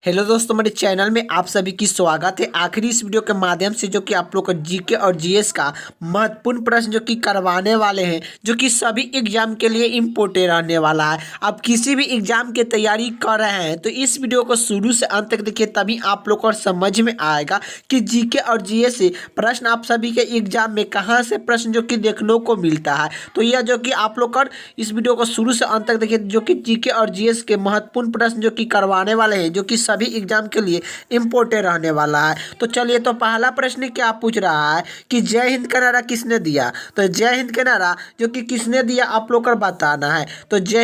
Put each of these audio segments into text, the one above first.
Hello दोस्तों, मेरे channel में आप सभी की स्वागत है। आखिरी इस वीडियो के माध्यम से जो कि आप लोग को जीके और जीएस का महत्वपूर्ण प्रश्न जो कि करवाने वाले हैं, जो कि सभी एग्जाम के लिए इम्पोर्टेंट रहने वाला है। आप किसी भी एग्जाम की तैयारी कर रहे हैं तो इस वीडियो को शुरू से अंत तक देखिए, तभी आप लोग को समझ में आएगा कि जीके और जीएस से प्रश्न आप सभी के एग्जाम में कहाँ से प्रश्न जो कि देखने को मिलता है। तो यह जो कि आप लोग कर इस वीडियो को शुरू से अंत तक देखिए, जो कि जीके और जीएस के महत्वपूर्ण प्रश्न जो कि करवाने वाले हैं, जो कि सभी एग्जाम के लिए इम्पोर्टेंट रहने वाला है। तो चलिए, तो पहला प्रश्न क्या पूछ रहा है कि जय हिंद का नारा किसने दिया। तो जय हिंद के नारा जो कि किसने दिया आप लोग को बताना है। तो जय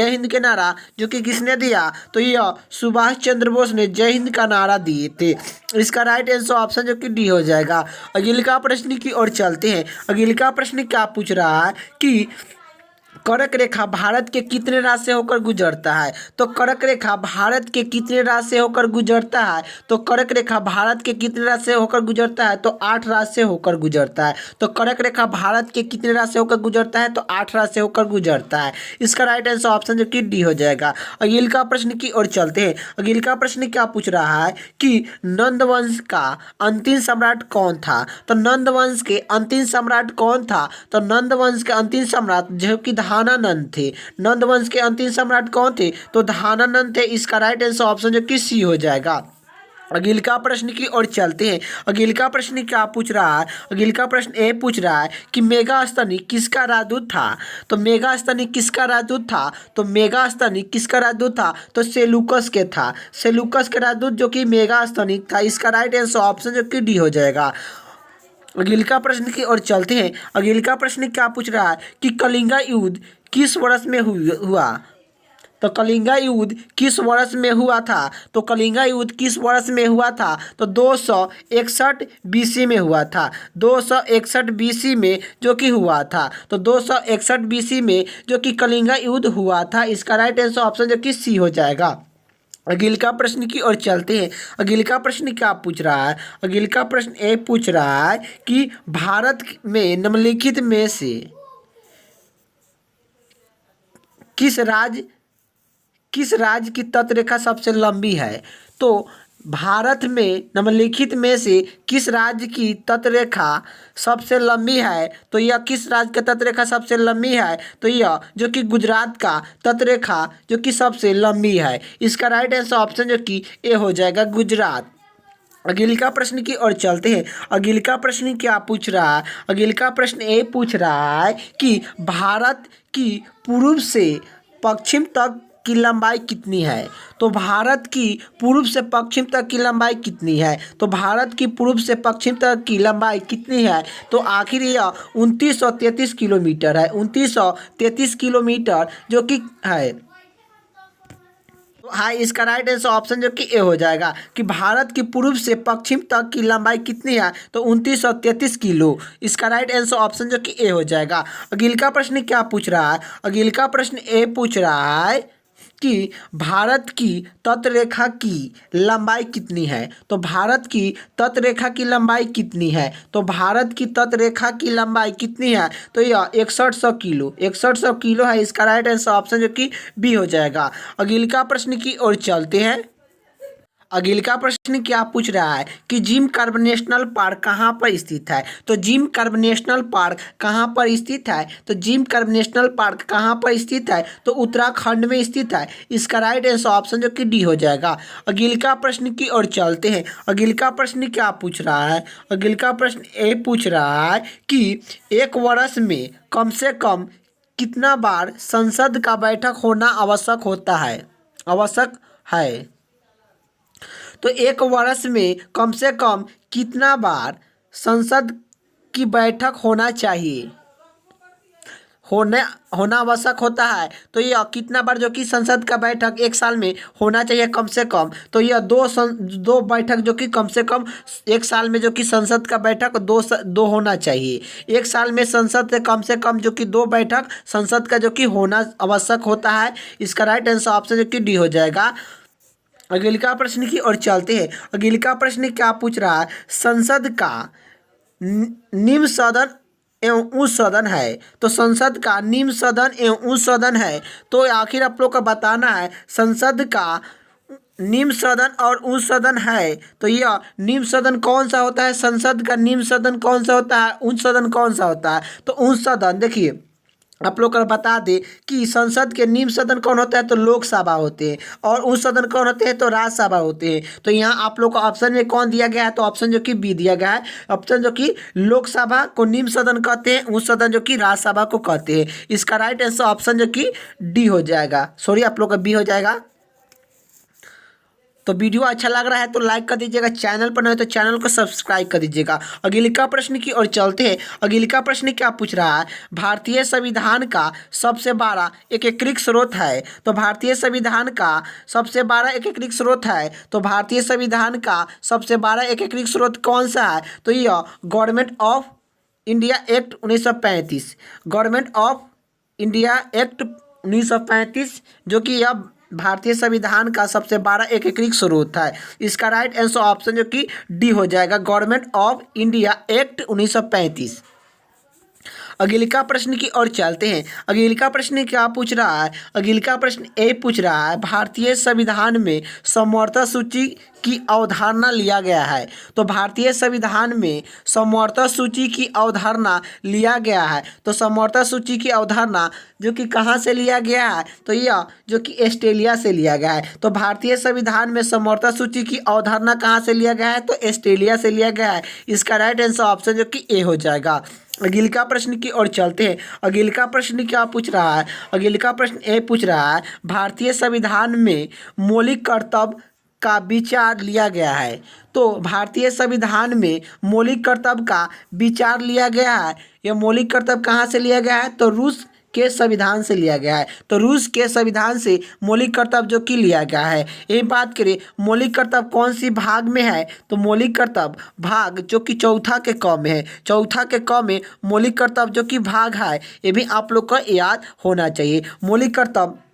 हिंद के नारा जो कि किसने दिया, तो यह सुभाष चंद्र बोस ने जय हिंद का नारा दिए थे। इसका राइट आंसर ऑप्शन जो कि डी हो जाएगा। अगला प्रश्न की ओर चलते हैं। अगला प्रश्न क्या पूछ रहा है कि कर्क रेखा भारत के कितने राज्य से होकर गुजरता है। तो कर्क रेखा भारत के कितने राज्य से होकर गुजरता है। तो कर्क रेखा भारत के कितने राज्य से होकर गुजरता है, तो 8 राज्य से होकर गुजरता है। तो कर्क रेखा भारत के कितने राज्य से होकर गुजरता है, तो 8 राज्य से होकर गुजरता है। इसका राइट आंसर ऑप्शन जो कि डी हो जाएगा। अगला प्रश्न की ओर चलते हैं। अगला प्रश्न क्या पूछ रहा है कि नंद वंश का अंतिम सम्राट कौन था। तो नंद वंश के अंतिम सम्राट कौन था। तो नंद वंश के अंतिम सम्राट जो कि धानानंद थे। नंद वंश के अंतिम सम्राट कौन थे, तो धानानंद थे। इसका राइट आंसर ऑप्शन जो कि सी हो जाएगा। अगला प्रश्न की ओर चलते हैं। अगला प्रश्न क्या पूछ रहा है। अगला प्रश्न ये पूछ रहा है कि मेगास्तनी किसका राजदूत था। तो मेगास्तनी किसका राजदूत था। तो मेगास्तनी किसका राजदूत था, तो सेलूकस के था। सेलूकस के राजदूत जो कि मेगास्तनी था। इसका राइट आंसर ऑप्शन जो कि डी हो जाएगा। अगला प्रश्न की ओर चलते हैं। अगला प्रश्न क्या पूछ रहा है कि कलिंगा युद्ध किस वर्ष में हुआ। तो कलिंगा युद्ध किस वर्ष में हुआ था। तो कलिंगा युद्ध किस वर्ष में हुआ था, तो 261 बीसी में हुआ था। 261 बीसी में जो कि हुआ था। तो 261 बीसी में जो कि कलिंगा युद्ध हुआ था। इसका राइट आंसर ऑप्शन जो कि सी हो जाएगा। अगला प्रश्न की ओर चलते हैं। अगला प्रश्न क्या पूछ रहा है। अगला प्रश्न ये पूछ रहा है कि भारत में निम्नलिखित में से किस राज्य की तटरेखा सबसे लंबी है। तो भारत में निम्नलिखित में से किस राज्य की तटरेखा सबसे लंबी है। तो यह किस राज्य की तटरेखा सबसे लंबी है, तो यह जो कि गुजरात का तटरेखा जो कि सबसे लंबी है। इसका राइट आंसर ऑप्शन जो कि ए हो जाएगा, गुजरात। अगला प्रश्न की ओर चलते हैं। अगला प्रश्न क्या पूछ रहा है। अगला प्रश्न ये पूछ रहा है कि भारत की पूर्व से पश्चिम तक की लंबाई कितनी है। तो भारत की पूर्व से पश्चिम तक की लंबाई कितनी है। तो भारत की पूर्व से पश्चिम तक की लंबाई कितनी है, तो आखिर यह 2933 किलोमीटर है। 2933 किलोमीटर जो कि है। हाँ, इसका राइट आंसर ऑप्शन जो कि ए हो जाएगा कि भारत की पूर्व से पश्चिम तक की लंबाई कितनी है, तो 2933 किलो। इसका राइट आंसर ऑप्शन जो कि ए हो जाएगा। अगला प्रश्न क्या पूछ रहा है। अगला प्रश्न ए पूछ रहा है कि भारत की तटरेखा की लंबाई कितनी है। तो भारत की तटरेखा की लंबाई कितनी है। तो भारत की तटरेखा की लंबाई कितनी है, तो यह 6100 किलो। 6100 किलो है। इसका राइट आंसर ऑप्शन जो कि बी हो जाएगा। अगला प्रश्न की ओर चलते हैं। अगला प्रश्न क्या पूछ रहा है कि जिम कार्ब नेशनल पार्क कहाँ पर स्थित है। तो जिम कार्ब नेशनल पार्क कहाँ पर स्थित है। तो जिम कार्ब नेशनल पार्क कहाँ पर स्थित है, तो उत्तराखंड में स्थित है। इसका राइट आंसर ऑप्शन जो कि डी हो जाएगा। अगला प्रश्न की ओर चलते हैं। अगला प्रश्न क्या पूछ रहा है। अगला प्रश्न ये पूछ रहा है कि एक वर्ष में कम से कम कितना बार संसद का बैठक होना आवश्यक है। तो एक वर्ष में कम से कम कितना बार संसद की बैठक होना आवश्यक होता है। तो यह कितना बार जो कि संसद का बैठक एक साल में होना चाहिए कम से कम, तो यह दो बैठक जो कि कम से कम एक साल में जो कि संसद का बैठक दो होना चाहिए। एक साल में संसद से कम जो कि 2 बैठक संसद का जो कि होना आवश्यक होता है। इसका राइट आंसर ऑप्शन जो कि डी हो जाएगा। अगला प्रश्न की ओर चलते हैं। अगला प्रश्न क्या पूछ रहा है। संसद का निम्न सदन एवं उच्च सदन है। तो संसद का निम्न सदन एवं उच्च सदन है। तो आखिर आप लोग को बताना है संसद का निम्न सदन और उच्च सदन है, तो यह निम्न सदन कौन सा होता है, संसद का निम्न सदन कौन सा होता है, उच्च सदन कौन सा होता है। तो उच्च सदन देखिए आप लोग को बता दें कि संसद के निम्न सदन कौन होता है, तो लोकसभा होते हैं, और उच्च सदन कौन होते हैं, तो राज्यसभा होते हैं। तो यहाँ आप लोग को ऑप्शन में कौन दिया गया है, तो ऑप्शन जो कि बी दिया गया है। ऑप्शन जो कि लोकसभा को निम्न सदन कहते हैं, उच्च सदन जो कि राज्यसभा को कहते हैं। इसका राइट आंसर ऑप्शन जो कि डी हो जाएगा, सॉरी आप लोग का बी हो जाएगा। तो वीडियो अच्छा लग रहा है तो लाइक कर दीजिएगा, चैनल पर नहीं तो चैनल को सब्सक्राइब कर दीजिएगा। अगले का प्रश्न की ओर चलते हैं। अगले का प्रश्न क्या पूछ रहा है, भारतीय संविधान का सबसे बड़ा एकीकृत स्रोत है। तो भारतीय संविधान का सबसे बड़ा एकीकृत स्रोत है, तो भारतीय संविधान का सबसे बड़ा एकीकृत स्रोत कौन सा है, तो यह government of India act 1935, government of India act 1935 जो कि यह भारतीय संविधान का सबसे बड़ा एकीकृत स्रोत है। इसका राइट आंसर ऑप्शन जो कि डी हो जाएगा, गवर्नमेंट ऑफ इंडिया एक्ट 1935। अगले का प्रश्न की ओर चलते हैं। अगले का प्रश्न क्या पूछ रहा है, अगले का प्रश्न ए पूछ रहा है, भारतीय संविधान में समवर्ती सूची की अवधारणा लिया गया है। तो भारतीय संविधान में समवर्ती सूची की अवधारणा लिया गया है। तो समवर्ती सूची की अवधारणा जो कि कहाँ से लिया गया है, तो यह जो कि ऑस्ट्रेलिया से लिया गया है। तो भारतीय संविधान में समवर्ती सूची की अवधारणा कहाँ से लिया गया है, तो ऑस्ट्रेलिया से लिया गया है। इसका राइट आंसर ऑप्शन जो कि ए हो जाएगा। अगले का प्रश्न की ओर चलते हैं। अगले का प्रश्न क्या पूछ रहा है, अगले का प्रश्न ए पूछ रहा है, भारतीय संविधान में मौलिक कर्तव्य का विचार लिया गया है। तो भारतीय संविधान में मौलिक कर्तव्य का विचार लिया गया है। यह मौलिक कर्तव्य कहाँ से लिया गया है, तो रूस के संविधान से लिया गया है। तो रूस के संविधान से मौलिक कर्तव्य जो कि लिया गया है। ये बात करें मौलिक कर्तव्य कौन सी भाग में है, तो मौलिक कर्तव्य भाग जो कि चौथा के क में है। चौथा के क में मौलिक कर्तव्य जो कि भाग है, ये भी आप लोग को याद होना चाहिए। मौलिक कर्तव्य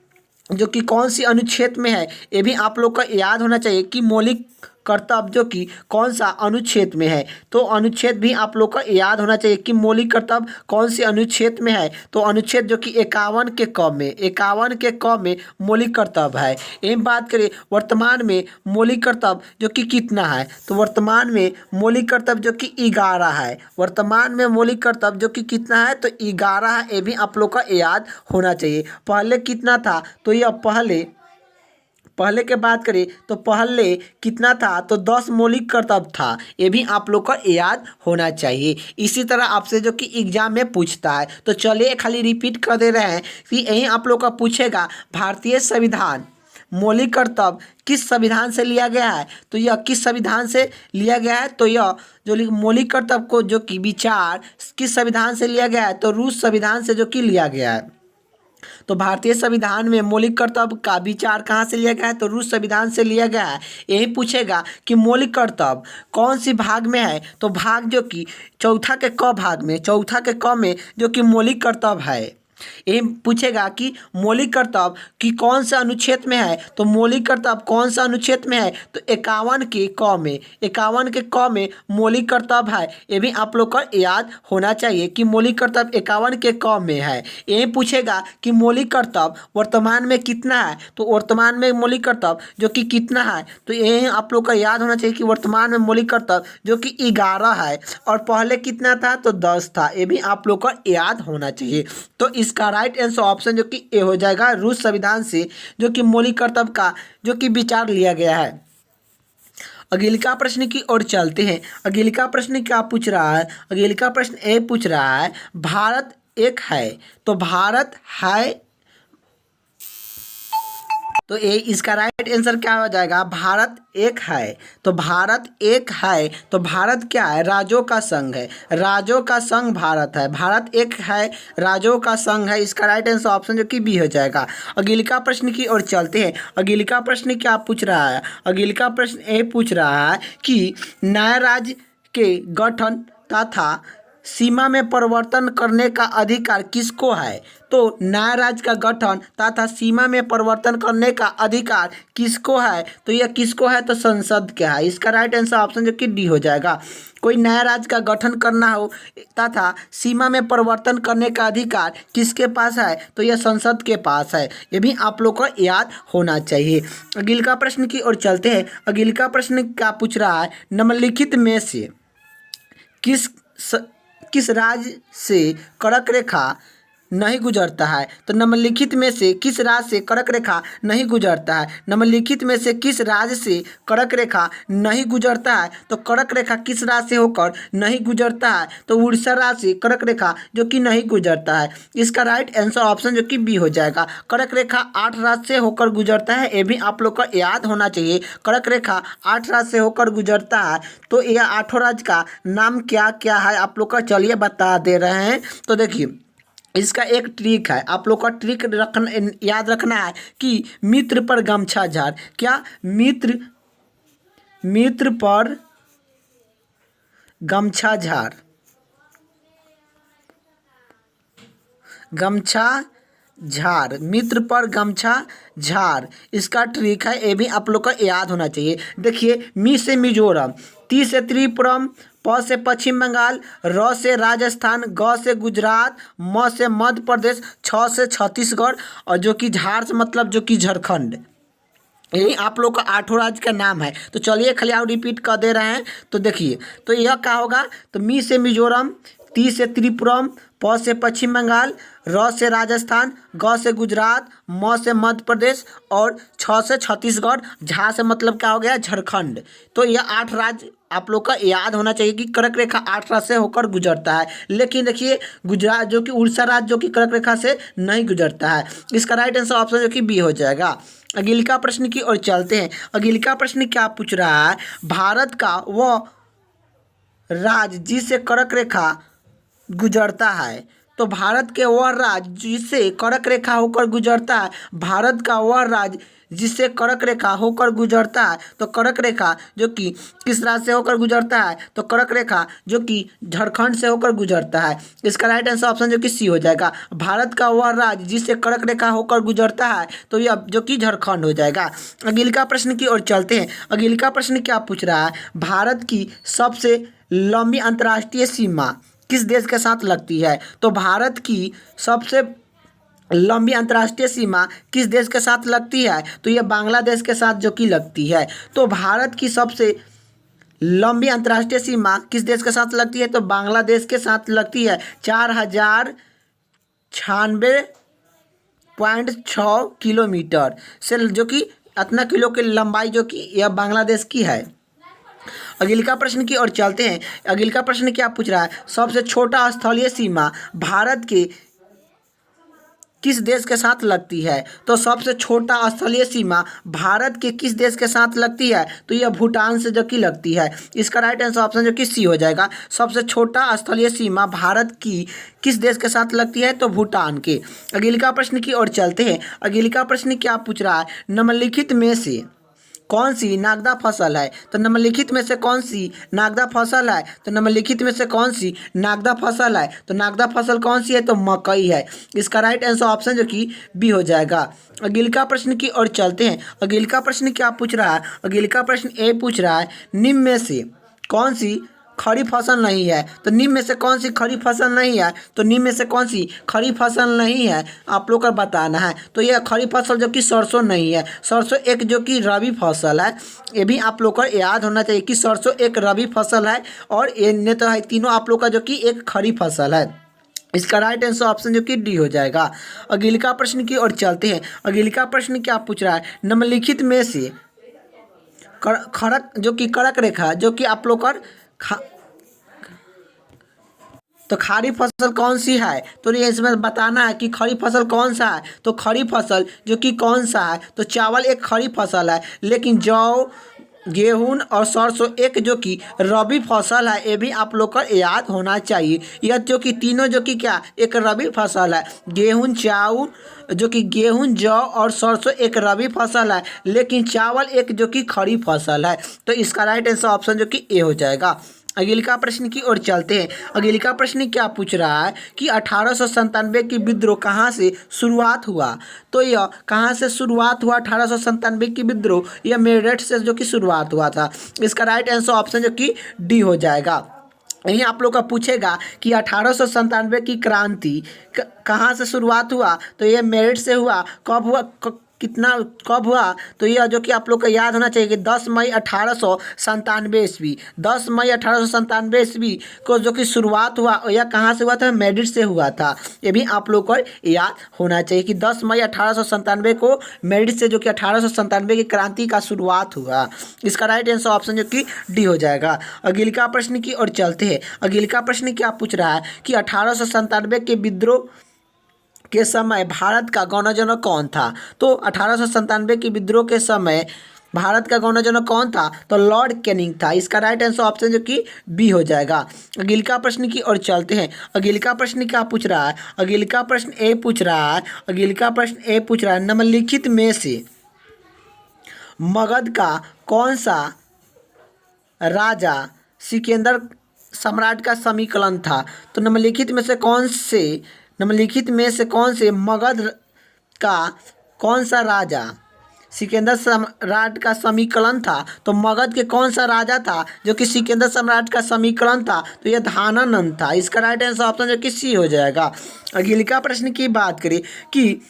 जो कि कौन सी अनुच्छेद में है, ये भी आप लोग को याद होना चाहिए कि मौलिक कर्तव्य जो कि कौन सा अनुच्छेद में है। तो अनुच्छेद भी आप लोग को याद होना चाहिए कि मौलिक कर्तव्य कौन सी अनुच्छेद में है। तो अनुच्छेद जो कि 51 के क में, 51 के क में मौलिक कर्तव्य है। एक बात करें वर्तमान में मौलिक कर्तव्य जो कि कितना है, तो वर्तमान में मौलिक कर्तव्य जो कि 11 है। वर्तमान में मौलिक कर्तव्य जो कि कितना है, तो 11 है। ये भी आप लोग को याद होना चाहिए। पहले कितना था, तो यह पहले के बात करें तो पहले कितना था, तो 10 मौलिक कर्तव्य था। ये भी आप लोग को याद होना चाहिए। इसी तरह आपसे जो कि एग्जाम में पूछता है, तो चलिए खाली रिपीट कर दे रहे हैं कि यही आप लोग का पूछेगा, भारतीय संविधान मौलिक कर्तव्य किस संविधान से लिया गया है। तो यह किस संविधान से लिया गया है, तो यह जो मौलिक कर्तव्य को जो कि विचार किस संविधान से लिया गया है, तो रूस संविधान से जो कि लिया गया है। तो भारतीय संविधान में मौलिक कर्तव्य का विचार कहाँ से लिया गया है, तो रूस संविधान से लिया गया है। यही पूछेगा कि मौलिक कर्तव्य कौन सी भाग में है, तो भाग जो कि चौथा के क भाग में, चौथा के क में जो कि मौलिक कर्तव्य है। ये पूछेगा कि मौलिक कर्तव्य की कौन सा अनुच्छेद में है, तो मौलिक कर्तव्य कौन सा अनुच्छेद में है, तो 51 के क में, 51 के क में मौलिक कर्तव्य है। ये भी आप लोग को याद होना चाहिए कि मौलिक कर्तव्य 51 के क में है। ये पूछेगा कि मौलिक कर्तव्य वर्तमान में कितना है, तो वर्तमान में मौलिक कर्तव्य जो कि कितना है, तो ये आप लोग को याद होना चाहिए कि वर्तमान में मौलिक कर्तव्य जो कि 11 है, और पहले कितना था, तो 10 था। ये भी आप लोग को याद होना चाहिए। तो इसका राइट आंसर ऑप्शन जो कि ए हो जाएगा, रूस संविधान से जो कि मौलिक कर्तव्य का जो कि विचार लिया गया है। अगले का प्रश्न की ओर चलते हैं। अगले का प्रश्न क्या पूछ रहा है, अगले का प्रश्न ए पूछ रहा है, भारत एक है। तो भारत है, तो ये इसका राइट आंसर क्या हो जाएगा, भारत एक है। तो भारत एक है, तो भारत क्या है, राज्यों का संघ है। राज्यों का संघ भारत है। भारत एक है, राज्यों का संघ है। इसका राइट आंसर ऑप्शन जो कि बी हो जाएगा। अगले का प्रश्न की ओर चलते हैं। अगले का प्रश्न क्या पूछ रहा है, अगले का प्रश्न ये पूछ रहा है कि नए राज्य के गठन तथा सीमा में परिवर्तन करने का अधिकार किसको है? तो नया राज्य का गठन तथा सीमा में परिवर्तन करने का अधिकार किसको है? तो यह किसको है? तो संसद का है। इसका राइट आंसर ऑप्शन जो कि डी हो जाएगा। कोई नया राज्य का गठन करना हो तथा सीमा में परिवर्तन करने का अधिकार किसके पास है? तो यह संसद के पास है। ये भी आप लोग को याद होना चाहिए। अगले का प्रश्न की ओर चलते हैं। अगले का प्रश्न क्या पूछ रहा है? निम्नलिखित में से किस राज्य से कर्क रेखा नहीं गुजरता है? तो निम्नलिखित में से किस राज्य से कर्क रेखा नहीं गुजरता है? निम्नलिखित में से किस राज्य से कर्क रेखा नहीं गुजरता है? तो कर्क रेखा किस राज्य से होकर नहीं गुजरता है? तो उड़ीसा राज्य से कर्क रेखा जो कि नहीं गुजरता है। इसका राइट आंसर ऑप्शन जो कि बी हो जाएगा। कर्क रेखा 8 राज्य से होकर गुजरता है। ये भी आप लोग को याद होना चाहिए। कर्क रेखा 8 राज्य से होकर गुजरता है। तो यह 8 राज्य का नाम क्या क्या है आप लोग का चलिए बता दे रहे हैं। तो देखिए, इसका एक ट्रिक है, आप लोग का ट्रिक याद रखना है कि मित्र पर गमछा झाड़। क्या? मित्र पर गमछा झाड़, गमछा झाड़, मित्र पर गमछा झाड़। इसका ट्रिक है, ये भी आप लोग को याद होना चाहिए। देखिए, मी से मिजोरम, ती से त्रिपुरम, प से पश्चिम बंगाल, र से राजस्थान, ग से गुजरात, म से मध्य प्रदेश, छ से छत्तीसगढ़ और जो कि झाड़ से मतलब जो कि झारखंड। यही आप लोग का 8 राज्य का नाम है। तो चलिए खाली आप रिपीट कर दे रहे हैं। तो देखिए, तो यह क्या होगा? तो मी से मिजोरम, ती से त्रिपुरम, प से पश्चिम बंगाल, र से राजस्थान, ग से गुजरात, म से मध्य प्रदेश और छ से छत्तीसगढ़, झा से मतलब क्या हो गया? झारखंड। तो यह 8 राज्य आप लोग का याद होना चाहिए कि कर्क रेखा 8 राज्य से होकर गुजरता है। लेकिन देखिए, गुजरात जो कि उड़ीसा राज्य जो कि कर्क रेखा से नहीं गुजरता है। इसका राइट आंसर ऑप्शन जो कि बी हो जाएगा। अगले का प्रश्न की ओर चलते हैं। अगले का प्रश्न क्या पूछ रहा है? भारत का वह राज्य जिससे कर्क रेखा गुजरता है। तो भारत के वह राज्य जिससे कर्क रेखा होकर गुजरता है। भारत का वह राज्य जिससे कर्क रेखा होकर गुजरता है। तो कर्क रेखा जो कि किस राज्य से होकर गुजरता है? तो कर्क रेखा जो कि झारखंड से होकर गुजरता है। इसका राइट आंसर ऑप्शन जो कि सी हो जाएगा। भारत का वह राज्य जिससे कर्क रेखा होकर गुजरता है, तो यह जो कि झारखंड हो जाएगा। अगले का प्रश्न की ओर चलते हैं। अगले का प्रश्न क्या पूछ रहा है? भारत की सबसे लंबी अंतर्राष्ट्रीय सीमा किस देश के साथ लगती है? तो भारत की सबसे लंबी अंतर्राष्ट्रीय सीमा किस देश के साथ लगती है? तो यह बांग्लादेश के साथ जो कि लगती है। तो भारत की सबसे लंबी अंतर्राष्ट्रीय सीमा किस देश के साथ लगती है? तो बांग्लादेश के साथ लगती है। 4096.6 किलोमीटर से जो कि इतना किलो की लंबाई जो कि यह बांग्लादेश की है। अगले का प्रश्न की ओर चलते हैं। अगले का प्रश्न क्या पूछ रहा है? सबसे छोटा स्थलीय सीमा भारत के किस देश के साथ लगती है? तो सबसे छोटा स्थलीय सीमा भारत के किस देश के साथ लगती है? तो यह भूटान से जो कि लगती है। इसका राइट आंसर ऑप्शन जो कि सी हो जाएगा। सबसे छोटा स्थलीय सीमा भारत की किस देश के साथ लगती है? तो भूटान के। अगले का प्रश्न की ओर चलते हैं। अगले का प्रश्न क्या पूछ रहा है? निम्नलिखित में से कौन सी नागदा फसल है? तो निम्नलिखित में से कौन सी नागदा फसल है? तो निम्नलिखित में से कौन सी नागदा फसल है? तो नागदा फसल कौन सी है? तो मकई है। इसका राइट आंसर ऑप्शन जो कि बी हो जाएगा। अगले का प्रश्न की ओर चलते हैं। अगले का प्रश्न क्या पूछ रहा है? अगले का प्रश्न ए पूछ रहा है, निम्न में से कौन सी खड़ी फसल नहीं है? तो निम्न में से कौन सी खड़ी फसल नहीं है? तो निम्न में से कौन सी खड़ी फसल नहीं है आप लोग को बताना है। तो यह खड़ी फसल जो कि सरसों नहीं है। सरसों एक जो कि रबी फसल है। ये भी आप लोग को याद होना चाहिए कि सरसों एक रबी फसल है और ये तो है तीनों आप लोग का जो कि एक खड़ी फसल है। इसका राइट आंसर ऑप्शन जो कि डी हो जाएगा। अगले का प्रश्न की ओर चलते हैं। अगले का प्रश्न क्या पूछ रहा है? निम्नलिखित में से खड़क जो कि कर्क रेखा जो कि आप लोग कर तो खड़ी फसल कौन सी है? तो ये इसमें बताना है कि खड़ी फसल कौन सा है। तो खड़ी फसल जो कि कौन सा है? तो चावल एक खड़ी फसल है, लेकिन जौ, गेहूं और सरसों एक जो कि रबी फसल है। ये भी आप लोग को याद होना चाहिए। यह जो कि तीनों जो कि क्या एक रबी फसल है। गेहूं, चावल जो कि गेहूं, जौ और सरसों एक रबी फसल है, लेकिन चावल एक जो कि खड़ी फसल है। तो इसका राइट आंसर ऑप्शन जो कि ए हो जाएगा। अगला प्रश्न की ओर चलते हैं। अगला प्रश्न क्या पूछ रहा है कि 1897 की विद्रोह कहाँ से शुरुआत हुआ। तो यह कहाँ से शुरुआत हुआ 1897 की विद्रोह, यह मेरठ से जो कि शुरुआत हुआ था। इसका राइट आंसर ऑप्शन जो कि डी हो जाएगा। यही आप लोग का पूछेगा कि 1897 की क्रांति कहाँ से शुरुआत हुआ, तो ये मेरठ से हुआ। कब हुआ, कितना कब हुआ, तो यह जो कि आप लोग को याद होना चाहिए कि 10 मई 1897 ईस्वी, 10 मई 1897 ईस्वी को जो कि शुरुआत हुआ, यह कहाँ से हुआ था, मेरठ से हुआ था। ये भी आप लोग को याद होना चाहिए कि 10 मई 1897 को मेरठ से जो कि 1897 की क्रांति का शुरुआत हुआ। इसका राइट आंसर ऑप्शन जो कि डी हो जाएगा। अगला प्रश्न की ओर चलते हैं। अगला प्रश्न क्या पूछ रहा है कि 1897 के विद्रोह के समय भारत का गवर्नर जनरल कौन था। तो 1897 की विद्रोह के समय भारत का गवर्नर जनरल कौन था, तो लॉर्ड कैनिंग था। इसका राइट आंसर ऑप्शन जो कि बी हो जाएगा। अगला प्रश्न की ओर चलते हैं। अगला प्रश्न क्या पूछ रहा है, अगला प्रश्न ए पूछ रहा है। अगला प्रश्न ए पूछ रहा है, निम्नलिखित में से मगध का कौन सा राजा सिकंदर सम्राट का समीकरण था। तो निम्नलिखित में से कौन से मगध का कौन सा राजा सिकंदर सम्राट का समीकरण था। तो मगध के कौन सा राजा था जो कि सिकंदर सम्राट का समीकरण था, तो यह धानानंद था। इसका राइट आंसर ऑप्शन जो कि सी हो जाएगा। अगला प्रश्न की बात करें कि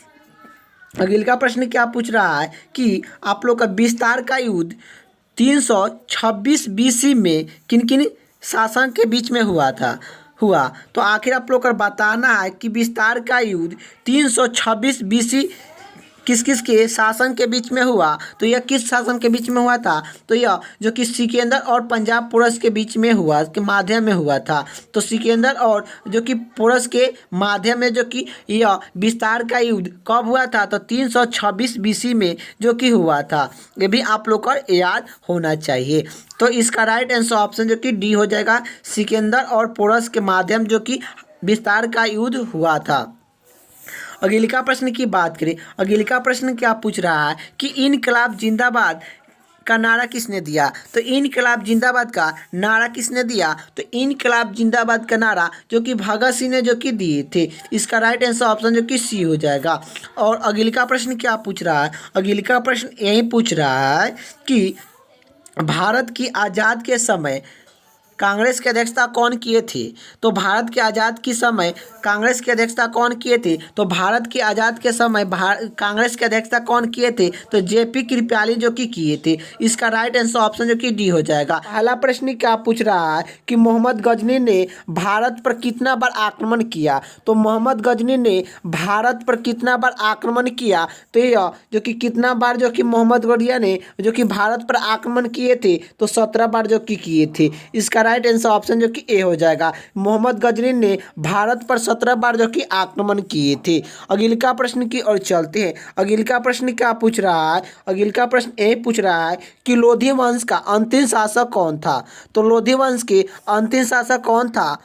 अगला प्रश्न क्या पूछ रहा है कि आप लोग का विस्तार का युद्ध 326 बीसी में किन किन शासक के बीच में हुआ। तो आखिर आप लोग को बताना है कि विस्तार का युद्ध 326 बीसी किस किस के शासन के बीच में हुआ। तो यह किस शासन के बीच में हुआ था, तो यह जो कि सिकंदर और पंजाब पुरस के बीच में हुआ, के माध्यम में हुआ था। तो सिकंदर और जो कि पुरस के माध्यम में जो कि यह विस्तार का युद्ध कब हुआ था, तो 326 बीसी में जो कि हुआ था। ये भी आप लोग को याद होना चाहिए। तो इसका राइट आंसर ऑप्शन जो कि डी हो जाएगा। सिकंदर और पुरस के माध्यम जो कि विस्तार का युद्ध हुआ था। अगला प्रश्न की बात करें। अगला प्रश्न क्या पूछ रहा है कि इनकलाब जिंदाबाद का नारा किसने दिया। तो इनकलाब जिंदाबाद का नारा किसने दिया, तो इनकलाब जिंदाबाद का नारा जो कि भगत सिंह ने जो कि दिए थे। इसका राइट आंसर ऑप्शन जो कि सी हो जाएगा। और अगला प्रश्न क्या पूछ रहा है, अगला प्रश्न यही पूछ रहा है कि भारत की आज़ाद के समय कांग्रेस की अध्यक्षता कौन किए थे। तो भारत के आज़ाद के समय कांग्रेस की अध्यक्षता कौन किए थे, तो भारत के आज़ाद के समय कांग्रेस की अध्यक्षता कौन किए थे, तो जेपी कृपलानी जो कि किए थे। इसका राइट आंसर ऑप्शन जो कि डी हो जाएगा। पहला प्रश्न क्या पूछ रहा है कि मोहम्मद गजनी ने भारत पर कितना बार आक्रमण किया। तो मोहम्मद गजनी ने भारत पर कितना बार आक्रमण किया, तो यह जो कि कितना बार जो कि मोहम्मद गजनी ने जो कि भारत पर आक्रमण किए थे, तो 17 बार जो कि किए थे। इसका राइट आंसर ऑप्शन जो कि ए हो जाएगा। मोहम्मद गजनी ने भारत पर 17 बार जो कि आक्रमण किए थे। अगला प्रश्न की ओर चलते हैं। अगला प्रश्न क्या पूछ रहा है, अगला प्रश्न ए पूछ रहा है कि लोधी वंश का अंतिम शासक कौन था। तो लोधी वंश के अंतिम शासक कौन था,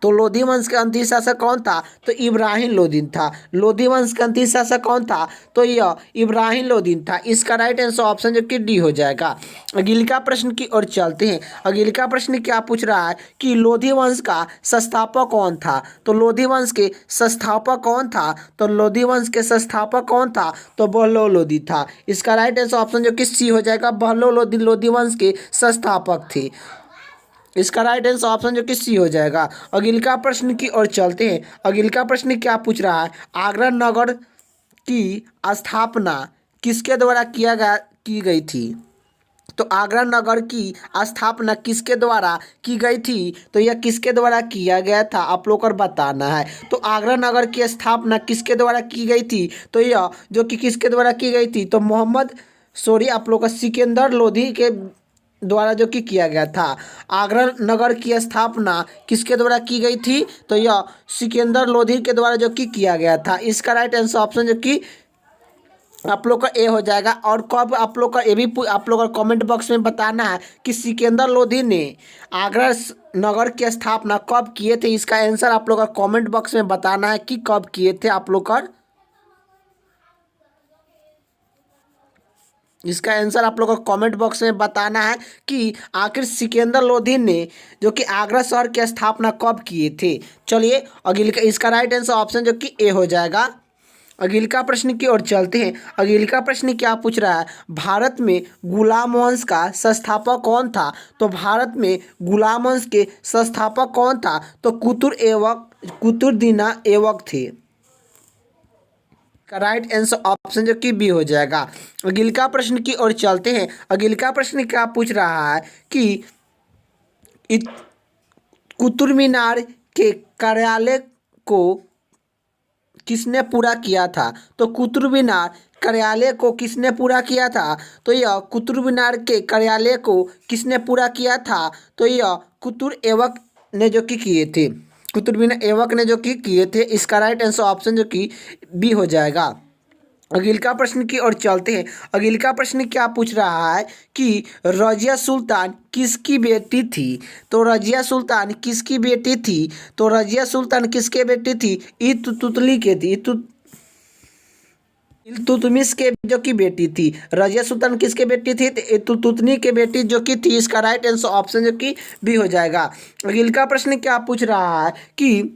तो लोधी वंश के अंतिम शासक कौन था, तो इब्राहिम लोदी था। लोधी वंश का अंतिम शासक कौन था, तो यह इब्राहिम लोदी था। इसका राइट आंसर ऑप्शन जो कि डी हो जाएगा। अगला प्रश्न की ओर चलते हैं। अगला प्रश्न क्या पूछ रहा है कि लोधी वंश का संस्थापक कौन था। तो लोधी वंश के संस्थापक कौन था, तो लोधी वंश के संस्थापक कौन था, तो बहलोल लोदी था। इसका राइट आंसर ऑप्शन जो कि सी हो जाएगा। बहलोल लोदी लोधी वंश के संस्थापक थे। इसका राइट आंसर ऑप्शन जो कि सी हो जाएगा। अगला प्रश्न की ओर चलते हैं। अगला प्रश्न क्या पूछ रहा है, आगरा नगर की स्थापना किसके द्वारा की गई थी। तो आगरा नगर की स्थापना किसके द्वारा की गई थी, तो यह किसके द्वारा किया गया था, आप लोग को बताना है। तो आगरा नगर की स्थापना किसके द्वारा की गई थी, तो यह जो कि किसके द्वारा की गई थी, तो आप लोग का सिकंदर लोधी के द्वारा जो कि किया गया था। आगरा नगर की स्थापना किसके द्वारा की गई थी, तो यह सिकंदर लोधी के द्वारा जो कि किया गया था। इसका राइट आंसर ऑप्शन जो कि आप लोग का ए हो जाएगा। और कब आप लोग का ये भी आप लोग का कमेंट बॉक्स में बताना है कि सिकंदर लोधी ने आगरा नगर की स्थापना कब किए थे। इसका आंसर आप लोग का कमेंट बॉक्स में बताना है कि कब किए थे आप लोग का। इसका आंसर आप लोगों को कमेंट बॉक्स में बताना है कि आखिर सिकंदर लोधी ने जो कि आगरा शहर की स्थापना कब किए थे। चलिए अगले का इसका राइट आंसर ऑप्शन जो कि ए हो जाएगा। अगले का प्रश्न की ओर चलते हैं। अगले का प्रश्न क्या पूछ रहा है, भारत में गुलाम वंश का संस्थापक कौन था। तो भारत में गुलाम वंश के संस्थापक कौन था, तो कुतुबुद्दीन ऐबक थे। का राइट आंसर ऑप्शन जो कि बी हो जाएगा। अगले का प्रश्न की ओर चलते हैं। अगले का प्रश्न क्या पूछ रहा है कि कुतुब मीनार के कार्यालय को किसने पूरा किया था। तो कुतुब मीनार कार्यालय को किसने पूरा किया था, तो यह कुतुब मीनार के कार्यालय को किसने पूरा किया था, तो यह कुतुब ऐबक ने जो कि किए थे। कुतुब मीनार ऐबक ने जो कि किए थे। इसका राइट आंसर ऑप्शन जो कि बी हो जाएगा। अगले का प्रश्न की ओर चलते हैं। अगले का प्रश्न क्या पूछ रहा है कि रजिया सुल्तान किसकी बेटी थी। तो रजिया सुल्तान किसकी बेटी थी, तो रजिया सुल्तान किसके बेटी थी, इल्तुतमिश के थी। इल्तुतमिश के जो की बेटी थी। रजिया सुल्तान किसके बेटी थी, तो इल्तुतमिश के बेटी जो की थी। इसका राइट आंसर ऑप्शन जो कि बी हो जाएगा। अगले का प्रश्न क्या पूछ रहा है कि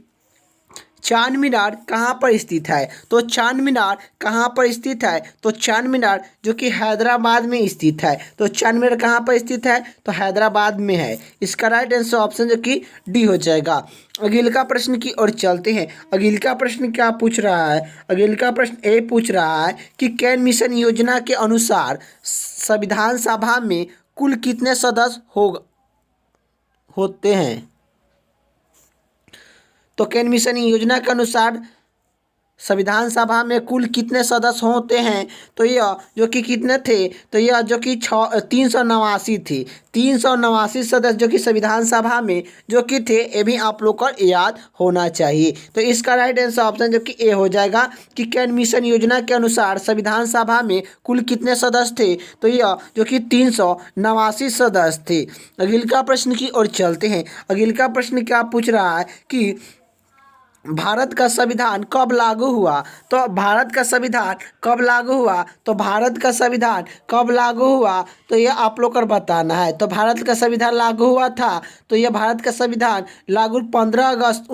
चांद मीनार कहाँ पर स्थित है। तो चांद मीनार कहाँ पर स्थित है, तो चांद मीनार जो कि हैदराबाद में स्थित है। तो चांद मीनार कहाँ पर स्थित है, तो हैदराबाद में है। इसका राइट आंसर ऑप्शन जो कि डी हो जाएगा। अगले का प्रश्न की ओर चलते हैं। अगले का प्रश्न क्या पूछ रहा है, अगले का प्रश्न ए पूछ रहा है कि कैन मिशन योजना के अनुसार संविधान सभा में कुल कितने सदस्य होते हैं। तो कैन मिशन योजना के अनुसार संविधान सभा में कुल कितने सदस्य होते हैं, तो यह जो कि कितने थे, तो यह जो कि 389 थे। 389 सदस्य जो कि संविधान सभा में जो कि थे, ये भी आप लोग को याद होना चाहिए। तो इसका राइट आंसर ऑप्शन जो कि ए हो जाएगा कि कैन मिशन योजना के अनुसार संविधान सभा में कुल कितने सदस्य थे, तो यह जो कि 389 सदस्य थे। अगले का प्रश्न की ओर चलते हैं। अगले का प्रश्न क्या पूछ रहा है कि भारत का संविधान कब लागू हुआ। तो भारत का संविधान कब लागू हुआ, तो भारत का संविधान कब लागू हुआ, तो यह आप लोग को बताना है। तो भारत का संविधान लागू हुआ था, तो यह भारत का संविधान लागू 15 अगस्त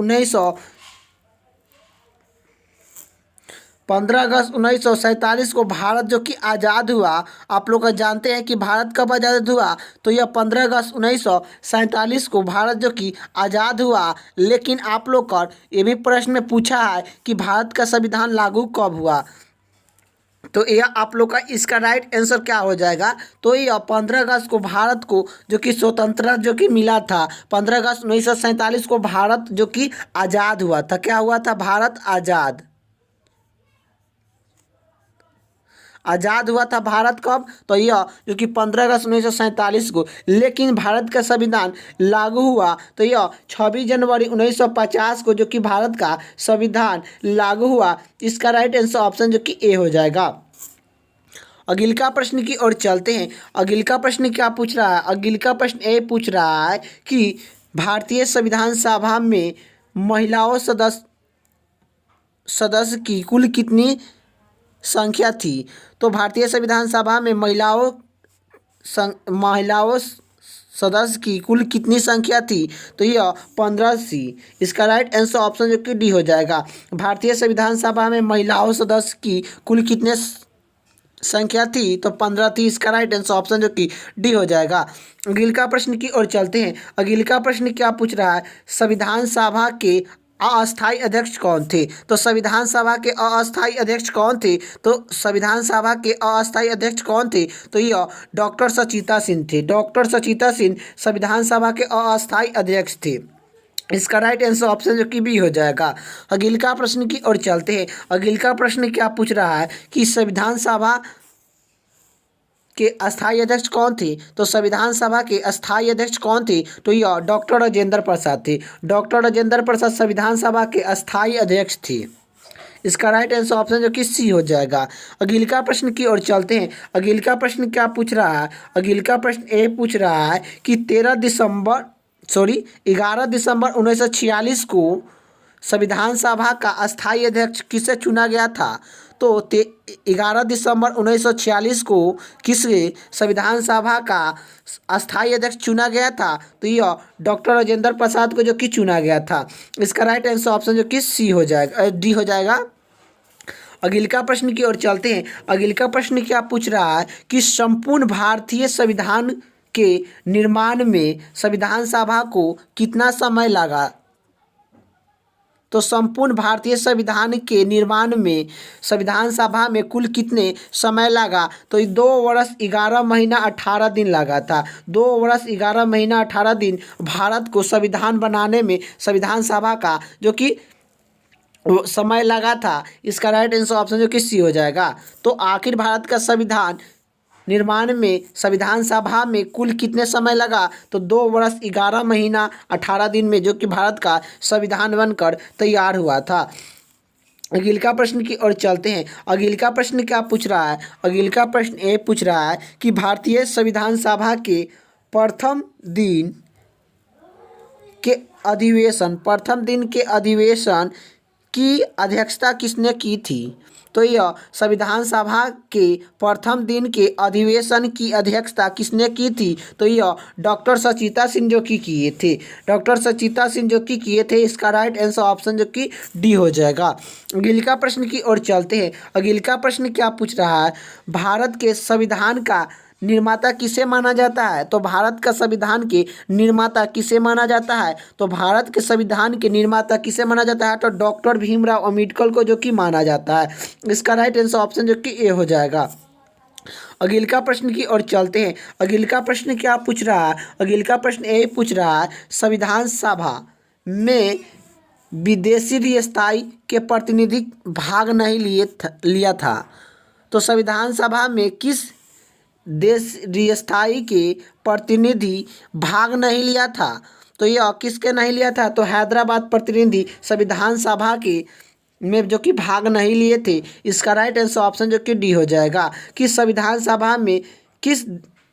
1947 को भारत जो कि आज़ाद हुआ। आप लोग जानते हैं कि भारत कब आज़ाद हुआ, तो यह 15 अगस्त 1947 को भारत जो कि आज़ाद हुआ। लेकिन आप लोग का ये भी प्रश्न में पूछा है कि भारत का संविधान लागू कब हुआ, तो यह आप लोग का इसका राइट आंसर क्या हो जाएगा, तो यह 15 अगस्त को भारत को जो कि स्वतंत्रता जो कि मिला था। 15 अगस्त 1947 को भारत जो कि आज़ाद हुआ था। क्या हुआ था, भारत आज़ाद हुआ था। भारत कब, तो यह जो कि 15 अगस्त 1947 को। लेकिन भारत का संविधान लागू हुआ तो यह 26 जनवरी 1950 को जो कि भारत का संविधान लागू हुआ। इसका राइट आंसर ऑप्शन जो कि ए हो जाएगा। अगले का प्रश्न की ओर चलते हैं। अगले का प्रश्न क्या पूछ रहा है, अगले का प्रश्न ए पूछ रहा है कि भारतीय संविधान सभा में महिलाओं सदस्य की कुल कितनी संख्या थी। तो भारतीय संविधान सभा में महिलाओं सदस्य की कुल कितनी संख्या थी, तो यह 15 थी। इसका राइट आंसर ऑप्शन जो कि डी हो जाएगा। भारतीय संविधान सभा में महिलाओं सदस्य की कुल कितने संख्या थी, तो 15 थी। इसका राइट आंसर ऑप्शन जो कि डी हो जाएगा। अगले का प्रश्न की ओर चलते हैं। अगले का प्रश्न क्या पूछ रहा है, संविधान सभा के अस्थायी अध्यक्ष कौन थे। तो संविधान सभा के अस्थायी अध्यक्ष कौन थे, तो संविधान सभा के अस्थायी अध्यक्ष कौन थे, तो यह डॉक्टर सचिता सिंह थे। डॉक्टर सचिता सिंह संविधान सभा के अस्थायी अध्यक्ष थे। इसका राइट आंसर ऑप्शन जो कि बी हो जाएगा। अगले का प्रश्न की ओर चलते हैं। अगले का प्रश्न क्या पूछ रहा है कि संविधान सभा के अस्थायी अध्यक्ष कौन थे, तो संविधान सभा के अस्थायी अध्यक्ष कौन थे, तो यह डॉक्टर राजेंद्र प्रसाद थे। डॉक्टर राजेंद्र प्रसाद संविधान सभा के अस्थायी अध्यक्ष थे। इसका राइट आंसर ऑप्शन जो कि सी हो जाएगा। अगले का प्रश्न की ओर चलते हैं। अगले का प्रश्न क्या पूछ रहा है, अगले का प्रश्न ए पूछ रहा है कि 11 दिसंबर 1946 को संविधान सभा का अस्थायी अध्यक्ष किसे चुना गया था। तो 11 दिसंबर 1946 को किस संविधान सभा का अस्थायी अध्यक्ष चुना गया था? तो यह डॉक्टर राजेंद्र प्रसाद को जो कि चुना गया था। इसका राइट आंसर ऑप्शन जो कि सी हो जाएगा, डी हो जाएगा। अगले का प्रश्न की ओर चलते हैं। अगले का प्रश्न क्या पूछ रहा है कि संपूर्ण भारतीय संविधान के निर्माण में संविधान सभा को कितना समय लगा? तो संपूर्ण भारतीय संविधान के निर्माण में संविधान सभा में कुल कितने समय लगा? तो 2 वर्ष 11 महीना 18 दिन लगा था। 2 वर्ष 11 महीना 18 दिन भारत को संविधान बनाने में संविधान सभा का जो कि समय लगा था। इसका राइट आंसर ऑप्शन जो कि सी हो जाएगा। तो आखिर भारत का संविधान निर्माण में संविधान सभा में कुल कितने समय लगा? तो 2 वर्ष 11 महीना 18 दिन में जो कि भारत का संविधान बनकर तैयार हुआ था। अगले का प्रश्न की ओर चलते हैं। अगले का प्रश्न क्या पूछ रहा है? अगले का प्रश्न ये पूछ रहा है कि भारतीय संविधान सभा के प्रथम दिन के अधिवेशन की अध्यक्षता किसने की थी? तो यह संविधान सभा के प्रथम दिन के अधिवेशन की अध्यक्षता किसने की थी? तो यह डॉक्टर सचिता सिंह जो कि किए थे। डॉक्टर सचिता सिंह जो कि किए थे। इसका राइट आंसर ऑप्शन जो कि डी हो जाएगा। अगले का प्रश्न की ओर चलते हैं। अगले का प्रश्न क्या पूछ रहा है? भारत के संविधान का निर्माता किसे माना जाता है? तो भारत का संविधान के निर्माता किसे माना जाता है? तो भारत के संविधान के निर्माता किसे माना जाता है? तो डॉक्टर भीमराव अम्बेडकर को जो कि माना जाता है। इसका राइट आंसर ऑप्शन जो कि ए हो जाएगा। अगले का प्रश्न की ओर चलते हैं। अगले का प्रश्न क्या पूछ रहा है? अगले का प्रश्न ये पूछ रहा है संविधान सभा में विदेशी स्थायी के प्रतिनिधि भाग नहीं लिया था। तो संविधान सभा में किस देश स्थायी के प्रतिनिधि भाग नहीं लिया था? तो यह किसके नहीं लिया था? तो हैदराबाद प्रतिनिधि संविधान सभा के में जो कि भाग नहीं लिए थे। इसका राइट आंसर ऑप्शन जो कि डी हो जाएगा कि संविधान सभा में किस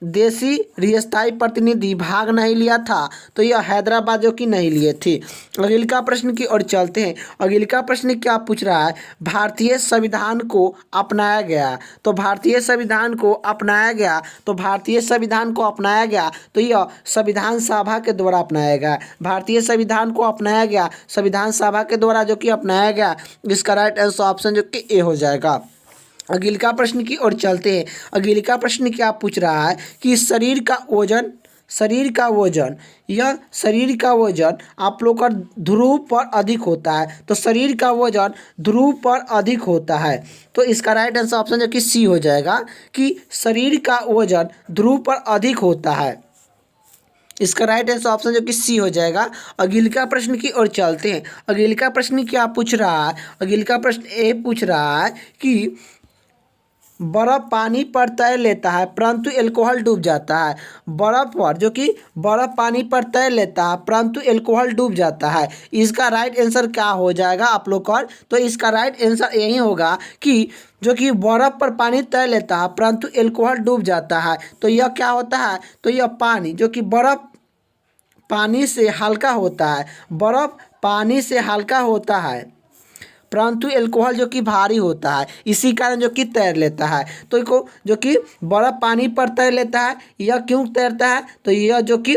देशी स्थायी प्रतिनिधि भाग नहीं लिया था। तो यह हैदराबाद जो कि नहीं लिए थे। अगले का प्रश्न की ओर चलते हैं। अगले का प्रश्न क्या पूछ रहा है? भारतीय संविधान को अपनाया गया। तो भारतीय संविधान को अपनाया गया। तो भारतीय संविधान को अपनाया गया तो यह संविधान सभा के द्वारा अपनाया गया। भारतीय संविधान को अपनाया गया संविधान सभा के द्वारा जो कि अपनाया गया। इसका राइट आंसर ऑप्शन जो कि ए हो जाएगा। अगले का प्रश्न की ओर चलते हैं। अगले का प्रश्न क्या पूछ रहा है कि शरीर का वजन आप लोग का ध्रुव पर अधिक होता है। तो शरीर का वजन ध्रुव पर अधिक होता है। तो इसका राइट आंसर ऑप्शन जो कि सी हो जाएगा कि शरीर का वजन ध्रुव पर अधिक होता है। इसका राइट आंसर ऑप्शन जो कि सी हो जाएगा। अगले का प्रश्न की ओर चलते हैं। अगले का प्रश्न क्या पूछ रहा है? अगले का प्रश्न ये पूछ रहा है कि बर्फ पानी पर तैर लेता है परंतु एल्कोहल डूब जाता है। बर्फ पानी पर तैर लेता है परंतु एल्कोहल डूब जाता है। इसका राइट आंसर क्या हो जाएगा आप लोग का? तो इसका राइट आंसर यही होगा कि जो कि बर्फ पर पानी तैर लेता है परंतु एल्कोहल डूब जाता है। तो यह क्या होता है? तो यह पानी जो कि बर्फ पानी से हल्का होता है। बर्फ पानी से हल्का होता है परंतु एल्कोहल जो कि भारी होता है। इसी कारण जो कि तैर लेता है। तो जो कि बर्फ पानी पर तैर लेता है। यह क्यों तैरता है? तो यह जो कि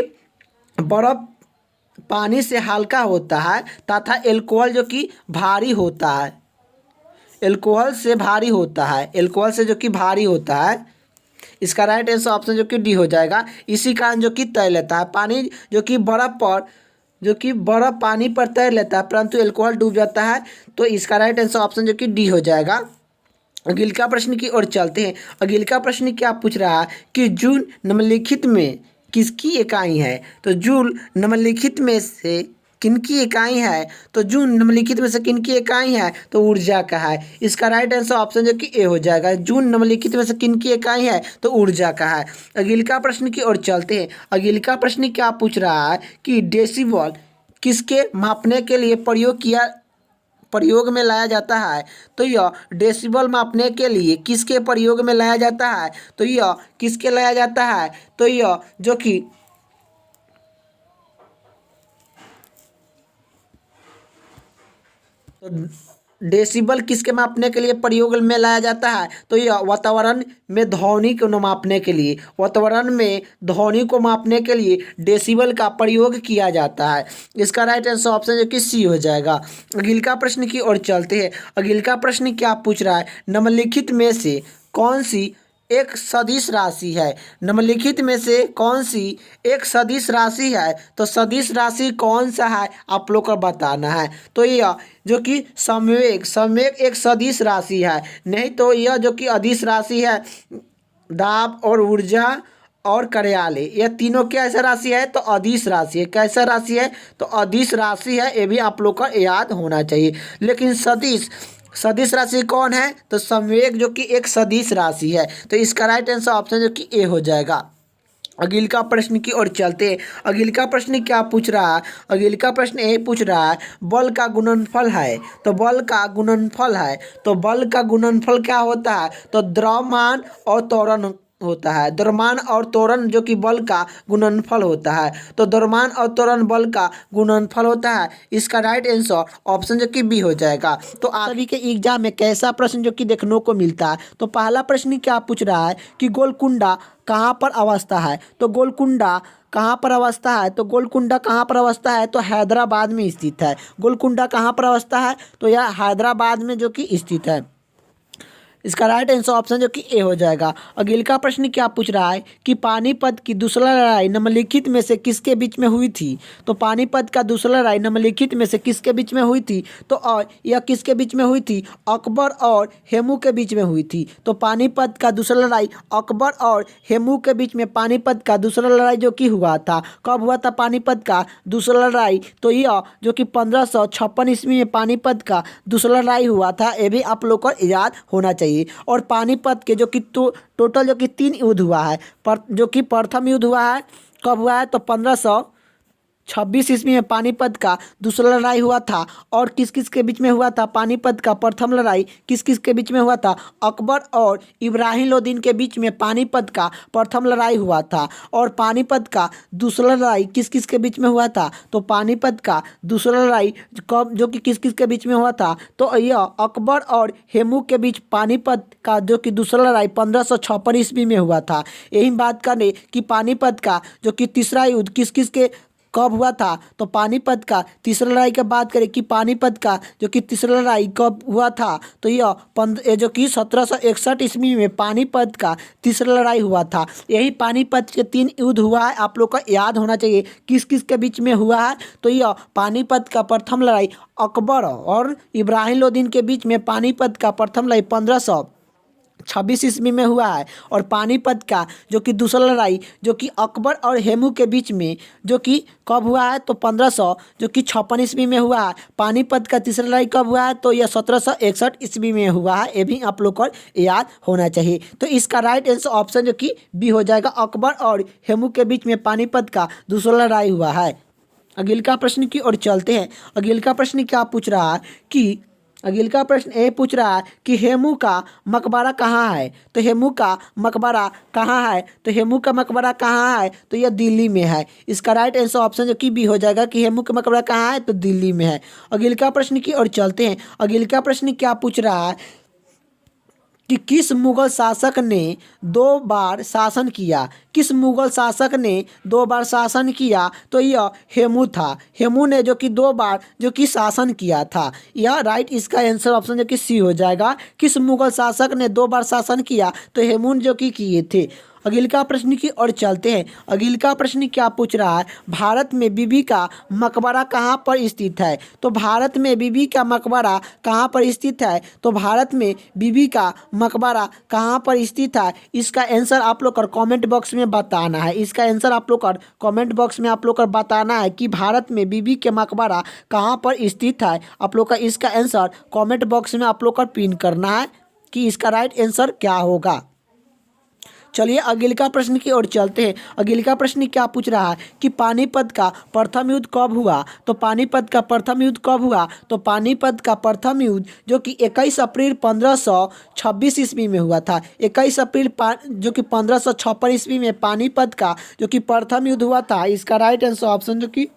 बर्फ पानी से हल्का होता है तथा एल्कोहल जो कि भारी होता है। एल्कोहल से भारी होता है। एल्कोहल से जो कि भारी होता है। इसका राइट आंसर ऑप्शन जो कि डी हो जाएगा। इसी कारण जो कि तैर लेता है। पानी जो कि बर्फ पानी पर तैर लेता है परंतु एल्कोहल डूब जाता है। तो इसका राइट आंसर ऑप्शन जो कि डी हो जाएगा। अगले का प्रश्न की ओर चलते हैं। अगले का प्रश्न क्या पूछ रहा है कि जूल निम्नलिखित में किसकी इकाई है? तो जूल निम्नलिखित में से किनकी इकाई है? तो जूल निम्नलिखित में से किनकी इकाई है? तो ऊर्जा का है। इसका राइट आंसर ऑप्शन जो कि ए हो जाएगा। जूल निम्नलिखित में से किनकी इकाई है? तो ऊर्जा का है। अगले का प्रश्न की ओर चलते हैं। अगले का प्रश्न क्या पूछ रहा है कि डेसिबल किसके मापने के लिए प्रयोग में लाया जाता है? तो यह डेसिबल मापने के लिए किसके प्रयोग में लाया जाता है? तो यह किसके लाया जाता है? तो यह जो कि डेसिबल किसके मापने के लिए प्रयोग में लाया जाता है? तो यह वातावरण में ध्वनि को मापने के लिए, वातावरण में ध्वनि को मापने के लिए डेसिबल का प्रयोग किया जाता है। इसका राइट आंसर ऑप्शन जो कि सी हो जाएगा। अगला प्रश्न की ओर चलते हैं। अगला प्रश्न क्या पूछ रहा है? निम्नलिखित में से कौन सी एक सदिश राशि है? निम्नलिखित में से कौन सी एक सदिश राशि है? तो सदिश राशि कौन सा है आप लोग को बताना है। तो यह जो कि संवेग, संवेग एक सदिश राशि है। नहीं तो यह जो कि अदिश राशि है, दाब और ऊर्जा और कार्यालय, यह तीनों कैसा राशि है? तो अदिश राशि है। कैसा राशि है? तो अदिश राशि है। ये भी आप लोग को याद होना चाहिए। लेकिन सदिश, सदिश राशि कौन है? तो संवेग जो कि एक सदिश राशि है। तो इसका राइट आंसर ऑप्शन जो कि ए हो जाएगा। अगला प्रश्न की ओर चलते हैं। अगला प्रश्न क्या पूछ रहा है? अगला प्रश्न ये पूछ रहा है, बल का गुणनफल है। तो बल का गुणनफल है, तो बल का गुणनफल क्या होता है? तो द्रव्यमान और त्वरण होता है। द्रव्यमान और त्वरण जो कि बल का गुणनफल होता है। तो द्रव्यमान और त्वरण बल का गुणनफल होता है। इसका राइट आंसर ऑप्शन जो कि बी हो जाएगा। तो आप सभी के एग्जाम में कैसा प्रश्न जो कि देखने को मिलता है? तो पहला प्रश्न क्या पूछ रहा है कि गोलकुंडा कहाँ पर अवस्था है? तो गोलकुंडा कहाँ पर अवस्था है? तो गोलकुंडा कहाँ पर अवस्था है? तो हैदराबाद में स्थित है। गोलकुंडा कहाँ पर अवस्था है? तो यह हैदराबाद में जो कि स्थित है। इसका राइट आंसर ऑप्शन जो कि ए हो जाएगा। अगला प्रश्न क्या पूछ रहा है कि पानीपत की दूसरा लड़ाई निम्नलिखित में से किसके बीच में हुई थी? तो पानीपत का दूसरा लड़ाई निम्नलिखित में से किसके बीच में हुई थी? तो यह किसके बीच में हुई थी? अकबर और हेमू के बीच में हुई थी। तो पानीपत का दूसरा लड़ाई अकबर और हेमू के बीच में पानीपत का दूसरा लड़ाई जो कि हुआ था। कब हुआ था पानीपत का दूसरा लड़ाई? तो यह जो कि 1556 ईस्वी में पानीपत का दूसरा लड़ाई हुआ था। ये भी आप लोग को याद होना चाहिए। और पानीपत के जो कि टोटल जो कि 3 युद्ध हुआ है। जो कि प्रथम युद्ध हुआ है, कब हुआ है? तो 1526 ईस्वी में पानीपत का दूसरा लड़ाई हुआ था। और किस किस के बीच में हुआ था? पानीपत का प्रथम लड़ाई किस किस के बीच में हुआ था? अकबर और इब्राहिम लोदीन के बीच में पानीपत का प्रथम लड़ाई हुआ था। और पानीपत का दूसरा लड़ाई किस किस के बीच में हुआ था? तो पानीपत का दूसरा लड़ाई कब जो कि किस किस के बीच में हुआ था? तो यह अकबर और हेमू के बीच पानीपत का जो कि दूसरा लड़ाई 1556 ईस्वी में हुआ था। यही बात करें कि पानीपत का जो कि तीसरा युद्ध किस किस के कब हुआ था? तो पानीपत का तीसरा लड़ाई की बात करें कि पानीपत का जो कि तीसरा लड़ाई कब हुआ था? तो यह जो कि 1761 ईस्वी में पानीपत का तीसरा लड़ाई हुआ था। यही पानीपत के 3 युद्ध हुआ है। आप लोग को याद होना चाहिए किस किस के बीच में हुआ है। तो यह पानीपत का प्रथम लड़ाई अकबर और इब्राहिम लोदीन के बीच में पानीपत का प्रथम लड़ाई 1526 ईस्वी में हुआ है। और पानीपत का जो कि दूसरा लड़ाई जो कि अकबर और हेमू के बीच में जो कि कब हुआ है? तो 1500 जो कि 56 ईस्वी में हुआ है। पानीपत का तीसरा लड़ाई कब हुआ है? तो यह 1761 ईस्वी में हुआ है। ये भी आप लोग को याद होना चाहिए। तो इसका राइट आंसर ऑप्शन जो कि बी हो जाएगा। अकबर और हेमू के बीच में पानीपत का दूसरा लड़ाई हुआ है। अगला प्रश्न की ओर चलते हैं। अगला प्रश्न क्या पूछ रहा है कि अगला प्रश्न ये पूछ रहा है कि हेमू का मकबरा कहाँ है? तो हेमू का मकबरा कहाँ है? तो हेमू का मकबरा कहाँ है? तो यह दिल्ली में है। इसका राइट आंसर ऑप्शन जो कि बी हो जाएगा कि हेमू का मकबरा कहाँ है? तो दिल्ली में है। अगला प्रश्न की ओर चलते हैं। अगला प्रश्न क्या पूछ रहा है कि किस मुगल शासक ने 2 बार शासन किया? किस मुगल शासक ने 2 बार शासन किया? तो यह हेमू था। हेमू ने जो कि 2 बार जो कि शासन किया था। यह राइट इसका आंसर ऑप्शन जो कि सी हो जाएगा। किस मुगल शासक ने 2 बार शासन किया? तो हेमू जो कि किए थे। अगला प्रश्न की ओर चलते हैं। अगला प्रश्न क्या पूछ रहा है? भारत में बीबी का मकबरा कहाँ पर स्थित है? तो भारत में बीबी का मकबरा कहाँ पर स्थित है? तो भारत में बीबी का मकबरा कहाँ पर स्थित है? इसका आंसर आप लोग को कमेंट बॉक्स में बताना है। इसका आंसर आप लोग को कमेंट बॉक्स में आप लोग को बताना है कि भारत में बीबी के मकबरा कहाँ पर स्थित है। आप लोग का इसका आंसर कमेंट बॉक्स में आप लोग को पिन करना है कि इसका राइट आंसर क्या होगा। चलिए अगला प्रश्न की ओर चलते हैं। अगला प्रश्न क्या पूछ रहा है कि पानीपत का प्रथम युद्ध कब हुआ? तो पानीपत का प्रथम युद्ध कब हुआ? तो पानीपत का प्रथम युद्ध जो कि 21 अप्रैल 1526 ईस्वी में हुआ था। 21 अप्रैल जो कि 1556 ईस्वी में पानीपत का जो कि प्रथम युद्ध हुआ था। इसका राइट आंसर ऑप्शन जो कि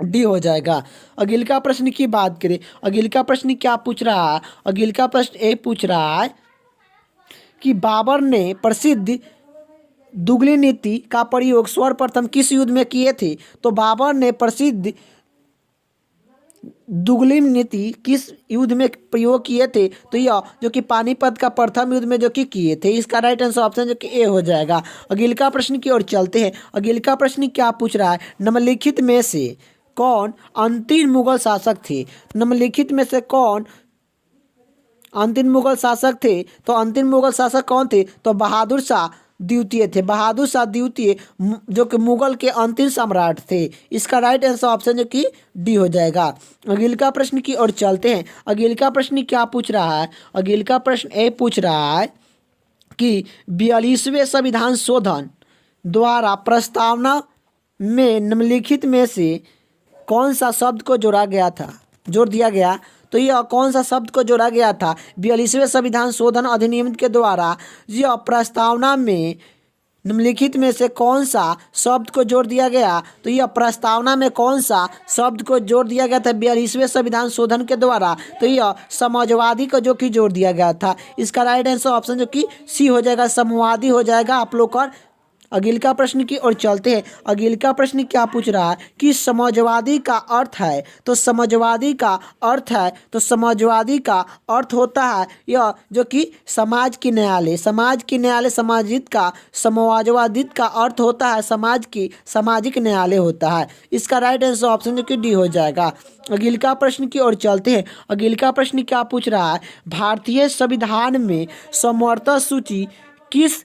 डी हो जाएगा। अगिल का प्रश्न की बात करें, अगिल का प्रश्न क्या पूछ रहा है, अगिल का प्रश्न ये पूछ रहा है कि बाबर ने प्रसिद्ध दुगली नीति का प्रयोग सर्वप्रथम किस युद्ध में किए थे। तो बाबर ने प्रसिद्ध दुगली नीति किस युद्ध में प्रयोग किए थे। तो यह जो कि पानीपत का प्रथम युद्ध में जो कि किए थे। इसका राइट आंसर ऑप्शन जो कि ए हो जाएगा। अगिल का प्रश्न की ओर चलते हैं। अगिल का प्रश्न क्या पूछ रहा है, निम्नलिखित में से कौन अंतिम मुगल शासक थे। निम्नलिखित में से कौन अंतिम मुगल शासक थे। तो अंतिम मुगल शासक कौन थे, तो बहादुर शाह द्वितीय थे। बहादुर शाह द्वितीय जो कि मुगल के अंतिम सम्राट थे। इसका राइट आंसर ऑप्शन जो कि डी हो जाएगा। अगिल का प्रश्न की ओर चलते हैं। अगिल का प्रश्न क्या पूछ रहा है, अगिल का प्रश्न ये पूछ रहा है कि 42वें संविधान शोधन द्वारा प्रस्तावना में निम्नलिखित में से कौन सा शब्द को जोड़ दिया गया। तो यह कौन सा शब्द को जोड़ा गया था 42वें संविधान शोधन अधिनियम के द्वारा। यह प्रस्तावना में निम्नलिखित में से कौन सा शब्द को जोड़ दिया गया। तो यह प्रस्तावना में कौन सा शब्द को जोड़ दिया गया था 42वें संविधान शोधन के द्वारा। तो यह समाजवादी को जो कि जोड़ दिया गया था। इसका राइट आंसर ऑप्शन जो कि सी हो जाएगा, समाजवादी हो जाएगा आप लोग का। अगिल का प्रश्न की ओर चलते हैं। अगिल का प्रश्न क्या पूछ रहा है कि समाजवादी का अर्थ है। तो समाजवादी का अर्थ है, तो समाजवादी का अर्थ होता है यह जो कि समाज की न्यायालय, समाजित का समाजवादित का अर्थ होता है सामाजिक न्यायालय होता है। इसका राइट आंसर ऑप्शन जो कि डी हो जाएगा। अगिल का प्रश्न की ओर चलते हैं। अगिल का प्रश्न क्या पूछ रहा है, भारतीय संविधान में समवर्ती सूची किस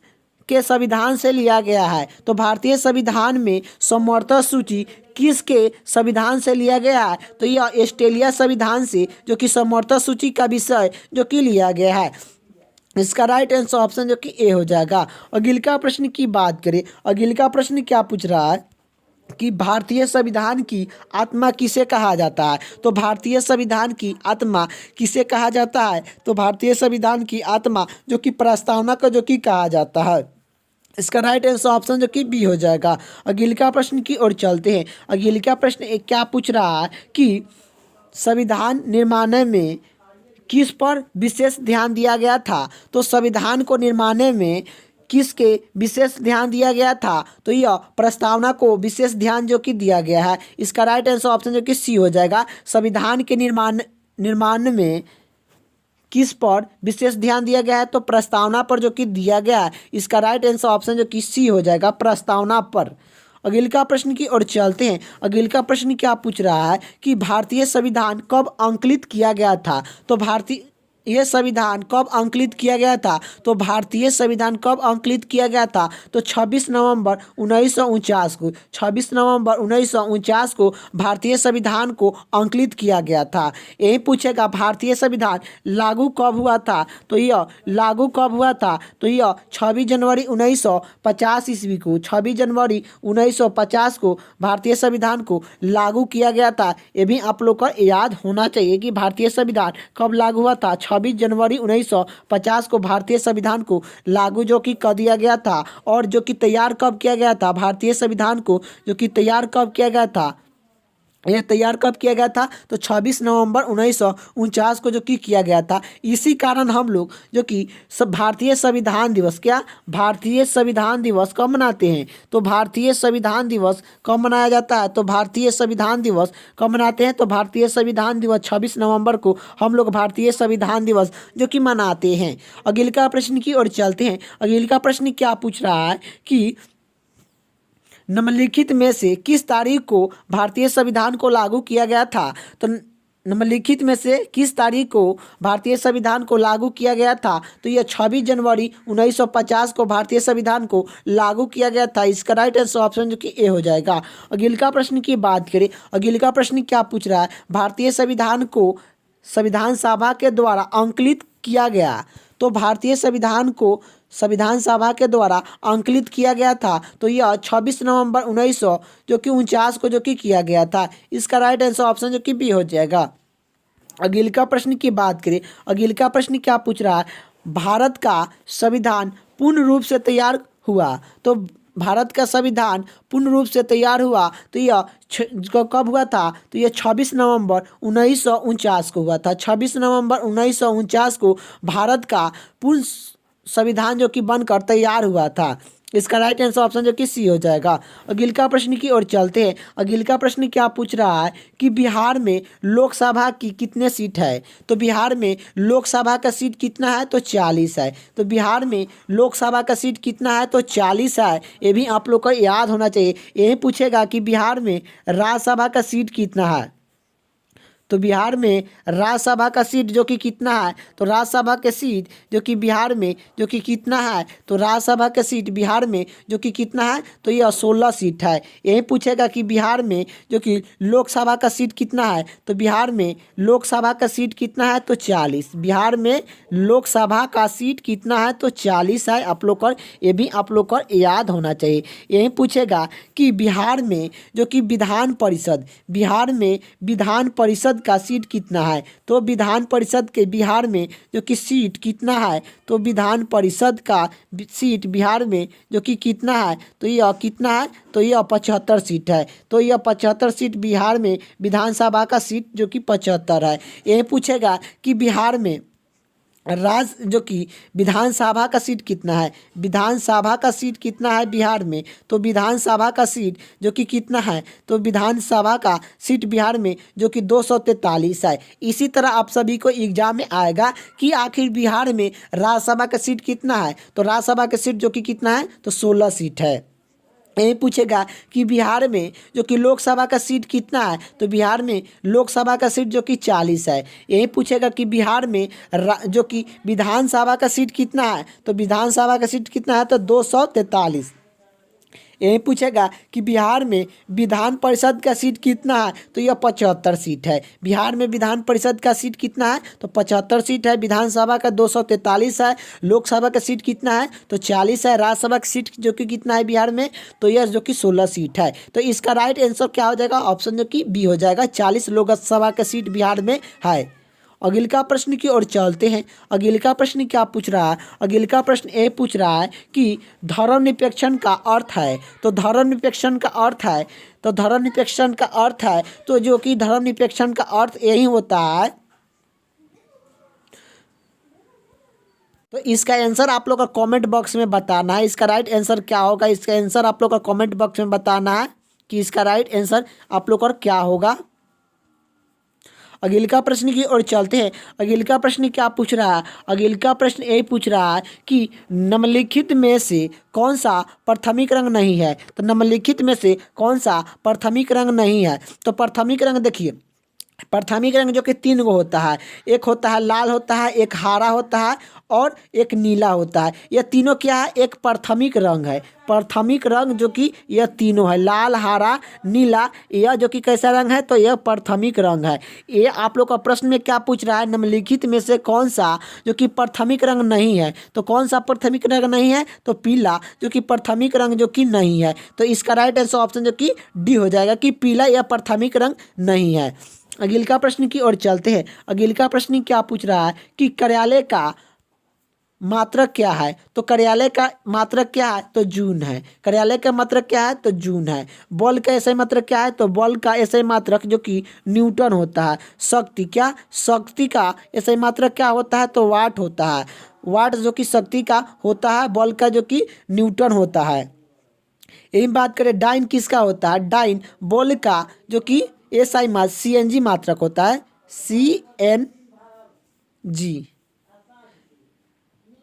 के संविधान से लिया गया है। तो भारतीय संविधान में समवर्ती सूची किसके संविधान से लिया गया है। तो यह ऑस्ट्रेलिया संविधान से जो कि समवर्ती सूची का विषय जो कि लिया गया है। इसका राइट आंसर ऑप्शन जो कि ए हो जाएगा। अगिल का प्रश्न की बात करें। अगिल का प्रश्न क्या पूछ रहा है कि भारतीय संविधान की आत्मा किसे कहा जाता है। तो भारतीय संविधान की आत्मा किसे कहा जाता है। तो भारतीय संविधान की आत्मा जो कि प्रस्तावना को जो कि कहा जाता है। इसका राइट आंसर ऑप्शन जो कि बी हो जाएगा। अगिल का प्रश्न की ओर चलते हैं। अगिल का प्रश्न एक क्या पूछ रहा है कि संविधान निर्माण में किस पर विशेष ध्यान दिया गया था। तो संविधान को निर्माण में किसके विशेष ध्यान दिया गया था। तो यह प्रस्तावना को विशेष ध्यान जो कि दिया गया है। इसका राइट आंसर ऑप्शन जो कि सी हो जाएगा। संविधान के निर्माण में किस पर विशेष ध्यान दिया गया है। तो प्रस्तावना पर जो कि दिया गया है। इसका राइट आंसर ऑप्शन जो कि सी हो जाएगा, प्रस्तावना पर। अगिल का प्रश्न की ओर चलते हैं। अगिल का प्रश्न क्या पूछ रहा है कि भारतीय संविधान कब अंकित किया गया था। तो यह संविधान कब अंकित किया गया था। तो भारतीय संविधान कब अंकित किया गया था। तो 26 नवंबर 1949 को 26 नवंबर 1949 को भारतीय संविधान को अंकित किया गया था। यही पूछेगा भारतीय संविधान लागू कब हुआ था। तो यह लागू कब हुआ था। तो यह 26 जनवरी 1950 ईस्वी को 26 जनवरी 1950 को भारतीय संविधान को लागू किया गया था। ये भी आप लोग को याद होना चाहिए कि भारतीय संविधान कब लागू हुआ था। 26 जनवरी 1950 को भारतीय संविधान को लागू जो कि कर दिया गया था। और जो कि तैयार कब किया गया था, भारतीय संविधान को जो कि तैयार कब किया गया था, यह तैयार कब किया गया था। तो 26 नवंबर 1949 को जो कि किया गया था। इसी कारण हम लोग जो कि भारतीय संविधान दिवस भारतीय संविधान दिवस कब मनाते हैं। तो भारतीय संविधान दिवस कब मनाया जाता है। तो भारतीय संविधान दिवस कब मनाते हैं। तो भारतीय संविधान दिवस 26 नवंबर को हम लोग भारतीय संविधान दिवस जो कि मनाते हैं। अगिल का प्रश्न की ओर चलते हैं। अगिल का प्रश्न क्या पूछ रहा है कि निम्नलिखित में से किस तारीख को भारतीय संविधान को लागू किया गया था। तो निम्नलिखित में से किस तारीख को भारतीय संविधान को लागू किया गया था। तो यह 26 जनवरी 1950 को भारतीय संविधान को लागू किया गया था। इसका राइट आंसर ऑप्शन जो कि ए हो जाएगा। अगिल का प्रश्न की बात करें। अगिल का प्रश्न क्या पूछ रहा है, भारतीय संविधान को संविधान सभा के द्वारा अंकित किया गया। तो भारतीय संविधान को संविधान सभा के द्वारा अंकित किया गया था। तो यह 26 नवंबर 1949 को जो कि किया गया था। इसका राइट आंसर ऑप्शन जो कि बी हो जाएगा। अगिल का प्रश्न की बात करें। अगिल का प्रश्न क्या पूछ रहा है, भारत का संविधान पूर्ण रूप से तैयार हुआ। तो भारत का संविधान पूर्ण रूप से तैयार हुआ तो यह कब हुआ था? तो यह 26 नवंबर 1949 को हुआ था। 26 नवंबर 1949 को भारत का पूर्ण संविधान जो कि बनकर तैयार हुआ था। इसका राइट आंसर ऑप्शन जो कि सी हो जाएगा। अगले का प्रश्न की ओर चलते हैं। अगले का प्रश्न क्या पूछ रहा है कि बिहार में लोकसभा की कितने सीट है? तो बिहार में लोकसभा का सीट कितना है? तो 40 है। तो बिहार में लोकसभा का सीट कितना है? तो 40 है। ये भी आप लोग को याद होना चाहिए। यही पूछेगा कि बिहार में राज्यसभा का सीट कितना है? तो बिहार में राज्यसभा का सीट जो कि कितना है? तो राज्यसभा के सीट जो कि बिहार में जो कि कितना है? तो राज्यसभा का सीट बिहार में जो कि कितना है? तो यह 16 सीट है। यही पूछेगा कि बिहार में जो कि लोकसभा का सीट कितना है? तो बिहार में लोकसभा का सीट कितना है? तो 40। बिहार में लोकसभा का सीट कितना है? तो 40 है। आप लोग को ये भी आप लोग को याद होना चाहिए। यही पूछेगा कि बिहार में जो कि बिहार में विधान परिषद का सीट कितना है? तो विधान परिषद के बिहार में जो कि सीट कितना है? तो विधान परिषद का सीट बिहार में जो कि कितना है? तो यह कितना है? तो यह 75 सीट है। तो यह 75 सीट बिहार में विधानसभा का सीट जो कि 75 है। यह पूछेगा कि बिहार में राज्य जो कि विधानसभा का सीट कितना है? विधानसभा का सीट कितना है बिहार में? तो विधानसभा का सीट जो कि कितना है? तो विधानसभा का सीट बिहार में जो कि 243 है। इसी तरह आप सभी को एग्जाम में आएगा कि आखिर बिहार में राज्यसभा का सीट कितना है? तो राज्यसभा का सीट जो कि कितना है? तो 16 सीट है। यही पूछेगा कि बिहार में जो कि लोकसभा का सीट कितना है? तो बिहार में लोकसभा का सीट जो कि 40 है। यही पूछेगा कि बिहार में जो कि विधानसभा का सीट कितना है? तो विधानसभा का सीट कितना है? तो 243। यही पूछेगा कि बिहार में विधान परिषद का सीट कितना है? तो यह 75 सीट है। बिहार में विधान परिषद का सीट कितना है? तो 75 सीट है। विधानसभा का 243 है। लोकसभा का सीट कितना है? तो 40 है। राज्यसभा का सीट जो कि कितना है बिहार में? तो यह जो कि 16 सीट है। तो इसका राइट आंसर क्या हो जाएगा? ऑप्शन जो कि बी हो जाएगा। 40 लोकसभा का सीट बिहार में है। अगले का प्रश्न की ओर चलते हैं। अगले का प्रश्न क्या पूछ रहा है? अगले का प्रश्न ये पूछ रहा है कि धर्मनिरपेक्षण का अर्थ है। तो धर्मनिरपेक्षण का अर्थ है तो जो कि धर्मनिरपेक्षण का अर्थ यही होता है। तो इसका आंसर आप लोग का कमेंट बॉक्स में बताना है। इसका राइट आंसर क्या होगा? इसका आंसर आप लोग का कमेंट बॉक्स में बताना है कि इसका राइट आंसर आप लोग का क्या होगा। अगले का प्रश्न की ओर चलते हैं। अगले का प्रश्न क्या पूछ रहा है? अगले का प्रश्न यही पूछ रहा है कि निम्नलिखित में से कौन सा प्राथमिक रंग नहीं है? तो निम्नलिखित में से कौन सा प्राथमिक रंग नहीं है? तो प्राथमिक रंग देखिए, प्राथमिक रंग जो कि 3 गो होता है। एक होता है लाल होता है, एक हरा होता है और एक नीला होता है। यह तीनों क्या है? एक प्राथमिक रंग है। प्राथमिक रंग जो कि यह तीनों है, लाल हरा नीला, यह जो कि कैसा रंग है? तो यह प्राथमिक रंग है। ये आप लोग का प्रश्न में क्या पूछ रहा है? निम्नलिखित में से कौन सा जो कि प्राथमिक रंग नहीं है? तो कौन सा प्राथमिक रंग नहीं है? तो पीला जो कि प्राथमिक रंग जो कि नहीं है। तो इसका राइट आंसर ऑप्शन जो कि डी हो जाएगा कि पीला यह प्राथमिक रंग नहीं है। अगले का प्रश्न की ओर चलते हैं। अगले का प्रश्न क्या पूछ रहा है कि कार्यालय का मात्रक क्या है? तो कार्यालय का मात्रक क्या है? तो जून है। कार्यालय का मात्रक क्या है? तो जून है। बल का ऐसा मात्रक क्या है? तो बल का ऐसा मात्रक जो कि न्यूटन होता है। शक्ति का ऐसा मात्रक क्या होता है? तो वाट होता है। वाट जो कि शक्ति का होता है, बल का जो कि न्यूटन होता है। यही बात करें डाइन किसका होता है? डाइन बल का जो कि CNG मात्रक होता है। CNG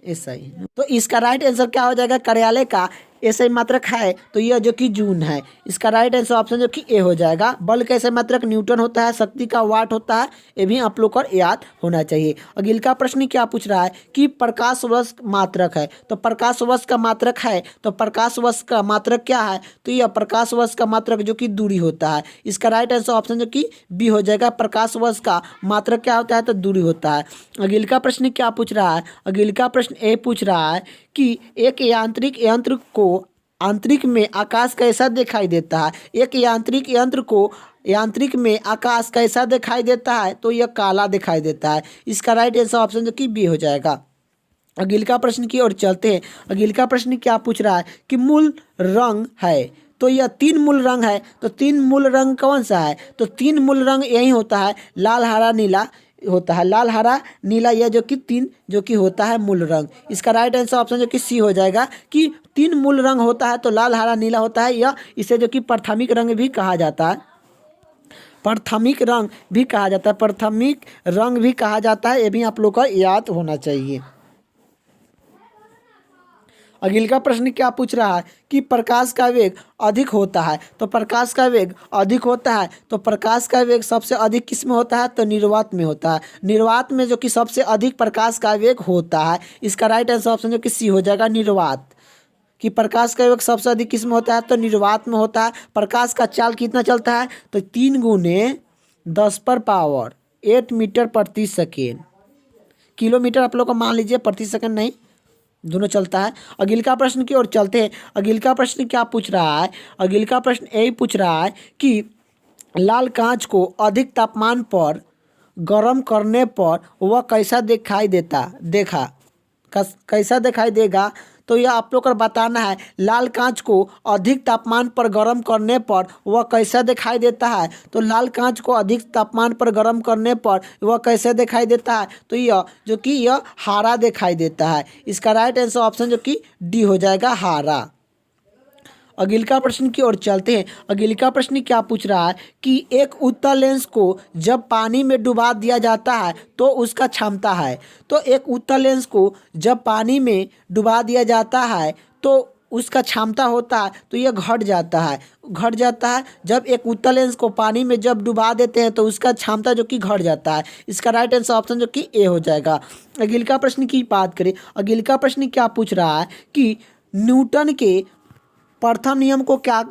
SI। तो इसका राइट आंसर क्या हो जाएगा? कार्यालय का SI मात्रक है तो यह जो कि जून है। इसका राइट आंसर ऑप्शन जो कि ए हो जाएगा। बल का SI मात्रक न्यूटन होता है, शक्ति का वाट होता है। ये भी आप लोग को याद होना चाहिए। अगले का प्रश्न क्या पूछ रहा है कि प्रकाश वर्ष मात्रक है। तो प्रकाश वर्ष का मात्रक है, तो प्रकाश वर्ष का मात्रक क्या है? तो यह प्रकाश वर्ष का मात्रक जो कि दूरी होता है। इसका राइट आंसर ऑप्शन जो कि बी हो जाएगा। प्रकाश वर्ष का मात्रक क्या होता है? तो दूरी होता है। अगले का प्रश्न क्या पूछ रहा है? अगले का प्रश्न ये पूछ रहा है कि एक यांत्रिक यंत्र को आंतरिक में आकाश कैसा दिखाई देता है? एक यांत्रिक यंत्र को यांत्रिक में आकाश कैसा दिखाई देता है? तो यह काला दिखाई देता है। इसका राइट आंसर ऑप्शन जो कि बी हो जाएगा। अगले का प्रश्न की ओर चलते हैं। अगले का प्रश्न क्या पूछ रहा है कि मूल रंग है, तो यह 3 मूल रंग है, तो 3 मूल रंग कौन सा है? तो 3 मूल रंग यही होता है, लाल हरा नीला होता है, लाल हरा नीला, यह जो कि 3 जो कि होता है मूल रंग। इसका राइट आंसर ऑप्शन जो कि सी हो जाएगा कि 3 मूल रंग होता है, तो लाल हरा नीला होता है, या इसे जो कि प्राथमिक रंग भी कहा जाता है, प्राथमिक रंग भी कहा जाता है, प्राथमिक रंग भी कहा जाता है, ये भी आप लोग को याद होना चाहिए। अगले का प्रश्न क्या पूछ रहा है कि प्रकाश का वेग अधिक होता है, तो प्रकाश का वेग अधिक होता है, तो प्रकाश का वेग सबसे अधिक किस में होता है? तो निर्वात में होता है, निर्वात में जो कि सबसे अधिक प्रकाश का वेग होता है। इसका राइट आंसर ऑप्शन जो कि सी हो जाएगा, निर्वात, कि प्रकाश का वेग सबसे अधिक किस में होता है? तो निर्वात में होता है। प्रकाश का चाल कितना चलता है? तो 3 × 10⁻8 मीटर प्रति सेकेंड, किलोमीटर आप लोग को मान लीजिए, प्रति सेकंड नहीं, दोनों चलता है। अगले का प्रश्न की ओर चलते हैं। अगले का प्रश्न क्या पूछ रहा है? अगले का प्रश्न यही पूछ रहा है कि लाल कांच को अधिक तापमान पर गर्म करने पर वह कैसा दिखाई कैसा दिखाई देगा? तो यह आप लोग को बताना है, लाल कांच को अधिक तापमान पर गर्म करने पर वह कैसा दिखाई देता है? तो लाल कांच को अधिक तापमान पर गर्म करने पर वह कैसे दिखाई देता है? तो यह जो कि यह हरा दिखाई देता है। इसका राइट आंसर ऑप्शन जो कि डी हो जाएगा, हरा। अगले का प्रश्न की ओर चलते हैं। अगले का प्रश्न क्या पूछ रहा है कि एक उत्तल लेंस को जब पानी में डुबा दिया जाता है तो उसका क्षमता है, तो एक उत्तल लेंस को जब पानी में डुबा दिया जाता है तो उसका क्षमता होता है, तो यह घट जाता है। जब एक उत्तल लेंस को पानी में जब डुबा देते हैं तो उसका क्षमता जो कि घट जाता है। इसका राइट आंसर ऑप्शन जो कि ए हो जाएगा। अगले का प्रश्न की बात करें। अगले का प्रश्न क्या पूछ रहा है कि न्यूटन के प्रथम नियम को क्या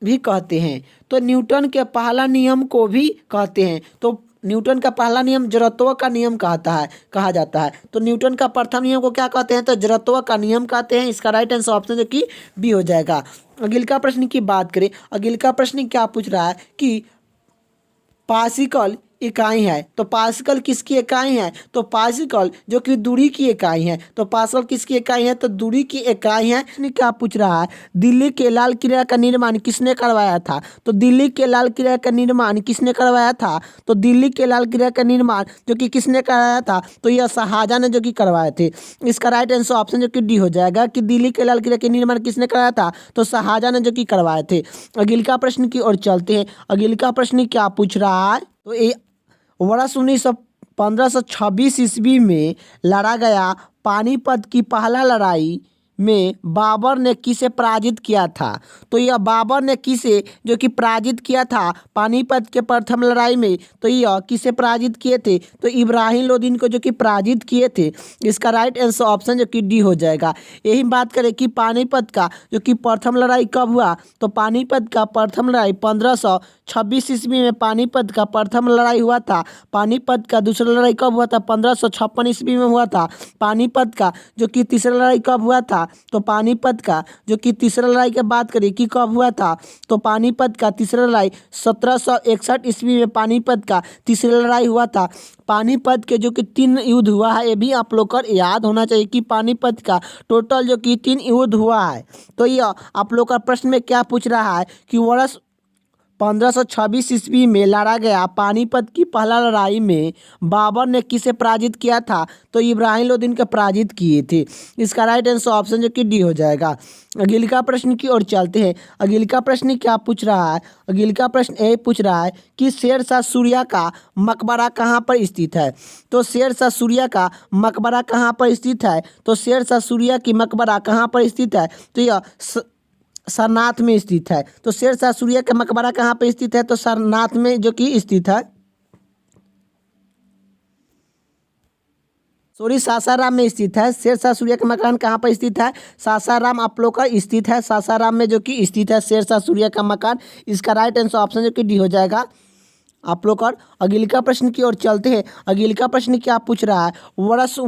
भी कहते हैं? तो न्यूटन के पहला नियम को भी कहते हैं, तो न्यूटन का पहला नियम जड़त्व का नियम कहा जाता है। तो न्यूटन का प्रथम नियम को क्या कहते हैं? तो जड़त्व का नियम कहते हैं। इसका राइट आंसर ऑप्शन जो कि बी हो जाएगा। अगले का प्रश्न की बात करें। अगले का प्रश्न क्या पूछ रहा है कि पास्कल इकाई है, तो पास्कल किसकी इकाई है? तो पास्कल जो कि दूरी की इकाई है, तो पास्कल किसकी इकाई है? तो दूरी की इकाई है। क्या पूछ रहा है, दिल्ली के लाल किला का निर्माण किसने करवाया था? तो दिल्ली के लाल किला का निर्माण किसने करवाया था? तो दिल्ली के लाल किला का निर्माण जो कि किसने कराया था? तो यह शाहजहां ने जो कि करवाए थे। इसका राइट आंसर ऑप्शन जो कि डी हो जाएगा कि दिल्ली के लाल किला के निर्माण किसने कराया था? तो शाहजहां ने जो कि करवाए थे। अगले का प्रश्न की ओर चलते हैं। अगले का प्रश्न क्या पूछ रहा है? तो ये वर्ष 1526 ईस्वी में लड़ा गया पानीपत की पहला लड़ाई में बाबर ने किसे पराजित किया था? तो यह बाबर ने किसे जो कि पराजित किया था पानीपत के प्रथम लड़ाई में? तो यह किसे पराजित किए थे? तो इब्राहिम लोदी को जो कि पराजित किए थे। इसका राइट आंसर ऑप्शन जो कि डी हो जाएगा। यही बात करें कि पानीपत का जो कि प्रथम लड़ाई कब हुआ? तो पानीपत का प्रथम लड़ाई 1526 ईस्वी में पानीपत का प्रथम लड़ाई हुआ था। पानीपत का दूसरा लड़ाई कब हुआ था? 1556 ईस्वी में हुआ था। पानीपत का जो कि तीसरा लड़ाई कब हुआ था? तो पानीपत का जो कि तीसरा लड़ाई की बात करें कि कब हुआ था, तो पानीपत का तीसरा लड़ाई 1761 ईस्वी में पानीपत का तीसरा लड़ाई हुआ था। पानीपत के जो कि 3 युद्ध हुआ है, ये भी आप लोग को याद होना चाहिए कि पानीपत का टोटल जो कि 3 युद्ध हुआ है। तो यह आप लोग का प्रश्न में क्या पूछ रहा है कि वर्ष 1526 ईस्वी में लड़ा गया पानीपत की पहला लड़ाई में बाबर ने किसे पराजित किया था? तो इब्राहिम लोदी को पराजित किए थे। इसका राइट आंसर ऑप्शन जो कि डी हो जाएगा। अगले का प्रश्न की ओर चलते हैं। अगले का प्रश्न क्या पूछ रहा है? अगले का प्रश्न यही पूछ रहा है कि शेरशाह सूर्या का मकबरा कहाँ पर स्थित है? तो शेरशाह सूर्या का मकबरा कहाँ पर स्थित है? तो शेरशाह सूर्या की मकबरा कहाँ पर स्थित है? तो यह सारनाथ में स्थित है। तो शेरशाह सूर्या का मकबरा कहाँ पर स्थित है? तो सारनाथ में जो कि स्थित है, सासाराम में स्थित है। शेरशाह सूर्या का मकान कहाँ पर स्थित है? सासाराम आप लोग का स्थित है। सासाराम में जो कि स्थित है शेरशाह सूर्या का मकान। इसका राइट आंसर ऑप्शन जो कि डी हो जाएगा आप लोग का। अगले का प्रश्न की ओर चलते हैं। अगले का प्रश्न क्या पूछ रहा है? वर्ष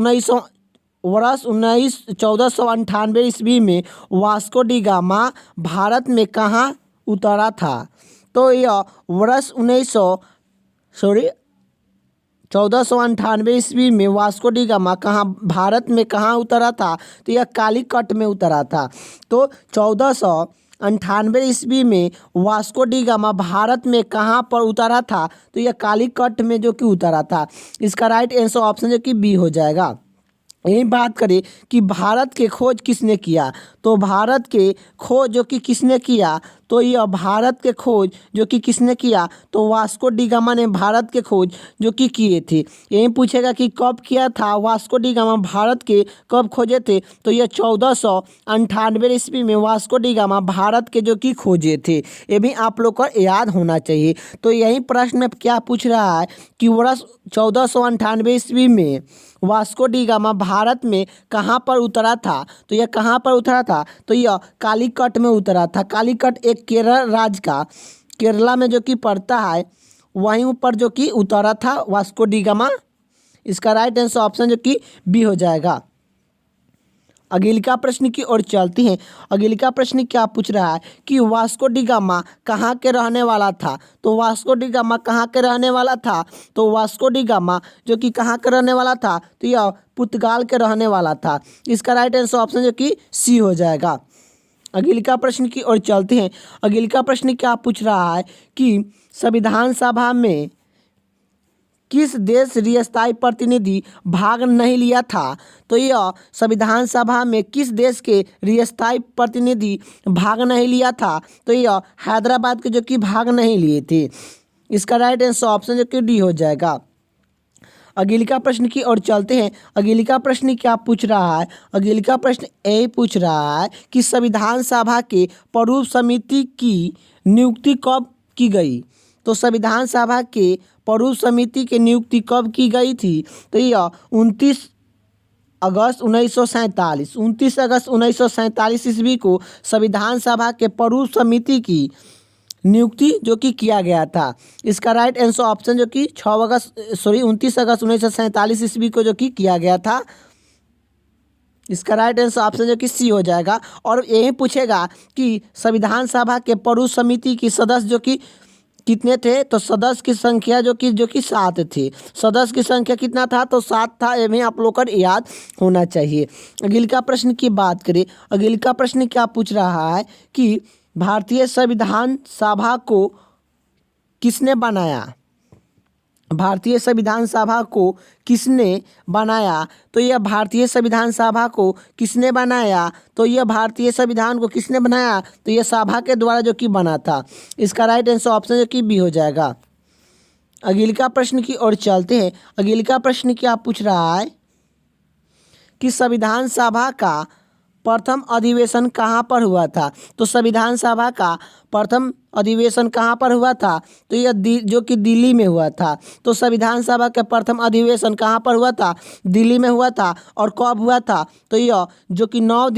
1498 ईस्वी में वास्को डी गामा भारत में कहाँ उतरा था? तो यह वर्ष 1498 ईस्वी में वास्को डी गामा कहाँ भारत में कहाँ उतरा था? तो यह कालीकट में उतरा था। तो 1498 ईस्वी में वास्को डी गामा भारत में कहाँ पर उतरा था? तो यह कालीकट में जो कि उतरा था। इसका राइट आंसर ऑप्शन जो कि बी हो जाएगा। यही बात करें कि भारत के खोज किसने किया, तो भारत के खोज जो कि किसने किया, तो यह भारत के खोज जो कि किसने किया, तो वास्को डी गामा ने भारत के खोज जो कि किए थे। यही पूछेगा कि कब किया था वास्को डी गामा भारत के, कब खोजे थे? तो यह 1498 ईस्वी में वास्को डी गामा भारत के जो कि खोजे थे। ये भी आप लोग को याद होना चाहिए। तो यही प्रश्न में क्या पूछ रहा है कि वर्ष 1498 ईस्वी में वास्को डी गामा भारत में कहाँ पर उतरा था? तो यह कहाँ पर उतरा था? तो यह कालीकट में उतरा था। कालीकट एक केरल राज्य का, केरला में जो कि पड़ता है, वहीं पर जो कि उतरा था वास्को डी गामा। इसका राइट आंसर ऑप्शन जो कि बी हो जाएगा। अगला प्रश्न की ओर चलती हैं। अगला प्रश्न क्या पूछ रहा है कि वास्को डी गामा कहाँ के रहने वाला था? तो वास्को डी गामा कहाँ के रहने वाला था? तो वास्को डी गामा जो कि कहाँ के रहने वाला था? तो यह पुर्तगाल के रहने वाला था। इसका राइट आंसर ऑप्शन जो कि सी हो जाएगा। अगला प्रश्न की ओर चलते हैं। अगला प्रश्न क्या पूछ रहा है कि संविधान सभा में किस देश स्थायी प्रतिनिधि भाग नहीं लिया था? तो यह संविधान सभा में किस देश के स्थायी प्रतिनिधि भाग नहीं लिया था? तो यह हैदराबाद के जो कि भाग नहीं लिए थे। इसका राइट आंसर ऑप्शन जो कि डी हो जाएगा। अगला प्रश्न की ओर चलते हैं। अगला प्रश्न क्या पूछ रहा है? अगला प्रश्न यही पूछ रहा है कि संविधान सभा के प्रारूप समिति की नियुक्ति कब की गई? तो संविधान सभा के प्रारूप समिति की नियुक्ति कब की गई थी? तो यह 29 अगस्त 1947 ईस्वी को संविधान सभा के प्रारूप समिति की नियुक्ति जो कि किया गया था। इसका राइट आंसर ऑप्शन जो कि 29 अगस्त 1947 ईस्वी को जो कि किया गया था। इसका राइट आंसर ऑप्शन जो कि सी हो जाएगा। और यही पूछेगा कि संविधान सभा के प्रारूप समिति की सदस्य जो कि कितने थे? तो सदस्य की संख्या जो कि 7 थे। सदस्य की संख्या कितना था? तो 7 था। ये भी आप लोग को याद होना चाहिए। अगला प्रश्न की बात करें। अगला प्रश्न क्या पूछ रहा है कि भारतीय संविधान सभा को किसने बनाया? भारतीय संविधान सभा को किसने बनाया? तो यह भारतीय संविधान सभा को किसने बनाया? तो यह भारतीय संविधान को किसने बनाया? तो यह सभा के द्वारा जो कि बना था। इसका राइट आंसर ऑप्शन जो कि बी हो जाएगा। अगला प्रश्न की ओर चलते हैं। अगला प्रश्न क्या पूछ रहा है कि संविधान सभा का प्रथम अधिवेशन कहाँ पर हुआ था? तो संविधान सभा का प्रथम अधिवेशन कहाँ पर हुआ था? तो यह जो कि दिल्ली में हुआ था। तो संविधान सभा का प्रथम अधिवेशन कहाँ पर हुआ था? दिल्ली में हुआ था। और कब हुआ था? तो यह जो कि 9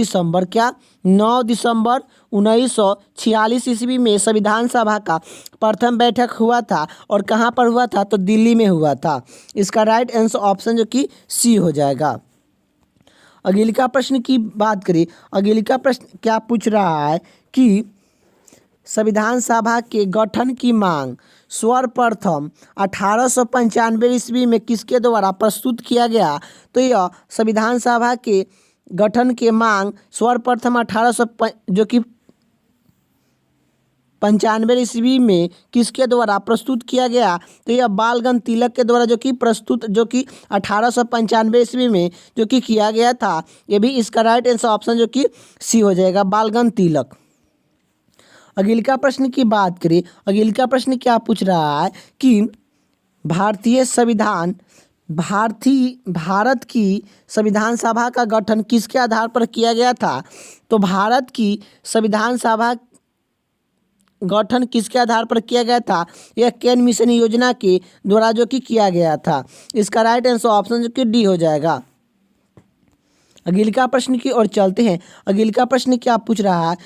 दिसंबर 1946 ईस्वी में संविधान सभा का प्रथम बैठक हुआ था। और कहाँ पर हुआ था? तो दिल्ली में हुआ था। इसका राइट आंसर ऑप्शन जो कि सी हो जाएगा। अगला प्रश्न की बात करें। अगला प्रश्न क्या पूछ रहा है कि संविधान सभा के गठन की मांग सर्वप्रथम 1895 ईस्वी में किसके द्वारा प्रस्तुत किया गया? तो यह संविधान सभा के गठन के मांग सर्वप्रथम 1895 ईस्वी में किसके द्वारा प्रस्तुत किया गया? तो यह बालगंज तिलक के द्वारा जो कि प्रस्तुत जो कि 1895 ईस्वी में जो कि किया गया था। ये भी इसका राइट आंसर ऑप्शन जो कि सी हो जाएगा, बालगंज तिलक। अगला प्रश्न की बात करें। अगला प्रश्न क्या पूछ रहा है कि भारत की संविधान सभा का गठन किसके आधार पर किया गया था? तो भारत की संविधान सभा गठन किसके आधार पर किया गया था? यह केन मिशन योजना के द्वारा जो कि किया गया था। इसका राइट आंसर ऑप्शन जो कि डी हो जाएगा। अगला प्रश्न की ओर चलते हैं। अगला प्रश्न क्या पूछ रहा है?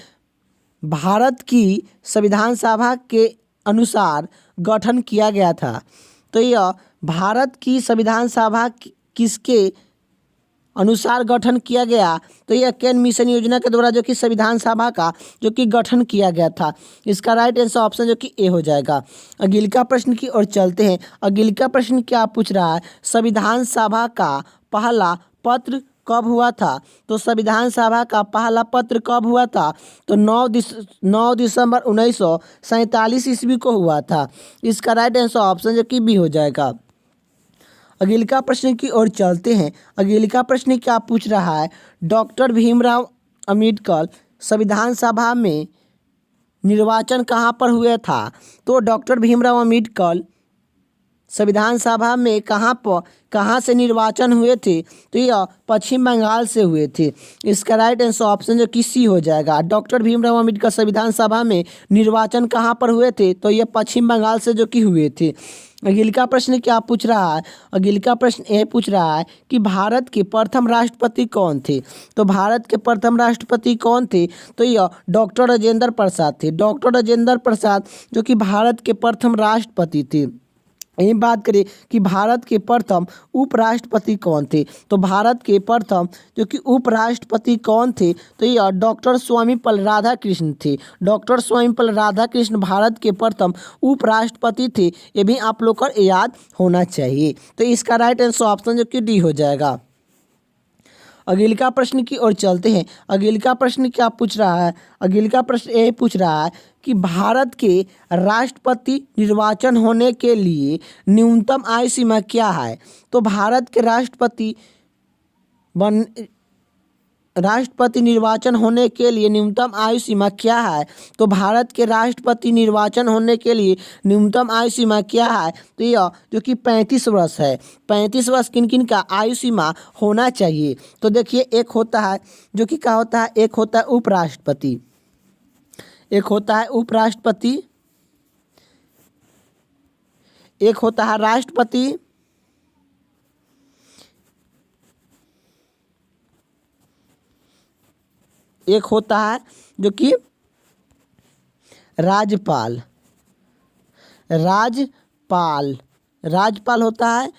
भारत की संविधान सभा के अनुसार गठन किया गया था। तो यह भारत की संविधान सभा किसके अनुसार गठन किया गया। तो यह केन मिशन योजना के द्वारा जो कि संविधान सभा का जो कि गठन किया गया था। इसका राइट आंसर ऑप्शन जो कि ए हो जाएगा। अगले प्रश्न की ओर चलते हैं। अगले प्रश्न क्या पूछ रहा है, संविधान सभा का पहला पत्र कब हुआ था। तो संविधान सभा का पहला पत्र कब हुआ था, तो 9 दिसंबर 1947 ईस्वी को हुआ था। इसका राइट आंसर ऑप्शन जो कि बी हो जाएगा। अगले प्रश्न की ओर चलते हैं। अगले प्रश्न क्या पूछ रहा है, डॉक्टर भीमराव अंबेडकर संविधान सभा में निर्वाचन कहाँ पर हुआ था। तो डॉक्टर भीमराव अंबेडकर संविधान सभा में कहाँ से निर्वाचन हुए थे, तो यह पश्चिम बंगाल से हुए थे। इसका राइट आंसर ऑप्शन जो कि सी हो जाएगा। डॉक्टर भीमराव अंबेडकर संविधान सभा में निर्वाचन कहाँ पर हुए थे, तो यह पश्चिम बंगाल से जो कि हुए थे। अगले प्रश्न क्या पूछ रहा है, अगले प्रश्न ये पूछ रहा है कि भारत के प्रथम राष्ट्रपति कौन थे। तो भारत के प्रथम राष्ट्रपति कौन थे, तो यह डॉक्टर राजेंद्र प्रसाद थे। डॉक्टर राजेंद्र प्रसाद जो कि भारत के प्रथम राष्ट्रपति थे। यही बात करें कि भारत के प्रथम उपराष्ट्रपति कौन थे, तो भारत के प्रथम जो कि उपराष्ट्रपति कौन थे, तो यह डॉक्टर सर्वपल्ली राधाकृष्ण थे। डॉक्टर सर्वपल्ली राधाकृष्ण भारत के प्रथम उपराष्ट्रपति थे। ये भी आप लोग को याद होना चाहिए। तो इसका राइट आंसर ऑप्शन जो कि डी हो जाएगा। अगले प्रश्न की ओर चलते हैं। अगले प्रश्न क्या पूछ रहा है, अगले प्रश्न यही पूछ रहा है कि भारत के राष्ट्रपति निर्वाचन होने के लिए न्यूनतम आयु सीमा क्या है। तो भारत के राष्ट्रपति निर्वाचन होने के लिए न्यूनतम आयु सीमा क्या है। तो भारत के राष्ट्रपति निर्वाचन होने के लिए न्यूनतम आयु सीमा क्या है, तो यह जो कि 35 वर्ष है। 35 वर्ष किन किन का आयु सीमा होना चाहिए। तो देखिए, एक होता है जो कि क्या होता है, एक होता है उपराष्ट्रपति, एक होता है उपराष्ट्रपति, एक होता है राष्ट्रपति, एक होता है जो कि राज्यपाल होता है।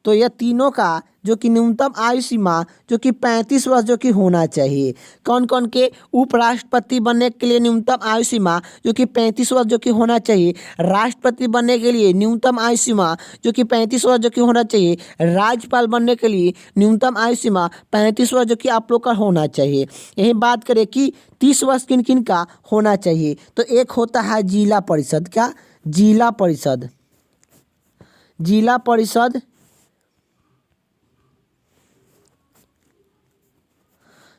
तो यह तीनों का जो कि न्यूनतम आयु सीमा जो कि 35 वर्ष जो कि होना चाहिए। कौन कौन के उपराष्ट्रपति बनने के लिए न्यूनतम आयु सीमा जो कि 35 वर्ष जो कि होना चाहिए। राष्ट्रपति बनने के लिए न्यूनतम आयु सीमा जो कि 35 वर्ष जो कि होना चाहिए। राज्यपाल बनने के लिए न्यूनतम आयु सीमा 35 वर्ष जो कि आप लोग का होना चाहिए। यही बात करें कि 30 वर्ष किन किन का होना चाहिए। तो एक होता है जिला परिषद, क्या जिला परिषद, जिला परिषद,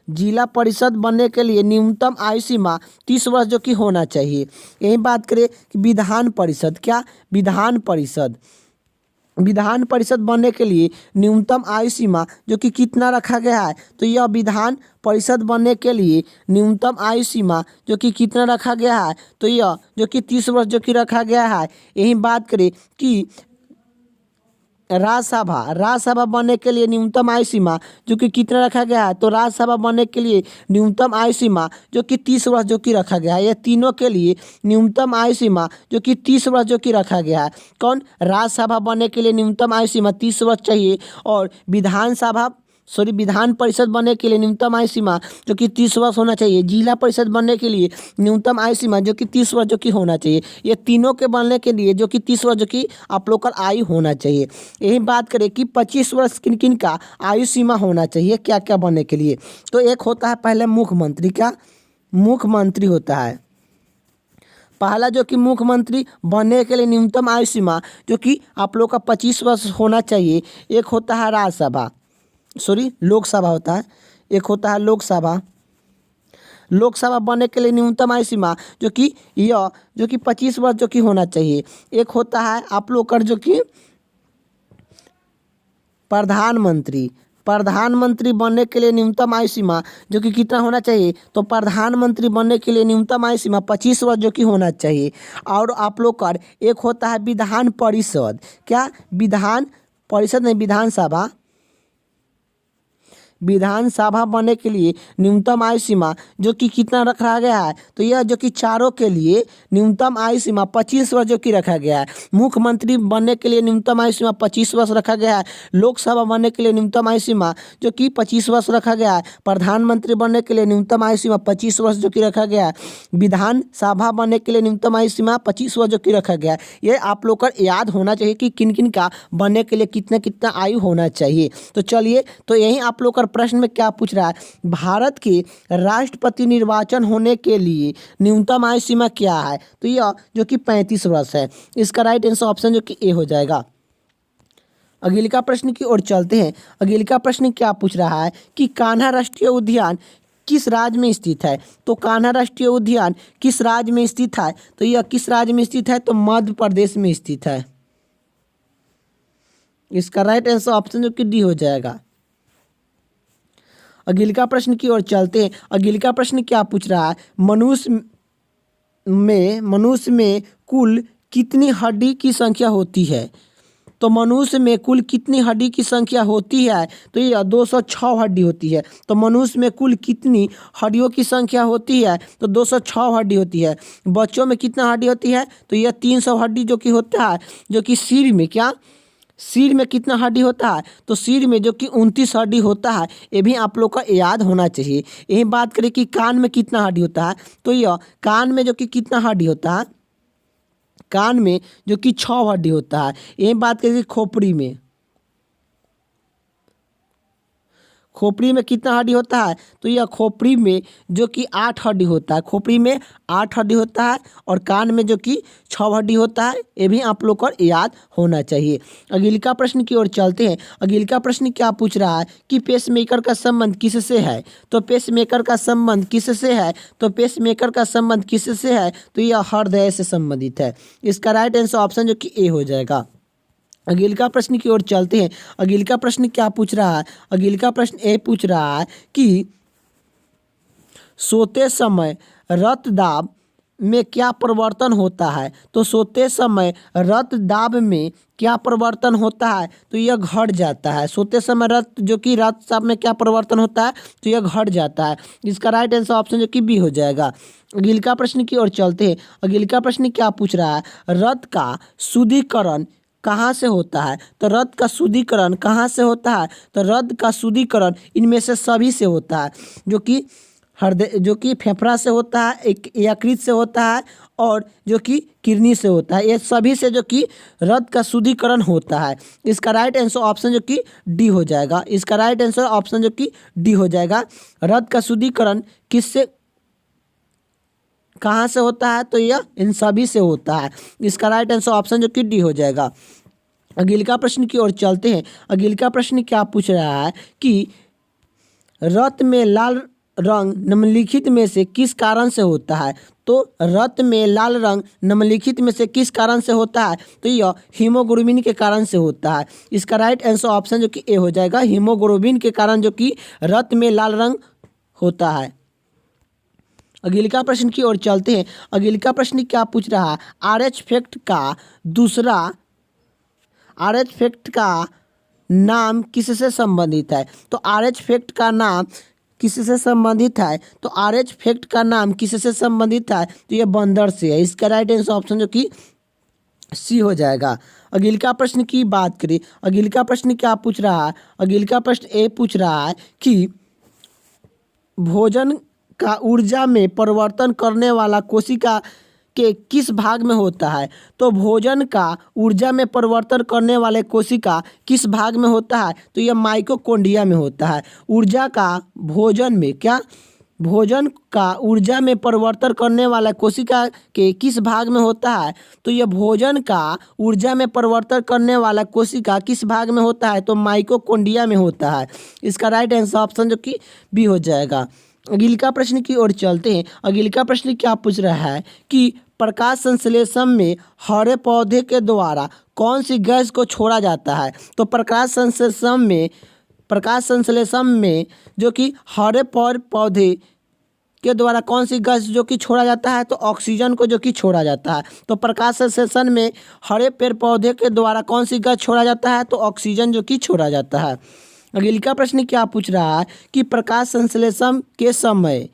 जिला परिषद बनने के लिए न्यूनतम आयु सीमा 30 वर्ष जो कि होना चाहिए। यही बात करें कि विधान परिषद, क्या विधान परिषद, विधान परिषद बनने के लिए न्यूनतम आयु सीमा जो कि कितना रखा गया है। तो यह विधान परिषद बनने के लिए न्यूनतम आयु सीमा जो कि कितना रखा गया है, तो यह जो कि 30 वर्ष जो कि रखा गया है। यही बात करें कि राज्यसभा बनने के लिए न्यूनतम आयु सीमा जो कि कितना रखा गया है। तो राज्यसभा बनने के लिए न्यूनतम आयु सीमा जो कि 30 वर्ष जो कि रखा गया है। यह तीनों के लिए न्यूनतम आयु सीमा जो कि 30 वर्ष जो कि रखा गया है। कौन, राज्यसभा बनने के लिए न्यूनतम आयु सीमा 30 वर्ष चाहिए। और विधान परिषद बनने के लिए न्यूनतम आयु सीमा जो कि 30 वर्ष होना चाहिए। जिला परिषद बनने के लिए न्यूनतम आयु सीमा जो कि 30 वर्ष जो कि होना चाहिए। ये तीनों के बनने के लिए जो कि 30 वर्ष जो कि आप लोग का आयु होना चाहिए। यही बात करें कि 25 वर्ष किन किन का आयु सीमा होना चाहिए, क्या क्या बनने के लिए। तो एक होता है पहले मुख्यमंत्री, क्या मुख्यमंत्री होता है पहला जो कि मुख्यमंत्री बनने के लिए न्यूनतम आयु सीमा जो कि आप लोग का 25 वर्ष होना चाहिए। एक होता है लोकसभा होता है, एक होता है लोकसभा बनने के लिए न्यूनतम आयु सीमा जो कि 25 वर्ष जो कि होना चाहिए। एक होता है आप लोग का जो कि प्रधानमंत्री बनने के लिए न्यूनतम आयु सीमा जो कि कितना होना चाहिए। तो प्रधानमंत्री बनने के लिए न्यूनतम आयु सीमा 25 वर्ष जो कि होना चाहिए। और आप लोग का एक होता है विधान परिषद, क्या विधान परिषद नहीं, विधानसभा, विधानसभा बनने के लिए न्यूनतम आयु सीमा जो कि कितना रखा गया है, तो यह जो कि चारों के लिए न्यूनतम आयु सीमा 25 वर्ष जो कि रखा गया है। मुख्यमंत्री बनने के लिए न्यूनतम आयु सीमा 25 वर्ष रखा गया है। लोकसभा बनने के लिए न्यूनतम आयु सीमा जो कि 25 वर्ष रखा गया है। प्रधानमंत्री बनने के लिए न्यूनतम आयु सीमा 25 वर्ष जो कि रखा गया है। विधानसभा बनने के लिए न्यूनतम आयु सीमा 25 वर्ष जो कि रखा गया है। ये आप लोग को याद होना चाहिए कि किन किन का बनने के लिए कितना कितना आयु होना चाहिए। तो चलिए, तो यही आप लोग का प्रश्न में क्या पूछ रहा है, भारत के राष्ट्रपति निर्वाचन होने के लिए न्यूनतम आयु सीमा क्या है, तो यह जो कि 35 वर्ष है। इसका राइट आंसर ऑप्शन जो कि ए हो जाएगा। अगले का प्रश्न की ओर चलते हैं। अगले का प्रश्न क्या पूछ रहा है कि कान्हा राष्ट्रीय उद्यान किस राज्य में स्थित है, तो कान्हा राष्ट्रीय उद्यान किस राज्य में स्थित है, तो यह किस राज्य में स्थित है, तो मध्य प्रदेश में स्थित है। इसका राइट आंसर ऑप्शन जो कि डी हो जाएगा। अगले का प्रश्न की ओर चलते हैं। अगले का प्रश्न क्या पूछ रहा है, मनुष्य में कुल कितनी हड्डी की संख्या होती है, तो मनुष्य में कुल कितनी हड्डी की संख्या होती है, तो यह 206 हड्डी होती है। तो मनुष्य में कुल कितनी हड्डियों की संख्या होती है, तो 206 हड्डी होती है। बच्चों में कितना हड्डी होती है, तो यह 300 हड्डी जो कि होता है। जो कि सिर में सिर में कितना हड्डी होता है, तो सिर में जो कि 29 हड्डी होता है। ये भी आप लोग को याद होना चाहिए। यही बात करें कि कान में कितना हड्डी होता है, तो यह कान में जो कि कितना हड्डी होता है, कान में जो कि 6 हड्डी होता है। यही बात करें कि खोपड़ी में कितना हड्डी होता है, तो यह खोपड़ी में जो कि 8 हड्डी होता है। खोपड़ी में 8 हड्डी होता है और कान में जो कि 6 हड्डी होता है। ये भी आप लोग को याद होना चाहिए। अगले का प्रश्न की ओर चलते हैं। अगले का प्रश्न क्या पूछ रहा है कि पेसमेकर का संबंध किससे है, तो पेसमेकर का संबंध किससे है, तो पेसमेकर का संबंध किससे है, तो यह हृदय से संबंधित है। इसका राइट आंसर ऑप्शन जो कि ए हो जाएगा। अगले का प्रश्न की ओर चलते हैं। अगले का प्रश्न क्या पूछ रहा है, अगले का प्रश्न ये पूछ रहा है कि सोते समय रक्तदाब में क्या परिवर्तन होता है, तो सोते समय रक्तदाब में क्या परिवर्तन होता है, तो यह घट जाता है। सोते समय रक्तचाप में क्या परिवर्तन होता है, तो यह घट जाता है। इसका राइट आंसर ऑप्शन जो कि बी हो जाएगा। अगले का प्रश्न की ओर चलते हैं। अगले का प्रश्न क्या पूछ रहा है, रक्त का शुद्धिकरण कहाँ से होता है, तो रक्त का शुद्धिकरण कहाँ से होता है, तो रक्त का शुद्धिकरण इनमें से सभी से होता है। जो कि हृदय जो कि फेफड़ा से होता है, एक यकृत से होता है और जो कि किडनी से होता है। ये सभी से जो कि रक्त का शुद्धिकरण होता है। इसका राइट आंसर ऑप्शन जो कि डी हो जाएगा। इसका राइट आंसर ऑप्शन जो कि डी हो जाएगा। रक्त का शुद्धिकरण किससे कहाँ से होता है, तो यह इन सभी से होता है। इसका राइट आंसर ऑप्शन जो कि डी हो जाएगा। अगले का प्रश्न की ओर चलते हैं। अगले का प्रश्न क्या पूछ रहा है कि रक्त में लाल रंग निम्नलिखित में से किस कारण से होता है, तो रक्त में लाल रंग निम्नलिखित में से किस कारण से होता है, तो यह हीमोग्लोबिन के कारण से होता है। इसका राइट आंसर ऑप्शन जो कि ए हो जाएगा। हीमोग्लोबिन के कारण जो कि रक्त में लाल रंग होता है। अगले का प्रश्न की ओर चलते हैं। अगले का प्रश्न क्या पूछ रहा है, RH फैक्ट का नाम किससे संबंधित है, तो RH फैक्ट का नाम किससे संबंधित है, तो RH फैक्ट का नाम किससे संबंधित है, तो यह बंदर से है। इसका राइट आंसर ऑप्शन जो कि सी हो जाएगा। अगले का प्रश्न की बात करें। अगले का प्रश्न क्या पूछ रहा है, अगले का प्रश्न ए पूछ रहा है कि भोजन का ऊर्जा में परिवर्तन करने वाला कोशिका के किस भाग में होता है, तो भोजन का ऊर्जा में परिवर्तन करने वाले कोशिका किस भाग में होता है, तो यह माइटोकॉन्ड्रिया में होता है। भोजन का ऊर्जा में परिवर्तन करने वाला कोशिका के किस भाग में होता है, तो यह भोजन का ऊर्जा में परिवर्तन करने वाला कोशिका किस भाग में होता है, तो माइटोकॉन्ड्रिया में होता है। इसका राइट आंसर ऑप्शन जो कि बी हो जाएगा। अगले का प्रश्न की ओर चलते हैं। अगले का प्रश्न क्या पूछ रहा है कि प्रकाश संश्लेषण में हरे पौधे के द्वारा कौन सी गैस को छोड़ा जाता है, तो प्रकाश संश्लेषण में जो कि हरे पौधे के द्वारा कौन सी गैस जो कि छोड़ा जाता है, तो ऑक्सीजन को जो कि छोड़ा जाता है। तो प्रकाश संश्लेषण में हरे पेड़ पौधे के द्वारा कौन सी गैस छोड़ा जाता है, तो ऑक्सीजन जो कि छोड़ा जाता है। अगले का प्रश्न क्या पूछ रहा है कि प्रकाश संश्लेषण के समय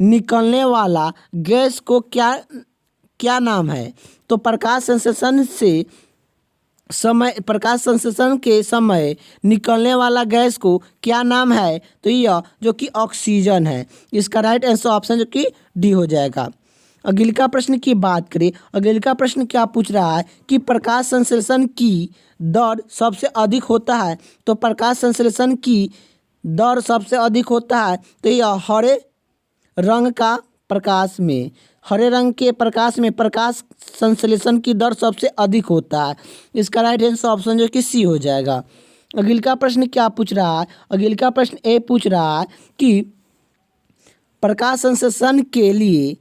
निकलने वाला गैस को क्या क्या नाम है। तो प्रकाश संश्लेषण के समय निकलने वाला गैस को क्या नाम है। तो यह जो कि ऑक्सीजन है। इसका राइट आंसर ऑप्शन जो कि डी हो जाएगा। अगले का प्रश्न की बात करें, अगले का प्रश्न क्या पूछ रहा है कि प्रकाश संश्लेषण की दर सबसे अधिक होता है। तो प्रकाश संश्लेषण की दर सबसे अधिक होता है तो यह हरे रंग के प्रकाश में प्रकाश संश्लेषण की दर सबसे अधिक होता है। इसका राइट आंसर ऑप्शन जो कि सी हो जाएगा। अगले का प्रश्न क्या पूछ रहा है, अगले का प्रश्न ए पूछ रहा है कि प्रकाश संश्लेषण के लिए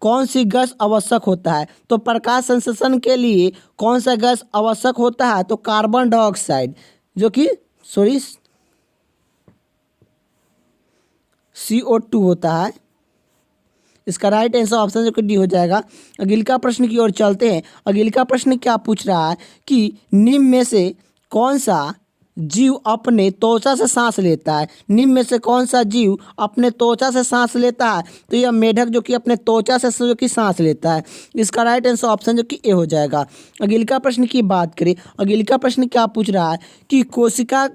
कौन सी गैस आवश्यक होता है। तो प्रकाश संश्लेषण के लिए कौन सा गैस आवश्यक होता है। तो कार्बन डाइऑक्साइड जो कि CO2 होता है। इसका राइट आंसर ऑप्शन जो कि डी हो जाएगा। अगले का प्रश्न की ओर चलते हैं। अगले का प्रश्न क्या पूछ रहा है कि निम्न में से कौन सा जीव अपने त्वचा से सांस लेता है। निम्न में से कौन सा जीव अपने त्वचा से सांस लेता है। तो यह मेढक जो कि अपने त्वचा से जो कि सांस लेता है। इसका राइट आंसर ऑप्शन जो कि ए हो जाएगा। अगले का प्रश्न की बात करें, अगले का प्रश्न क्या पूछ रहा है कि कोशिका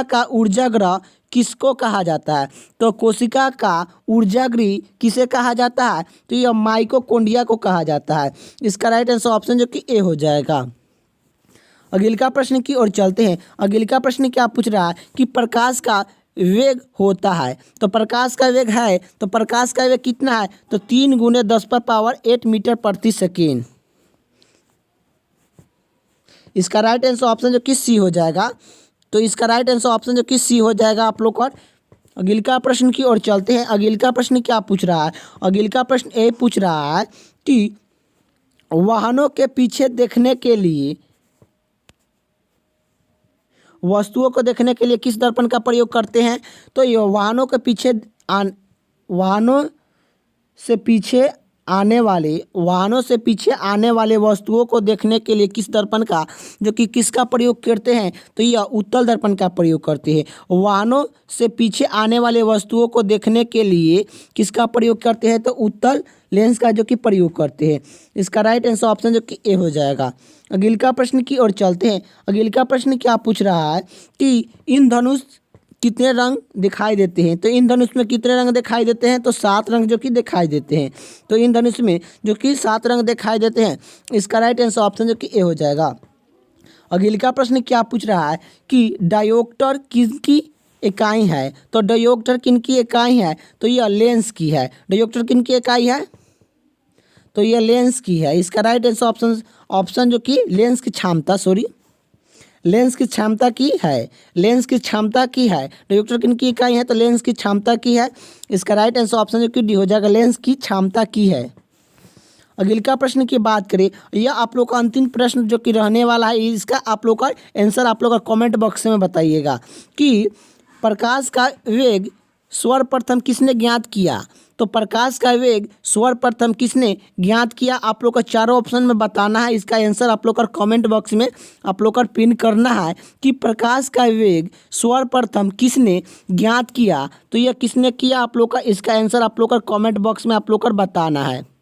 का ऊर्जा गृह किसको कहा जाता है। तो कोशिका का ऊर्जा गृह किसे कहा जाता है। तो यह माइटोकॉन्ड्रिया को कहा जाता है। इसका राइट आंसर ऑप्शन जो कि ए हो जाएगा। अगले का प्रश्न की ओर चलते हैं। अगले का प्रश्न क्या पूछ रहा है कि प्रकाश का वेग होता है। तो प्रकाश का वेग है, तो प्रकाश का वेग कितना है। तो 3 × 10⁸ मीटर प्रति सेकेंड। इसका राइट आंसर ऑप्शन जो कि सी हो जाएगा। तो इसका राइट आंसर ऑप्शन जो कि सी हो जाएगा आप लोग का। अगले का प्रश्न की ओर चलते हैं। अगले का प्रश्न क्या पूछ रहा है, अगले का प्रश्न ए पूछ रहा है कि वाहनों के पीछे देखने के लिए वस्तुओं को देखने के लिए किस दर्पण का प्रयोग करते हैं। तो ये वाहनों से पीछे आने वाले वस्तुओं को देखने के लिए किस दर्पण का जो कि किसका प्रयोग करते हैं। तो यह उत्तल दर्पण का प्रयोग करते हैं। वाहनों से पीछे आने वाले वस्तुओं को देखने के लिए किसका प्रयोग करते हैं। तो उत्तल लेंस का जो कि प्रयोग करते हैं। इसका राइट आंसर ऑप्शन जो कि ए हो जाएगा। अगले का प्रश्न की ओर चलते हैं। अगले का प्रश्न क्या पूछ रहा है कि इंद्रधनुष कितने रंग दिखाई देते हैं। तो इंद्रधनुष में कितने रंग दिखाई देते हैं। तो 7 रंग जो कि दिखाई देते हैं। तो इंद्रधनुष में जो कि 7 रंग दिखाई देते हैं। इसका राइट आंसर ऑप्शन जो कि ए हो जाएगा। अगले का प्रश्न क्या पूछ रहा है कि डायोप्टर किसकी इकाई है। तो डायोप्टर किनकी इकाई है। तो यह लेंस की है। डायोप्टर किनकी इकाई है। तो यह लेंस की है। इसका राइट आंसर ऑप्शन जो कि लेंस की क्षमता की है। डायोप्टर किनकी इकाई है। तो लेंस की क्षमता की है। इसका राइट आंसर ऑप्शन जो कि डी हो जाएगा। लेंस की क्षमता की है। अगले का प्रश्न की बात करें, यह आप लोग का अंतिम प्रश्न जो कि रहने वाला है। इसका आप लोग का आंसर आप लोग का कमेंट बॉक्स में बताइएगा कि प्रकाश का वेग सर्वप्रथम किसने ज्ञात किया। तो प्रकाश का वेग सर्वप्रथम किसने ज्ञात किया। आप लोग का चारों ऑप्शन में बताना है। इसका आंसर आप लोग का कमेंट बॉक्स में आप लोग का पिन करना है कि प्रकाश का वेग सर्वप्रथम किसने ज्ञात किया। तो यह किसने किया आप लोग का, इसका आंसर आप लोग का कमेंट बॉक्स में आप लोग का बताना है।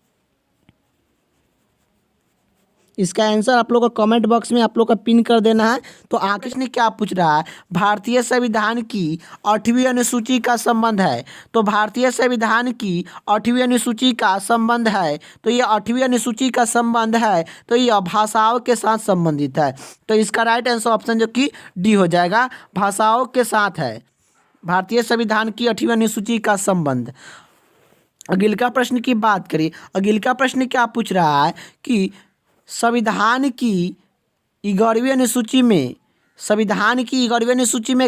इसका आंसर आप लोग का कमेंट बॉक्स में आप लोग का पिन कर देना है। तो आकाश ने क्या पूछ रहा है, भारतीय संविधान की 8वीं अनुसूची का संबंध है। तो भारतीय संविधान की 8वीं अनुसूची का संबंध है। तो ये 8वीं अनुसूची का संबंध है। तो यह भाषाओं के साथ संबंधित है। तो इसका राइट आंसर ऑप्शन जो कि डी हो जाएगा, भाषाओं के साथ है भारतीय संविधान की 8वीं अनुसूची का संबंध। अगले का प्रश्न की बात करें, अगले का प्रश्न क्या पूछ रहा है कि संविधान की 11वीं अनुसूची में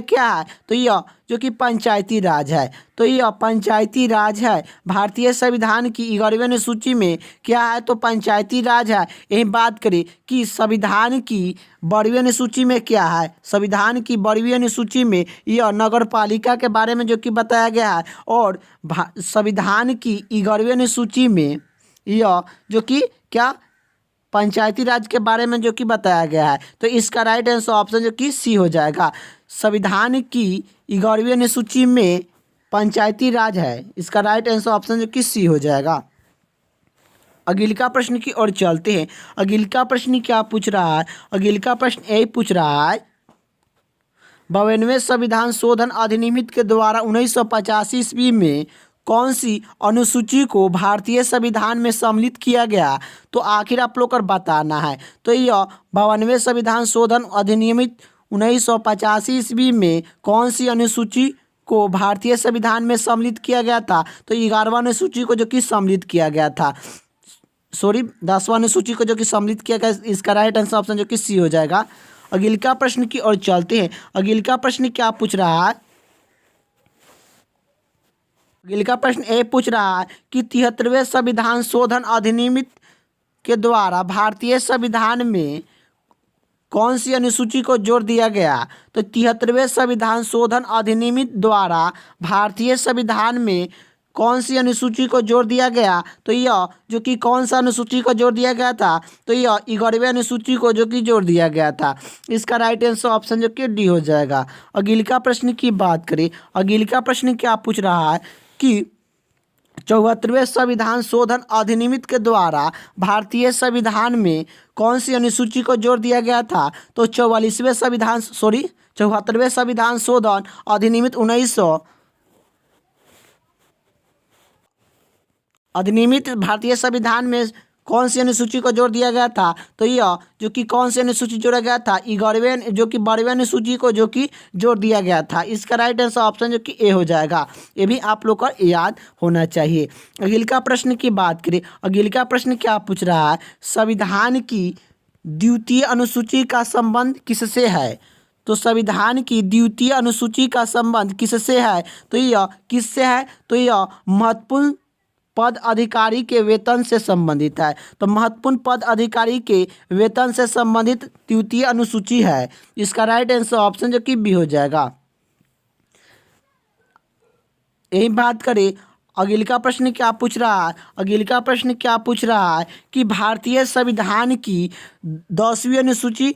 क्या है। तो यह जो कि पंचायती राज है। तो यह पंचायती राज है। भारतीय संविधान की 11वीं अनुसूची में क्या है। तो पंचायती राज है। यही बात करें कि संविधान की 12वीं अनुसूची में क्या है। संविधान की 12वीं अनुसूची में यह नगर पालिका के बारे में जो कि बताया गया है। और संविधान की 11वीं अनुसूची में यह जो कि क्या पंचायती राज के बारे में जो कि बताया गया है। तो इसका राइट आंसर ऑप्शन जो कि सी हो जाएगा। संविधान की 11वीं अनुसूची में पंचायती राज है। इसका राइट आंसर ऑप्शन जो कि सी हो जाएगा। अगले का प्रश्न की ओर चलते हैं। अगले का प्रश्न क्या पूछ रहा है? अगले का प्रश्न यही पूछ रहा है, 52वें संविधान शोधन अधिनियम के द्वारा 1985 ईस्वी में कौन सी अनुसूची को भारतीय संविधान में सम्मिलित किया गया? तो आखिर आप लोग को बताना है। तो यह 52वें संविधान शोधन अधिनियम 1985 ईस्वी में कौन सी अनुसूची को भारतीय संविधान में सम्मिलित किया गया था? तो 11वां अनुसूची को जो कि सम्मिलित किया गया था, 10वां अनुसूची को जो कि सम्मिलित किया गया। इसका राइट आंसर ऑप्शन जो कि सी हो जाएगा। अगले का प्रश्न की ओर चलते हैं। अगले का प्रश्न क्या पूछ रहा है? अगले का प्रश्न ये पूछ रहा है कि 73वें संविधान शोधन अधिनियम के द्वारा भारतीय संविधान में कौन सी अनुसूची को जोड़ दिया गया? तो 73वें संविधान शोधन अधिनियम द्वारा भारतीय संविधान में कौन सी अनुसूची को जोड़ दिया गया? तो यह जो कि कौन सा अनुसूची को जोड़ दिया गया था? तो यह 11वीं अनुसूची को जो कि जोड़ दिया गया था। इसका राइट आंसर ऑप्शन जो कि डी हो जाएगा। अगले का प्रश्न की बात करें। अगले का प्रश्न क्या पूछ रहा है कि 74वें संविधान शोधन अधिनियम के द्वारा भारतीय संविधान में कौन सी अनुसूची को जोड़ दिया गया था? तो 74वें संविधान शोधन अधिनियम भारतीय संविधान में कौन सी अनुसूची को जोड़ दिया गया था? तो यह जो कि कौन सी अनुसूची जोड़ा गया था? 11वें जो कि 12वें अनुसूची को जो कि जोड़ दिया गया था। इसका राइट आंसर ऑप्शन जो कि ए हो जाएगा। ये भी आप लोग को याद होना चाहिए। अगले का प्रश्न की बात करें। अगले का प्रश्न क्या पूछ रहा है? संविधान की द्वितीय अनुसूची का संबंध किससे है? तो संविधान की द्वितीय अनुसूची का संबंध किससे है? तो यह किससे है? तो यह महत्वपूर्ण पद अधिकारी के वेतन से संबंधित है। तो महत्वपूर्ण पद अधिकारी के वेतन से संबंधित द्वितीय अनुसूची है। इसका राइट आंसर ऑप्शन जो कि बी हो जाएगा। यही बात करें। अगले का प्रश्न क्या पूछ रहा है? अगले का प्रश्न क्या पूछ रहा है कि भारतीय संविधान की 10वीं अनुसूची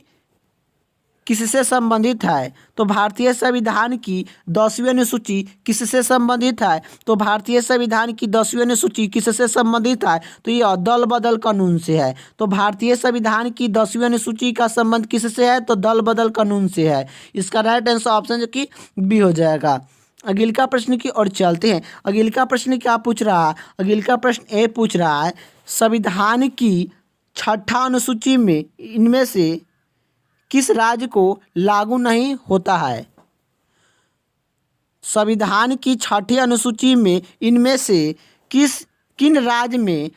किससे संबंधित है? तो भारतीय संविधान की 10वीं अनुसूची किससे संबंधित है? तो भारतीय संविधान की 10वीं अनुसूची किससे संबंधित है? तो यह दल बदल कानून से है। तो भारतीय संविधान की 10वीं अनुसूची का संबंध किससे है? तो दल बदल कानून से है। इसका राइट आंसर ऑप्शन जो कि बी हो जाएगा। अगले का प्रश्न की ओर चलते हैं। अगले का प्रश्न क्या पूछ रहा है? अगले का प्रश्न ये पूछ रहा है, संविधान की 6ठा अनुसूची में इनमें से किस राज्य को लागू नहीं होता है? संविधान की 6ठी अनुसूची में इनमें से किन राज्य में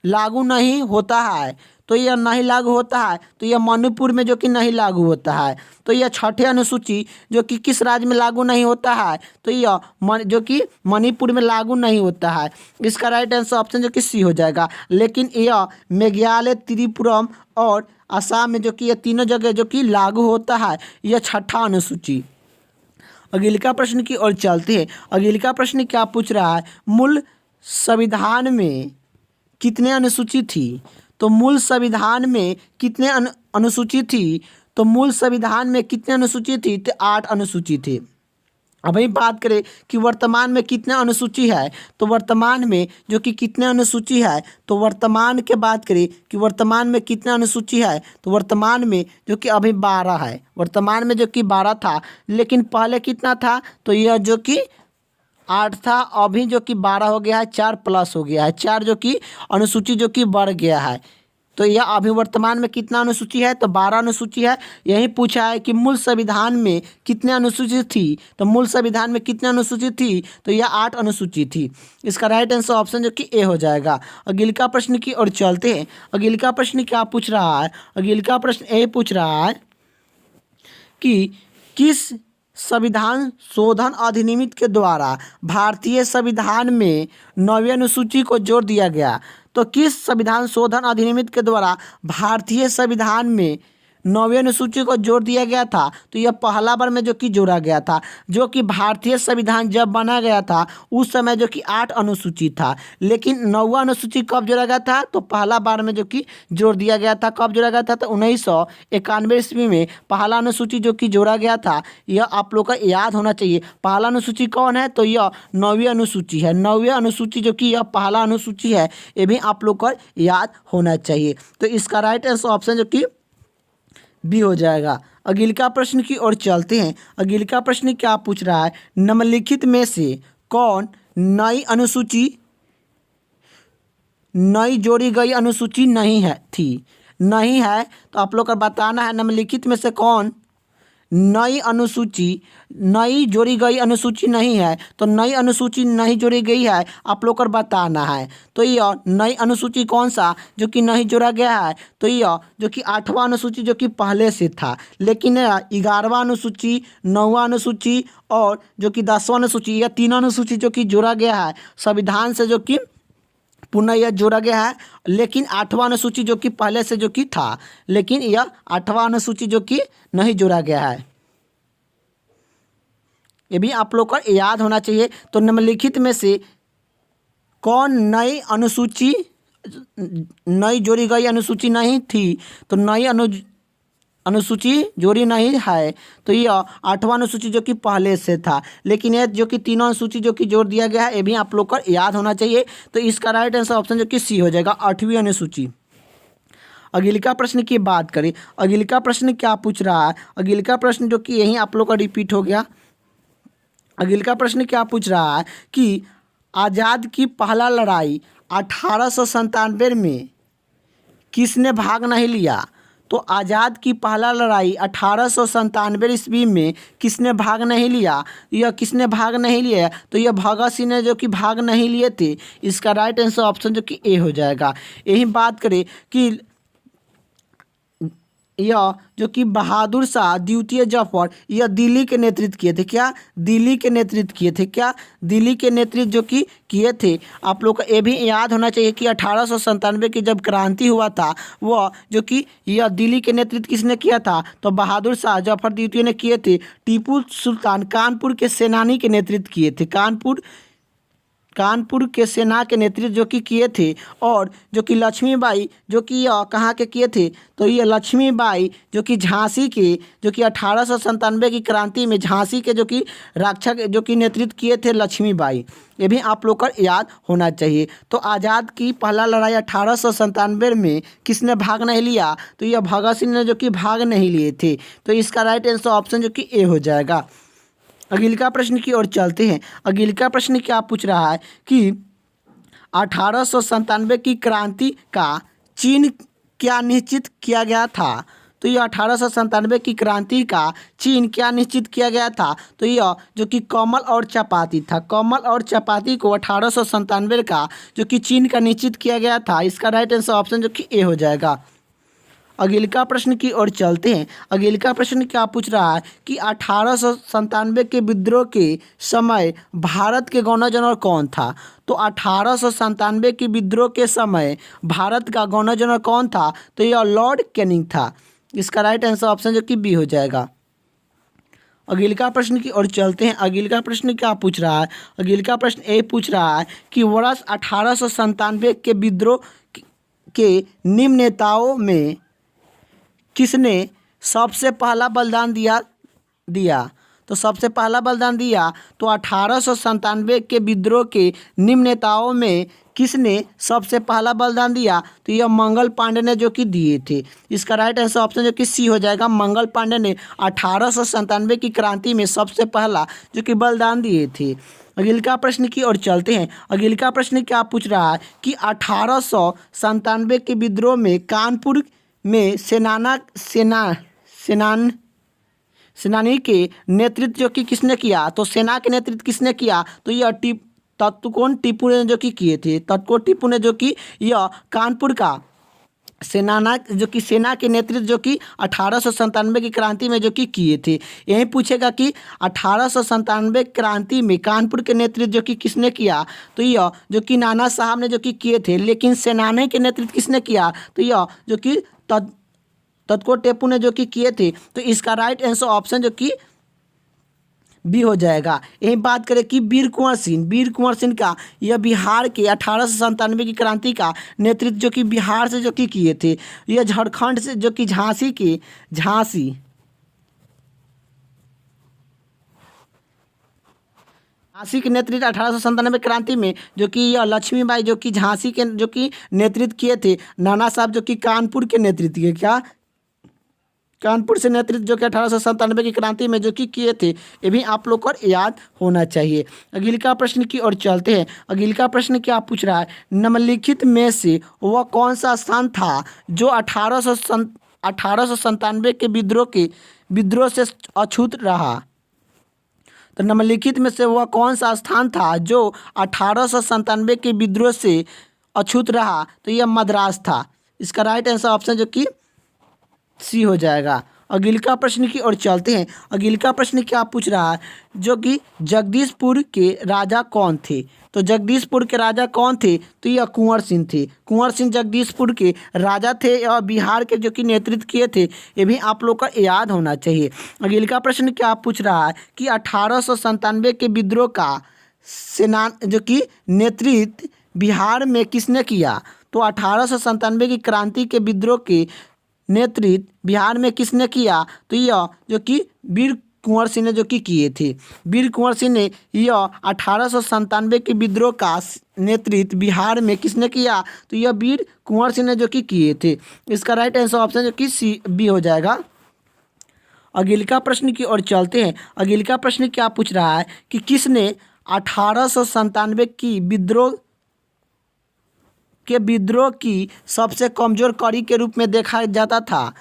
लागू नहीं होता है? तो यह नहीं लागू होता है। तो यह मणिपुर में जो कि नहीं लागू होता है। तो यह 6ठी अनुसूची जो कि किस राज्य में लागू नहीं होता है? तो यह जो कि मणिपुर में लागू नहीं होता है। इसका राइट आंसर ऑप्शन जो कि सी हो जाएगा। लेकिन यह मेघालय, त्रिपुरम और असम में जो कि ये तीनों जगह जो कि लागू होता है। यह 6ठा अनुसूची। अगले का प्रश्न की ओर चलते हैं। अगले का प्रश्न क्या पूछ रहा है? मूल संविधान में कितने अनुसूची थी? तो मूल संविधान में कितने अनुसूची थी? तो मूल संविधान में कितने अनुसूची थी? तो 8 अनुसूची थी। अब वही बात करें कि वर्तमान में कितने अनुसूची है? तो वर्तमान में जो कि कितने अनुसूची है? तो वर्तमान के बात करें कि वर्तमान में कितने अनुसूची है? तो वर्तमान में जो कि अभी 12 है। वर्तमान में जो कि 12 था, लेकिन पहले कितना था? तो यह जो कि 8 था, अभी जो कि 12 हो गया है, 4 प्लस हो गया है, 4 जो कि अनुसूची जो कि बढ़ गया है। तो यह अभी वर्तमान में कितना अनुसूची है? तो 12 अनुसूची है। यही पूछा है कि मूल संविधान में कितने अनुसूची थी? तो मूल संविधान में कितने अनुसूची थी? तो यह 8 अनुसूची थी। इसका राइट आंसर ऑप्शन जो कि ए हो जाएगा। अगले का प्रश्न की ओर चलते हैं। अगले का प्रश्न क्या पूछ रहा है? अगले का प्रश्न ए पूछ रहा है कि किस संविधान शोधन अधिनियम के द्वारा भारतीय संविधान में 9वीं अनुसूची को जोड़ दिया गया? तो किस संविधान शोधन अधिनियम के द्वारा भारतीय संविधान में 9वीं अनुसूची को जोड़ दिया गया था, तो यह पहला बार में जो कि जोड़ा गया था। जो कि भारतीय संविधान जब बना गया था उस समय जो कि 8 अनुसूची था, लेकिन 9वां अनुसूची कब जोड़ा गया था, तो पहला बार में जो कि जोड़ दिया गया था। कब जोड़ा गया था, तो 1991 ईस्वी में पहला अनुसूची जो कि जोड़ा गया था। यह आप लोग का याद होना चाहिए। पहला अनुसूची कौन है, तो यह 9वीं अनुसूची है। 9वीं अनुसूची जो कि यह पहला अनुसूची है, ये भी आप लोग को याद होना चाहिए। तो इसका राइट आंसर ऑप्शन जो कि बी हो जाएगा। अगले का प्रश्न की ओर चलते हैं। अगले का प्रश्न क्या पूछ रहा है, निम्नलिखित में से कौन नई जोड़ी गई अनुसूची नहीं है, तो आप लोग को बताना है निम्नलिखित में से कौन नई जोड़ी गई अनुसूची नहीं है। तो नई अनुसूची नहीं जोड़ी गई है, आप लोग को बताना है। तो यह नई अनुसूची कौन सा जो कि नहीं जोड़ा गया है, तो यह जो कि 8वां अनुसूची जो कि पहले से था, लेकिन 11वां अनुसूची, 9वां अनुसूची और जो कि 10वां अनुसूची, यह 3 अनुसूची जो कि जोड़ा गया है संविधान से, जो कि पुनः यह जोड़ा गया है। लेकिन 8वां अनुसूची जो कि पहले से जो कि था, लेकिन यह 8वां अनुसूची जो कि नहीं जोड़ा गया है, ये भी आप लोग को याद होना चाहिए। तो निम्नलिखित में से कौन नई जोड़ी गई अनुसूची नहीं थी, तो नई अनुसूची जोड़ी नहीं है, तो यह 8वां अनुसूची जो कि पहले से था, लेकिन यह जो कि 3 अनुसूची जो कि जोड़ दिया गया है, ये भी आप लोग को याद होना चाहिए। तो इसका राइट आंसर ऑप्शन जो कि सी हो जाएगा, 8वीं अनुसूची। अगले का प्रश्न की बात करें, अगले का प्रश्न क्या पूछ रहा है, अगले का प्रश्न जो कि यहीं आप लोग का रिपीट हो गया। अगले का प्रश्न क्या पूछ रहा है कि आज़ाद की पहला लड़ाई 1897 में किसने भाग नहीं लिया। तो आज़ाद की पहला लड़ाई 1897 ईस्वी में किसने भाग नहीं लिया, यह किसने भाग नहीं लिया, तो यह भगत सिंह ने जो कि भाग नहीं लिए थे। इसका राइट आंसर ऑप्शन जो कि ए हो जाएगा। यही बात करें कि यह जो कि बहादुर शाह द्वितीय जफर, यह दिल्ली के नेतृत्व किए थे। क्या दिल्ली के नेतृत्व किए थे, क्या दिल्ली के नेतृत्व जो कि किए थे। आप लोग को ये भी याद होना चाहिए कि 1897 की जब क्रांति हुआ था, वह जो कि यह दिल्ली के नेतृत्व किसने किया था, तो बहादुर शाह जफर द्वितीय ने किए थे। टीपू सुल्तान कानपुर के सेनानी के नेतृत्व किए थे, कानपुर के सेना के नेतृत्व जो कि किए थे। और जो कि लक्ष्मीबाई जो कि यह कहाँ के किए थे, तो ये लक्ष्मीबाई जो कि झांसी के, जो कि 1897 की क्रांति में झांसी के जो कि रक्षक जो कि नेतृत्व किए थे लक्ष्मीबाई, ये भी आप लोग को याद होना चाहिए। तो आज़ाद की पहला लड़ाई 1897 में किसने भाग नहीं लिया, तो यह भगत सिंह ने जो कि भाग नहीं लिए थे। तो इसका राइट आंसर ऑप्शन जो कि ए हो जाएगा। अगले का प्रश्न की ओर चलते हैं। अगले का प्रश्न क्या पूछ रहा है कि 1897 की क्रांति का चिन्ह क्या निश्चित किया गया था। तो यह 1897 की क्रांति का चिन्ह क्या निश्चित किया गया था, तो यह जो कि कमल और चपाती था। कमल और चपाती को 1897 का जो कि चिन्ह का निश्चित किया गया था। इसका राइट आंसर ऑप्शन जो कि ए हो जाएगा। अगले का प्रश्न की ओर चलते हैं। अगले का प्रश्न क्या पूछ रहा है कि 1897 के विद्रोह के समय भारत के गवर्नर जनरल कौन था। तो 1897 के विद्रोह के समय भारत का गवर्नर जनरल कौन था, तो यह लॉर्ड कैनिंग था। इसका राइट आंसर ऑप्शन जो कि बी हो जाएगा। अगले का प्रश्न की ओर चलते हैं। अगले का प्रश्न क्या पूछ रहा है, अगले का प्रश्न ये पूछ रहा है कि वर्ष 1897 के विद्रोह के निम्न नेताओं में किसने सबसे पहला बलिदान दिया। तो सबसे पहला बलिदान दिया, तो 1897 के विद्रोह के निम्न नेताओं में किसने सबसे पहला बलिदान दिया, तो यह मंगल पांडे ने जो कि दिए थे। इसका राइट आंसर ऑप्शन जो कि सी हो जाएगा। मंगल पांडे ने 1897 की क्रांति में सबसे पहला जो कि बलिदान दिए थे। अगले का प्रश्न की ओर चलते हैं। अगले का प्रश्न क्या पूछ रहा है कि 1897 के विद्रोह में कानपुर में सेनानी के नेतृत्व जो कि किसने किया, तो सेना के नेतृत्व किसने किया, तो यह तत्कोन टीपू ने जो कि किए थे। तत्कोन टीपू ने जो कि यह कानपुर का सेना के नेतृत्व जो कि 1897 की क्रांति में जो कि किए थे। यही पूछेगा कि 1897 क्रांति में कानपुर के नेतृत्व जो कि किसने किया, तो यह जो कि नाना साहब ने जो कि किए थे। लेकिन सेनानी के नेतृत्व किसने किया, तो यह जो कि तत्को टेपू ने जो कि किए थे। तो इसका राइट आंसर ऑप्शन जो कि बी हो जाएगा। यही बात करें कि वीर कुंवर सिंह का यह बिहार के 1897 की क्रांति का नेतृत्व जो कि बिहार से जो कि किए थे। यह झारखंड से जो कि झांसी के नेतृत्व 1897 क्रांति में जो कि यह लक्ष्मीबाई जो कि झांसी के जो कि नेतृत्व किए थे। नाना साहब जो कि कानपुर के नेतृत्व किए, क्या कानपुर से नेतृत्व जो कि 1897 की क्रांति में जो कि किए थे। ये भी आप लोग को याद होना चाहिए। अगले का प्रश्न की ओर चलते हैं। अगले का प्रश्न क्या पूछ रहा है, निम्नलिखित में से वह कौन सा स्थान था जो 1897 के विद्रोह से अछूत रहा। तो निम्नलिखित में से वह कौन सा स्थान था जो 1897 के विद्रोह से अछूत रहा। तो यह मद्रास था। इसका राइट आंसर ऑप्शन जो कि सी हो जाएगा। अगले का प्रश्न की ओर चलते हैं। अगले का प्रश्न क्या पूछ रहा है, जो कि जगदीशपुर के राजा कौन थे। तो जगदीशपुर के राजा कौन थे। तो यह कुंवर सिंह थे। कुंवर सिंह जगदीशपुर के राजा थे और बिहार के जो कि नेतृत्व किए थे। ये भी आप लोग को याद होना चाहिए। अगले का प्रश्न क्या पूछ रहा है कि 1897 के विद्रोह का सेना जो कि नेतृत्व बिहार में किसने किया। तो 1897 की क्रांति के विद्रोह के नेतृत्व बिहार में किसने किया। तो यह जो कि वीर कुंवर सिंह ने जो कि किए थे। वीर कुंवर सिंह ने यह 1897 के विद्रोह का नेतृत्व बिहार में किसने किया। तो यह वीर कुंवर सिंह ने जो कि किए थे। इसका राइट आंसर ऑप्शन जो कि सी बी हो जाएगा। अगले का प्रश्न की ओर चलते हैं। अगले का प्रश्न क्या पूछ रहा है कि किसने 1897 की विद्रोह की सबसे कमज़ोर कड़ी के रूप में देखा जाता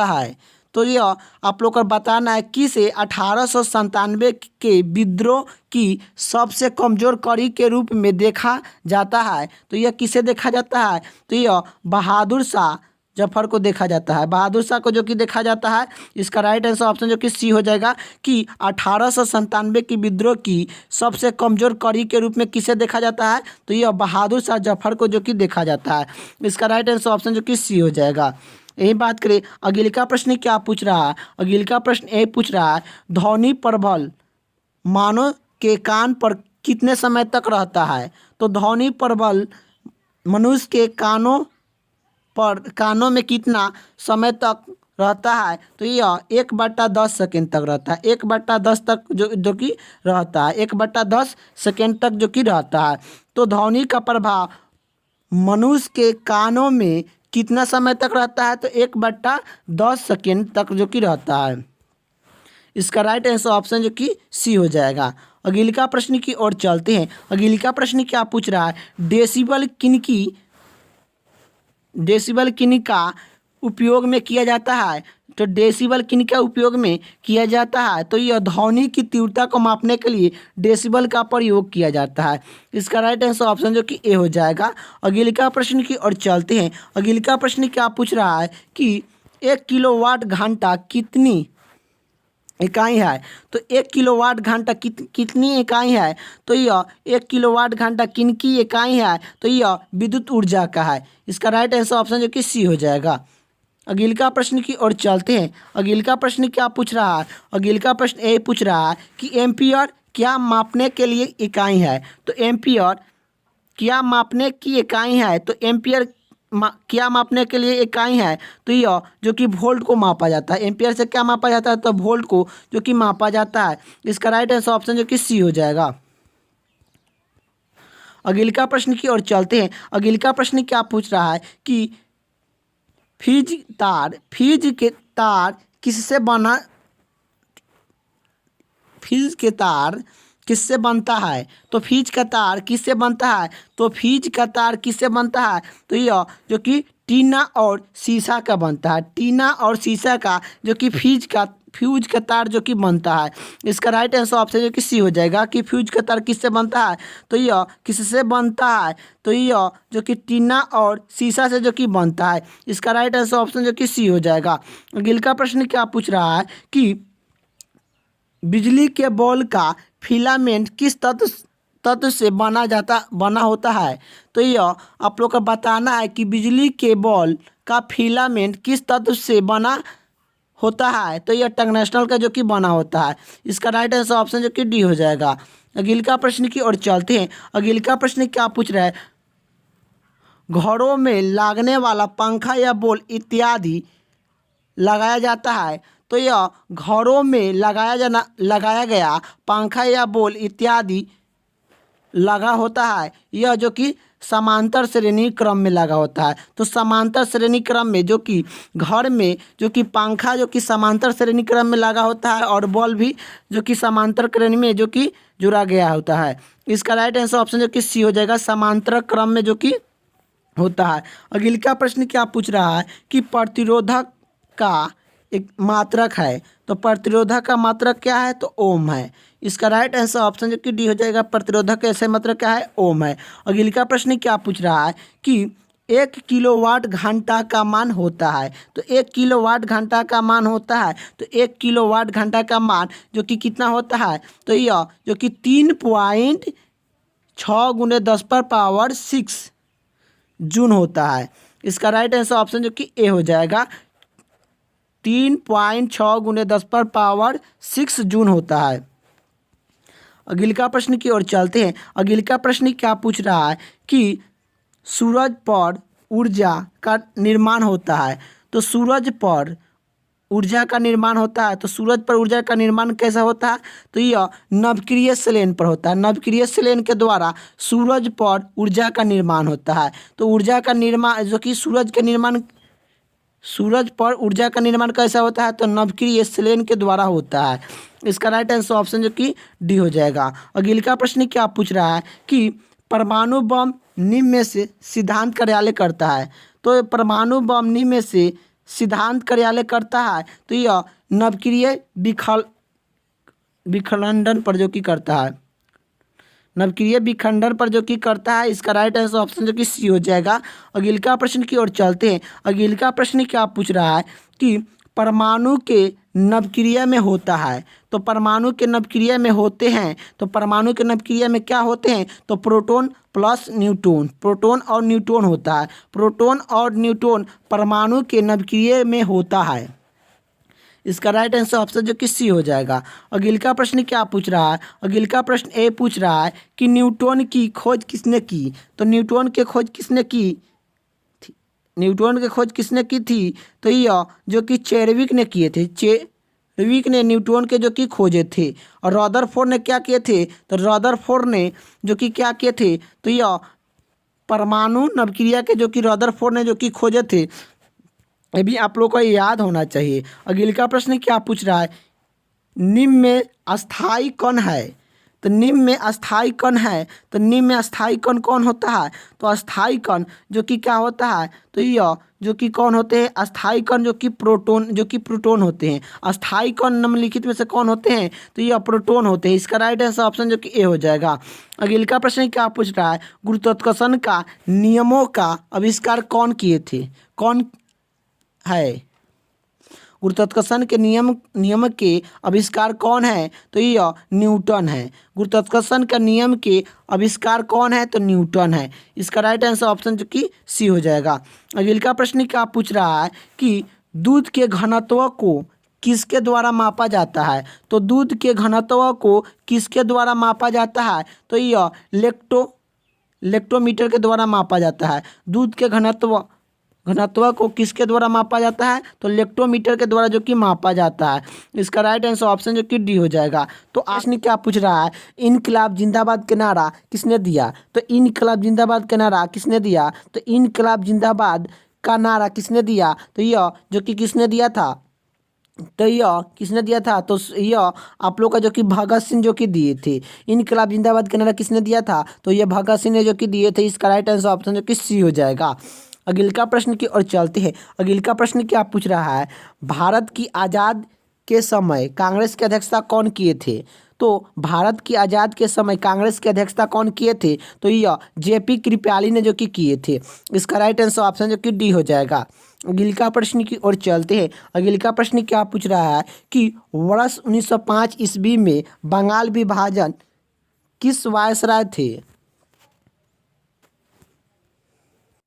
है। तो यह आप लोग को बताना है कि से 1897 के विद्रोह की सबसे कमज़ोर कड़ी के रूप में देखा जाता है। तो यह किसे देखा जाता है। तो यह बहादुर शाह जफर को देखा जाता है। बहादुर शाह को जो कि देखा जाता है। इसका राइट आंसर ऑप्शन जो कि सी हो जाएगा कि 1897 की विद्रोह की सबसे कमज़ोर कड़ी के रूप में किसे देखा जाता है। तो यह बहादुर शाह जफर को जो कि देखा जाता है। इसका राइट आंसर ऑप्शन जो कि सी हो जाएगा। यही बात करें अगले का प्रश्न क्या पूछ रहा है। अगले का प्रश्न ये पूछ रहा है, ध्वनि प्रबल मानव के कान पर कितने समय तक रहता है। तो ध्वनि प्रबल मनुष्य के कानों में कितना समय तक रहता है। तो यह 1/10 सेकेंड तक रहता है। 1/10 तक जो कि रहता है। 1/10 सेकेंड तक जो कि रहता है। तो ध्वनि का प्रभाव मनुष्य के कानों में कितना समय तक रहता है। तो 1/10 सेकेंड तक जो कि रहता है। इसका राइट आंसर ऑप्शन जो कि सी हो जाएगा। अगले का प्रश्न की ओर चलते हैं। अगले का प्रश्न क्या पूछ रहा है, डेसिबल किन का उपयोग में किया जाता है। तो डेसिबल किन का उपयोग में किया जाता है। तो यह ध्वनि की तीव्रता को मापने के लिए डेसिबल का प्रयोग किया जाता है। इसका राइट आंसर ऑप्शन जो कि ए हो जाएगा। अगले का प्रश्न की ओर चलते हैं। अगले का प्रश्न क्या पूछ रहा है कि 1 किलोवाट घंटा कितनी इकाई है। तो 1 किलोवाट घंटा कितनी इकाई है। तो यह 1 किलोवाट घंटा किन की इकाई है। तो यह विद्युत ऊर्जा का है। इसका राइट आंसर ऑप्शन जो कि सी हो जाएगा। अगले का प्रश्न की ओर चलते हैं। अगले का प्रश्न क्या पूछ रहा है। अगले का प्रश्न ये पूछ रहा है कि एम्पियर क्या मापने के लिए इकाई है। तो एम्पियर क्या मापने की इकाई है। तो एम्पियर क्या मापने के लिए इकाई है। तो यह जो कि वोल्ट को मापा जाता है। एम्पियर से क्या मापा जाता है। तो वोल्ट को जो कि मापा जाता है। इसका राइट आंसर ऑप्शन जो कि सी हो जाएगा। अगले का प्रश्न की ओर चलते हैं। अगले का प्रश्न क्या पूछ रहा है कि फ्यूज के तार किससे बनता है। तो फ्यूज का तार किससे बनता है। तो फ्यूज का तार किससे बनता है। तो यह जो कि टीना और शीशा का बनता है। टीना और शीशा का जो कि फ्यूज का तार जो कि बनता है। इसका राइट आंसर ऑप्शन जो कि सी हो जाएगा कि फ्यूज का तार किससे बनता है। तो यह किससे बनता है। तो यह जो कि टीना और शीशा से जो कि बनता है। इसका राइट आंसर ऑप्शन जो कि सी हो जाएगा। अगले का प्रश्न क्या पूछ रहा है कि बिजली के बॉल का फिलामेंट किस तत्व से बना होता है। तो यह आप लोग को बताना है कि बिजली के बॉल का फिलामेंट किस तत्व से बना होता है? तो यह टंगस्टन का जो कि बना होता है। इसका राइट आंसर ऑप्शन जो कि डी हो जाएगा। अगला प्रश्न की ओर चलते हैं। अगला प्रश्न क्या पूछ रहा है? घरों में लगने वाला पंखा या बॉल इत्यादि लगाया जाता है, तो यह घरों में लगाया गया पंखा या बॉल इत्यादि लगा होता है, यह जो कि समांतर श्रेणी क्रम में लगा होता है। तो समांतर श्रेणी क्रम में जो कि घर में जो कि पंखा जो कि समांतर श्रेणी क्रम में लगा होता है और बॉल भी जो कि समांतर श्रेणी में जो कि जुड़ा गया होता है। इसका राइट आंसर ऑप्शन जो कि सी हो जाएगा, समांतर क्रम में जो कि होता है। अगला प्रश्न क्या पूछ रहा है कि प्रतिरोधक का एक मात्रक है, तो प्रतिरोधक का मात्रक क्या है? तो ओम है। इसका राइट आंसर ऑप्शन जो कि डी हो जाएगा। प्रतिरोधक का ऐसे मात्रक क्या है? ओम है। अगला प्रश्न क्या पूछ रहा है कि 1 किलोवाट घंटा का मान होता है, तो 1 किलोवाट घंटा का मान होता है, तो 1 किलोवाट घंटा का मान जो कि कितना होता है? तो यह जो कि 3.6 × 10⁻6 जून होता है। इसका राइट आंसर ऑप्शन जो कि ए हो जाएगा। 3.6 × 10⁻6 जून होता है। अगला प्रश्न की ओर चलते हैं। अगला प्रश्न क्या पूछ रहा है कि सूरज पर ऊर्जा का निर्माण होता है, तो सूरज पर ऊर्जा का निर्माण होता है, तो सूरज पर ऊर्जा का निर्माण कैसा होता है? तो यह नवक्रिय संलयन पर होता है। नवक्रिय संलयन के द्वारा सूरज पर ऊर्जा का निर्माण होता है। तो ऊर्जा का निर्माण जो कि सूरज पर ऊर्जा का निर्माण कैसा होता है? तो नवक्रिय संलयन के द्वारा होता है। इसका राइट आंसर ऑप्शन जो कि डी हो जाएगा। अगला प्रश्न क्या पूछ रहा है कि परमाणु बम निम्न में से सिद्धांत कार्यालय करता है, तो परमाणु बम निम्न में से सिद्धांत कार्यालय करता है, तो यह नवक्रिय विखंडन पर जो कि करता है। नवक्रिय विखंडन पर जो कि करता है। इसका राइट आंसर ऑप्शन जो कि सी हो जाएगा। अगला प्रश्न की ओर चलते हैं। अगला प्रश्न क्या पूछ रहा है कि परमाणु के नवक्रिया में होता है, तो परमाणु के नवक्रिया में होते हैं, तो परमाणु के नवक्रिया में क्या होते हैं? तो प्रोटॉन प्लस न्यूट्रॉन, प्रोटॉन और न्यूट्रॉन होता है। प्रोटॉन और न्यूट्रॉन परमाणु के नवक्रिया में होता है। इसका राइट आंसर ऑप्शन जो कि सी हो जाएगा। अगला प्रश्न क्या पूछ रहा है? अगला प्रश्न ए पूछ रहा है कि न्यूट्रॉन की खोज किसने की? तो न्यूट्रॉन की खोज किसने की थी? न्यूट्रॉन की खोज किसने की थी? तो यह जो कि चेडविक ने किए थे। चेडविक ने न्यूट्रॉन के जो कि खोजे थे। और रदरफोर्ड ने क्या किए थे? तो रदरफोर्ड ने जो कि क्या किए थे? तो यह परमाणु नवक्रिया के जो कि रदरफोर्ड ने जो कि खोजे थे। ये भी आप लोग को याद होना चाहिए। अगला प्रश्न क्या पूछ रहा है? निम्न में अस्थाई कण है, तो निम्न में अस्थाई कण है, तो निम्न में अस्थाई कण कौन होता है? तो अस्थाई कण जो कि क्या होता है? तो यह जो कि कौन होते हैं? अस्थाई कण जो कि प्रोटॉन होते हैं। अस्थाई कण निम्नलिखित में से कौन होते हैं? तो यह प्रोटॉन होते हैं। इसका राइट आंसर ऑप्शन जो कि ए हो जाएगा। अगला प्रश्न क्या पूछ रहा है? गुरुत्वाकर्षण का नियमों का आविष्कार कौन किए थे? कौन है? गुरुत्वाकर्षण के नियम के आविष्कार कौन है? तो यह न्यूटन है। गुरुत्वाकर्षण का नियम के आविष्कार कौन है? तो न्यूटन है। इसका राइट आंसर ऑप्शन जो कि सी हो जाएगा। अगला प्रश्न क्या पूछ रहा है कि दूध के घनत्व को किसके द्वारा मापा जाता है? तो दूध के घनत्व को किसके द्वारा मापा जाता है? तो यह लेक्टोमीटर के द्वारा मापा जाता है। दूध के घनत्व को किसके द्वारा मापा जाता है? तो लेक्टोमीटर के द्वारा जो कि मापा जाता है। इसका राइट आंसर ऑप्शन जो कि डी हो जाएगा। तो प्रश्न क्या पूछ रहा है? इनकलाब जिंदाबाद का नारा किसने दिया? तो इनकलाब जिंदाबाद का नारा किसने दिया? तो इनकलाब जिंदाबाद का नारा किसने दिया? तो यह जो कि किसने दिया था? तो यह किसने दिया था? तो यह आप लोग का जो कि भगत सिंह जो कि दिए थे। इनकलाब जिंदाबाद का नारा किसने दिया था? तो यह भगत सिंह ने जो कि दिए थे। इसका राइट आंसर ऑप्शन जो कि सी हो जाएगा। अगला प्रश्न की ओर चलते हैं। अगला प्रश्न क्या पूछ रहा है? भारत की आज़ाद के समय कांग्रेस की अध्यक्षता कौन किए थे? तो भारत की आज़ाद के समय कांग्रेस की अध्यक्षता कौन किए थे? तो यह जेपी कृपलानी ने जो कि किए थे। इसका राइट आंसर ऑप्शन जो कि डी हो जाएगा। अगला प्रश्न की ओर चलते हैं। अगला प्रश्न क्या पूछ रहा है कि वर्ष 1905 ईस्वी में बंगाल विभाजन किस वायसराय थे?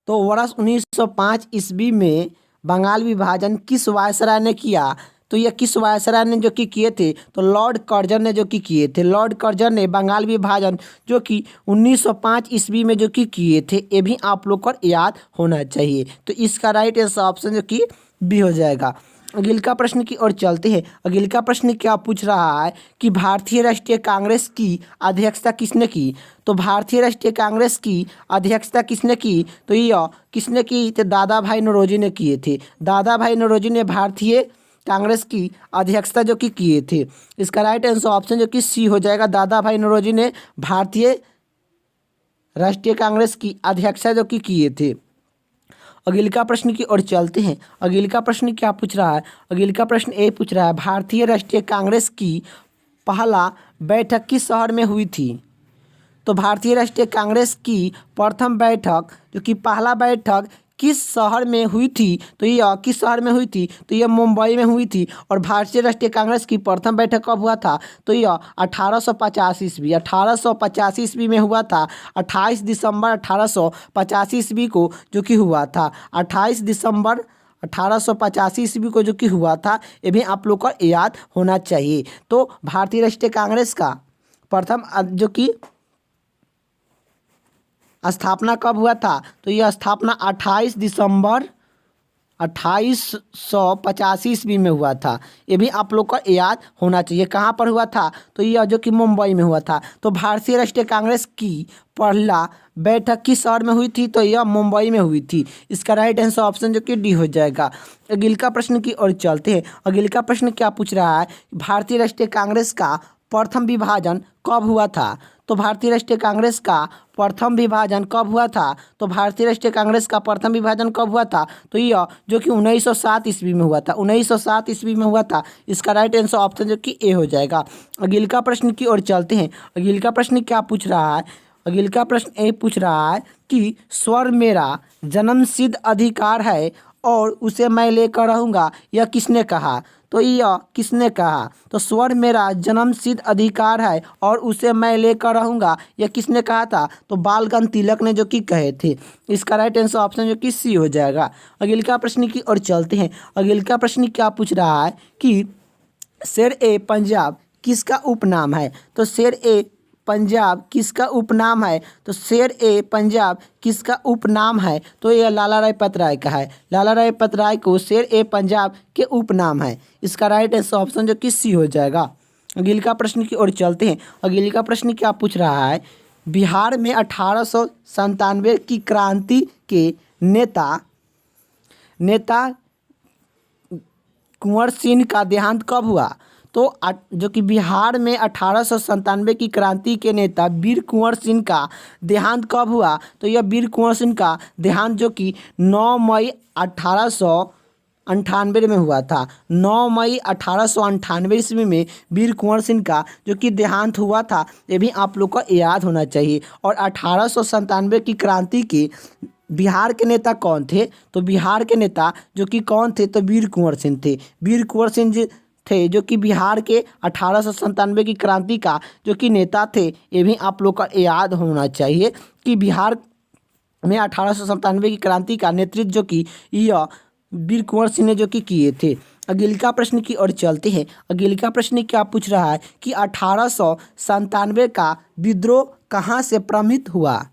तो वर्ष 1905 ईस्वी में बंगाल विभाजन किस वायसराय ने किया? तो यह किस वायसराय ने जो कि किए थे? तो लॉर्ड कर्जन ने जो कि किए थे। लॉर्ड कर्जन ने बंगाल विभाजन जो कि 1905 ईस्वी में जो कि किए थे। ये भी आप लोग को याद होना चाहिए। तो इसका राइट आंसर ऑप्शन जो कि बी हो जाएगा। अगले का प्रश्न की ओर चलते हैं। अगले का प्रश्न क्या पूछ रहा है कि भारतीय राष्ट्रीय कांग्रेस की अध्यक्षता किसने की? तो भारतीय राष्ट्रीय कांग्रेस की अध्यक्षता किसने की? तो यह किसने की? तो दादा भाई नौरोजी ने किए थे। दादा भाई नौरोजी ने भारतीय कांग्रेस की अध्यक्षता जो कि किए थे। इसका राइट आंसर ऑप्शन जो कि सी हो जाएगा। दादा भाई नौरोजी ने भारतीय राष्ट्रीय कांग्रेस की अध्यक्षता जो कि किए थे। अगले का प्रश्न की ओर चलते हैं। अगले का प्रश्न क्या पूछ रहा है? अगले का प्रश्न ये पूछ रहा है भारतीय राष्ट्रीय कांग्रेस की पहला बैठक किस शहर में हुई थी? तो भारतीय राष्ट्रीय कांग्रेस की प्रथम बैठक जो कि पहला बैठक किस शहर में हुई थी? तो यह किस शहर में हुई थी? तो यह मुंबई में हुई थी। और भारतीय राष्ट्रीय कांग्रेस की प्रथम बैठक कब हुआ था? तो यह 1850 ईस्वी 1850 ईस्वी में हुआ था। 28 दिसंबर 1885 ईस्वी को जो कि हुआ था। 28 दिसंबर 1885 ईस्वी को जो कि हुआ था। ये भी आप लोग को याद होना चाहिए। तो भारतीय राष्ट्रीय कांग्रेस का प्रथम जो कि स्थापना कब हुआ था? तो यह स्थापना 28 दिसंबर 1885 ईस्वी में हुआ था। ये भी आप लोग को याद होना चाहिए। कहाँ पर हुआ था? तो यह जो कि मुंबई में हुआ था। तो भारतीय राष्ट्रीय कांग्रेस की पहला बैठक किस शहर में हुई थी? तो यह मुंबई में हुई थी। इसका राइट आंसर ऑप्शन जो कि डी हो जाएगा। अगले का प्रश्न की ओर चलते हैं। अगले का प्रश्न क्या पूछ रहा है? भारतीय राष्ट्रीय कांग्रेस का प्रथम विभाजन कब हुआ था? तो भारतीय राष्ट्रीय कांग्रेस का प्रथम विभाजन कब हुआ था? तो भारतीय राष्ट्रीय कांग्रेस का प्रथम विभाजन कब हुआ था? तो यह जो कि 1907 ईस्वी में हुआ था। 1907 ईस्वी में हुआ था। इसका राइट आंसर ऑप्शन जो कि ए हो जाएगा। अगले का प्रश्न की ओर चलते हैं। अगले का प्रश्न क्या पूछ रहा है? अगले का प्रश्न ये पूछ रहा है कि स्वर मेरा जन्मसिद्ध अधिकार है और उसे मैं लेकर रहूँगा, यह किसने कहा? तो यह किसने कहा? तो स्वर मेरा जन्मसिद्ध अधिकार है और उसे मैं लेकर रहूँगा, यह किसने कहा था? तो बाल गंगा तिलक ने जो कि कहे थे। इसका राइट आंसर ऑप्शन जो कि सी हो जाएगा। अगले का प्रश्न की ओर चलते हैं। अगले का प्रश्न क्या पूछ रहा है कि शेर ए पंजाब किसका उपनाम है? तो शेर ए पंजाब किसका उपनाम है? तो शेर ए पंजाब किसका उपनाम है? तो यह लाला लाजपत राय का है। लाला लाजपत राय को शेर ए पंजाब के उपनाम है। इसका राइट आंसर ऑप्शन जो कि सी हो जाएगा। अगले का प्रश्न की ओर चलते हैं। अगले का प्रश्न क्या पूछ रहा है? बिहार में 1897 की क्रांति के नेता कुंवर सिंह का देहांत कब हुआ? तो जो कि बिहार में 1897 की क्रांति के नेता वीर कुंवर सिंह का देहांत कब हुआ? तो यह वीर कुंवर सिंह का देहांत जो कि 9 मई 1898 में हुआ था। 9 मई 1898 ईस्वी में वीर कुंवर सिंह का जो कि देहांत हुआ था। ये भी आप लोग को याद होना चाहिए। और 1897 की क्रांति के बिहार के नेता कौन थे? तो बिहार के नेता जो कि कौन थे? तो वीर कुंवर सिंह थे। वीर कुंवर सिंह जी थे जो कि बिहार के 1897 की क्रांति का जो कि नेता थे। ये भी आप लोग का याद होना चाहिए कि बिहार में 1897 की क्रांति का नेतृत्व जो कि यह वीर कुंवर सिंह ने जो कि किए थे। अगले का प्रश्न की ओर चलते हैं। अगले का प्रश्न क्या पूछ रहा है कि 1897 का विद्रोह कहाँ से प्रमित हुआ?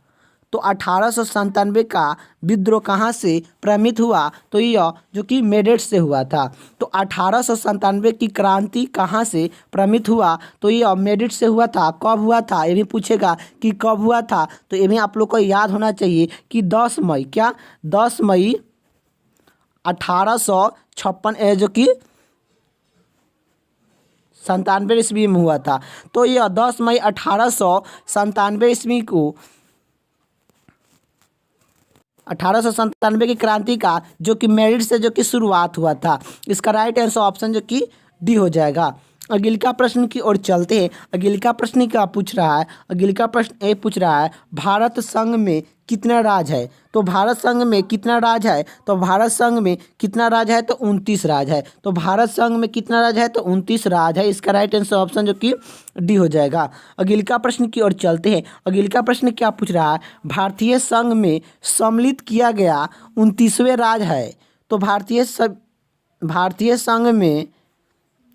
तो 1897 का विद्रोह कहाँ से प्रमित हुआ? तो यह जो कि मेरठ से हुआ था। तो 1897 की क्रांति कहाँ से प्रमित हुआ? तो यह मेरठ से हुआ था। कब हुआ था? ये भी पूछेगा कि कब हुआ था। तो ये भी आप लोग को याद होना चाहिए कि 10 मई 1856 जो कि 97 ईस्वी में हुआ था। तो यह 10 मई 1897 ईस्वी को 1897 की क्रांति का जो कि मेरठ से जो कि शुरुआत हुआ था। इसका राइट आंसर ऑप्शन जो कि डी हो जाएगा। अगले का प्रश्न की ओर चलते हैं। अगले का प्रश्न क्या पूछ रहा है? अगले का प्रश्न ये पूछ रहा है भारत संघ में कितना राज्य है? तो भारत संघ में कितना राज्य है? तो भारत संघ में कितना राज्य है? तो 29 राज्य है। तो भारत संघ में कितना राज्य है? तो 29 राज्य है। इसका राइट आंसर ऑप्शन जो कि डी हो जाएगा। अगला प्रश्न की ओर चलते हैं। अगला प्रश्न क्या पूछ रहा है? भारतीय संघ में सम्मिलित किया गया 29वें राज्य है। तो भारतीय संघ में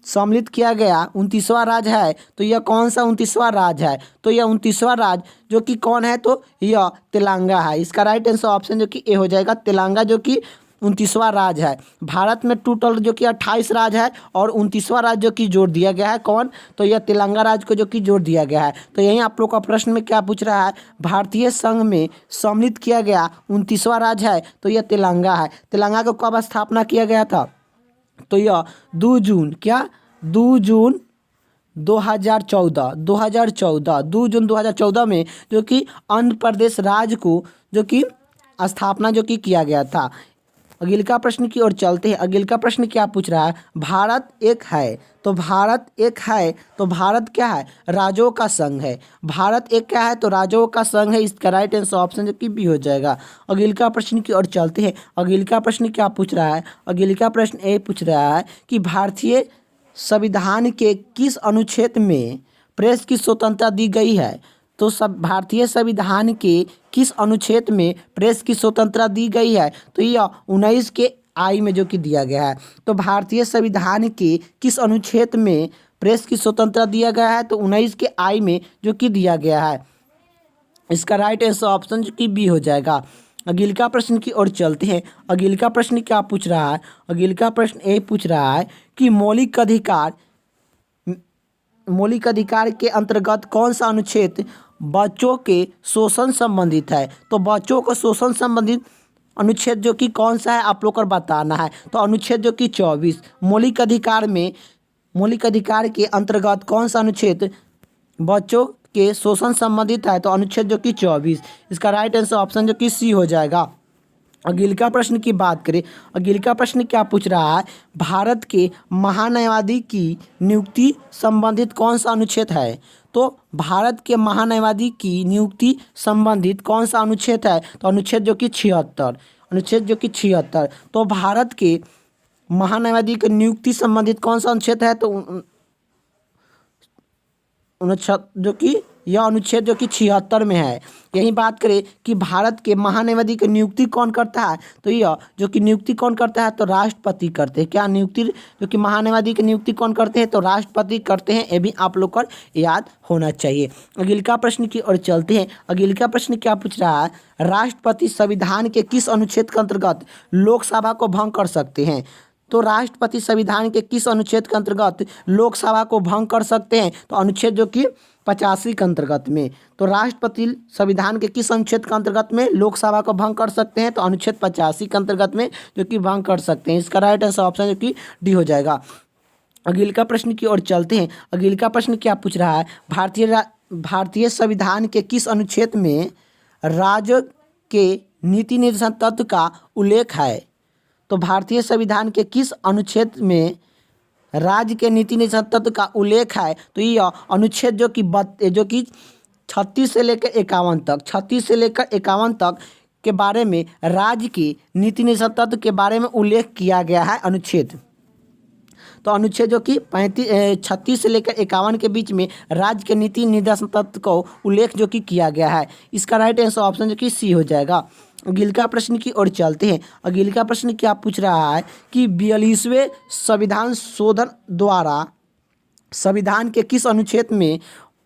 सम्मिलित किया गया 29वां राज्य है। तो यह कौन सा 29वां राज्य है? तो यह 29वां राज्य जो कि कौन है? तो यह तेलंगाना है। इसका राइट आंसर ऑप्शन जो कि ए हो जाएगा, तेलंगाना जो कि 29वां राज्य है। भारत में टोटल जो कि 28 राज्य है और 29वां राज्य जो कि जोड़ दिया गया है कौन? तो यह तेलंगाना राज्य को जो कि जोड़ दिया गया है। तो यहीं आप लोग का प्रश्न में क्या पूछ रहा है? भारतीय संघ में सम्मिलित किया गया 29वां राज्य है। तो यह तेलंगाना है। तेलंगाना को कब स्थापना किया गया था? तो यह 2 जून 2014 2 जून 2014 में जो कि आंध्र प्रदेश राज्य को जो कि स्थापना जो कि किया गया था। अगला प्रश्न की ओर चलते हैं। अगला प्रश्न क्या पूछ रहा है? भारत एक है। तो भारत एक है तो भारत क्या है? राज्यों का संघ है। भारत एक क्या है? तो राज्यों का संघ है। इसका राइट आंसर ऑप्शन जो कि बी हो जाएगा। अगला प्रश्न की ओर चलते हैं। अगला प्रश्न क्या पूछ रहा है? अगला प्रश्न ये पूछ रहा है कि भारतीय संविधान के किस अनुच्छेद में प्रेस की स्वतंत्रता दी गई है? तो सब भारतीय संविधान के किस अनुच्छेद में प्रेस की स्वतंत्रता दी गई है? तो यह 19 के आई में जो कि दिया गया है। तो भारतीय संविधान के किस अनुच्छेद में प्रेस की स्वतंत्रता दिया गया है? तो 19 के आई में जो कि दिया गया है। इसका राइट आंसर ऑप्शन जो कि बी हो जाएगा। अगला प्रश्न की ओर चलते हैं। अगला प्रश्न क्या पूछ रहा है? अगला प्रश्न ये पूछ रहा है कि मौलिक अधिकार के अंतर्गत कौन सा अनुच्छेद बच्चों के शोषण संबंधित है? तो बच्चों को शोषण संबंधित अनुच्छेद जो कि कौन सा है आप लोग को बताना है। तो अनुच्छेद जो कि 24 मौलिक अधिकार के अंतर्गत कौन सा अनुच्छेद बच्चों के शोषण संबंधित है? तो अनुच्छेद जो कि 24। इसका राइट आंसर ऑप्शन जो कि सी हो जाएगा। अगला प्रश्न की बात करें। अगला प्रश्न क्या पूछ रहा है? भारत के महान्यायवादी की नियुक्ति संबंधित कौन सा अनुच्छेद है? तो भारत के महान्यायवादी की नियुक्ति संबंधित कौन सा अनुच्छेद है? तो अनुच्छेद जो कि 76। तो भारत के महान्यायवादी की नियुक्ति संबंधित कौन सा अनुच्छेद है? तो अनुच्छेद जो कि 76 में है। यही बात करें कि भारत के महान्यायवादी की नियुक्ति कौन करता है? तो यह जो कि नियुक्ति कौन करता है? तो राष्ट्रपति करते हैं। क्या नियुक्ति जो कि महान्यायवादी की नियुक्ति कौन करते हैं? तो राष्ट्रपति करते हैं। ये भी आप लोग को याद होना चाहिए। अगला प्रश्न की ओर चलते हैं। अगला प्रश्न क्या पूछ रहा है? राष्ट्रपति संविधान के किस अनुच्छेद के अंतर्गत लोकसभा को भंग कर सकते हैं? तो राष्ट्रपति संविधान के किस अनुच्छेद के अंतर्गत लोकसभा को भंग कर सकते हैं? तो अनुच्छेद जो कि 85 के अंतर्गत में। तो राष्ट्रपति संविधान के किस अनुच्छेद के अंतर्गत में लोकसभा को भंग कर सकते हैं? तो अनुच्छेद 85 के अंतर्गत में जो कि भंग कर सकते हैं। इसका राइट आंसर ऑप्शन जो कि डी हो जाएगा। अगला प्रश्न की ओर चलते हैं। अगला प्रश्न क्या पूछ रहा है? भारतीय संविधान के किस अनुच्छेद में राज्य के नीति निर्देशन तत्व का उल्लेख है? तो भारतीय संविधान के किस अनुच्छेद में राज्य के नीति निर्देशन तत्व का उल्लेख है? तो यह अनुच्छेद जो कि 36 से लेकर 51 तक के बारे में राज्य की नीति निर्देशन तत्व के बारे में उल्लेख किया गया है अनुच्छेद। तो अनुच्छेद जो कि 36 से लेकर 51 के बीच में राज्य के नीति निर्देशन तत्व को उल्लेख जो कि किया गया है। इसका राइट आंसर ऑप्शन जो कि सी हो जाएगा। अगला प्रश्न की ओर चलते हैं। अगला प्रश्न क्या पूछ रहा है कि 42वें संविधान शोधन द्वारा संविधान के किस अनुच्छेद में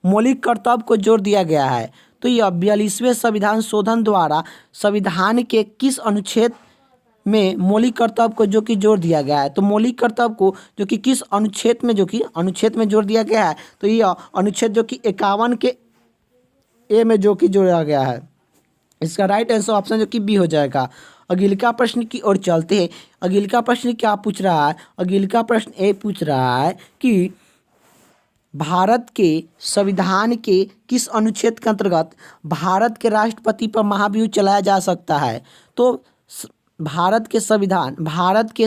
मौलिक कर्तव्य को जोड़ दिया गया है? तो यह 42वें संविधान शोधन द्वारा संविधान के किस अनुच्छेद में मौलिक कर्तव्य को जो कि जोड़ दिया गया है? तो मौलिक कर्तव्य को जो कि किस अनुच्छेद में जोड़ दिया गया है? तो यह अनुच्छेद जो कि 51 के ए में जो कि जोड़ा गया है। इसका राइट आंसर ऑप्शन जो कि बी हो जाएगा। अगला प्रश्न की ओर चलते हैं। अगला प्रश्न क्या पूछ रहा है? अगला प्रश्न ये पूछ रहा है कि भारत के संविधान के किस अनुच्छेद के अंतर्गत भारत के राष्ट्रपति पर महाभियोग चलाया जा सकता है? तो भारत के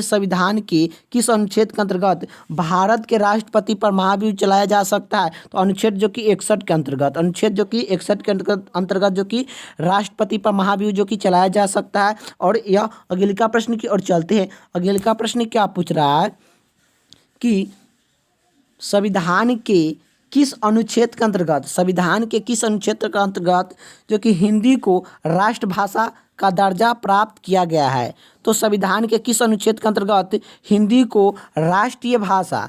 संविधान के किस अनुच्छेद के अंतर्गत भारत के राष्ट्रपति पर महाभियोग चलाया जा सकता है? तो अनुच्छेद जो कि 61 के अंतर्गत, अनुच्छेद जो कि 61 के अंतर्गत जो कि राष्ट्रपति पर महाभियोग जो कि चलाया जा सकता है। और यह अगले प्रश्न की ओर चलते हैं। अगले प्रश्न क्या पूछ रहा है कि संविधान के किस अनुच्छेद के अंतर्गत, संविधान के किस अनुच्छेद के अंतर्गत जो कि हिंदी को राष्ट्रभाषा का दर्जा प्राप्त किया गया है? तो संविधान के किस अनुच्छेद के अंतर्गत हिंदी को राष्ट्रीय भाषा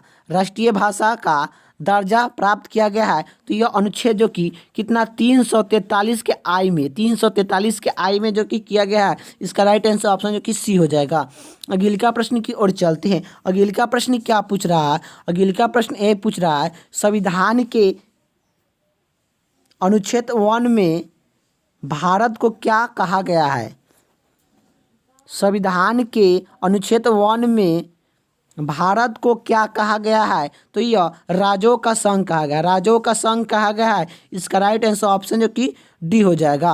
का दर्जा प्राप्त किया गया है? तो यह अनुच्छेद जो कि कितना 343 के आई में जो कि किया गया है। इसका राइट आंसर ऑप्शन जो कि सी हो जाएगा। अगले प्रश्न की ओर चलते हैं। अगले प्रश्न क्या पूछ रहा है? अगले प्रश्न ए पूछ रहा है संविधान के अनुच्छेद 1 में भारत को क्या कहा गया है? संविधान के अनुच्छेद 1 में भारत को क्या कहा गया है? तो यह राज्यों का संघ कहा गया है। इसका राइट आंसर ऑप्शन जो कि डी हो जाएगा।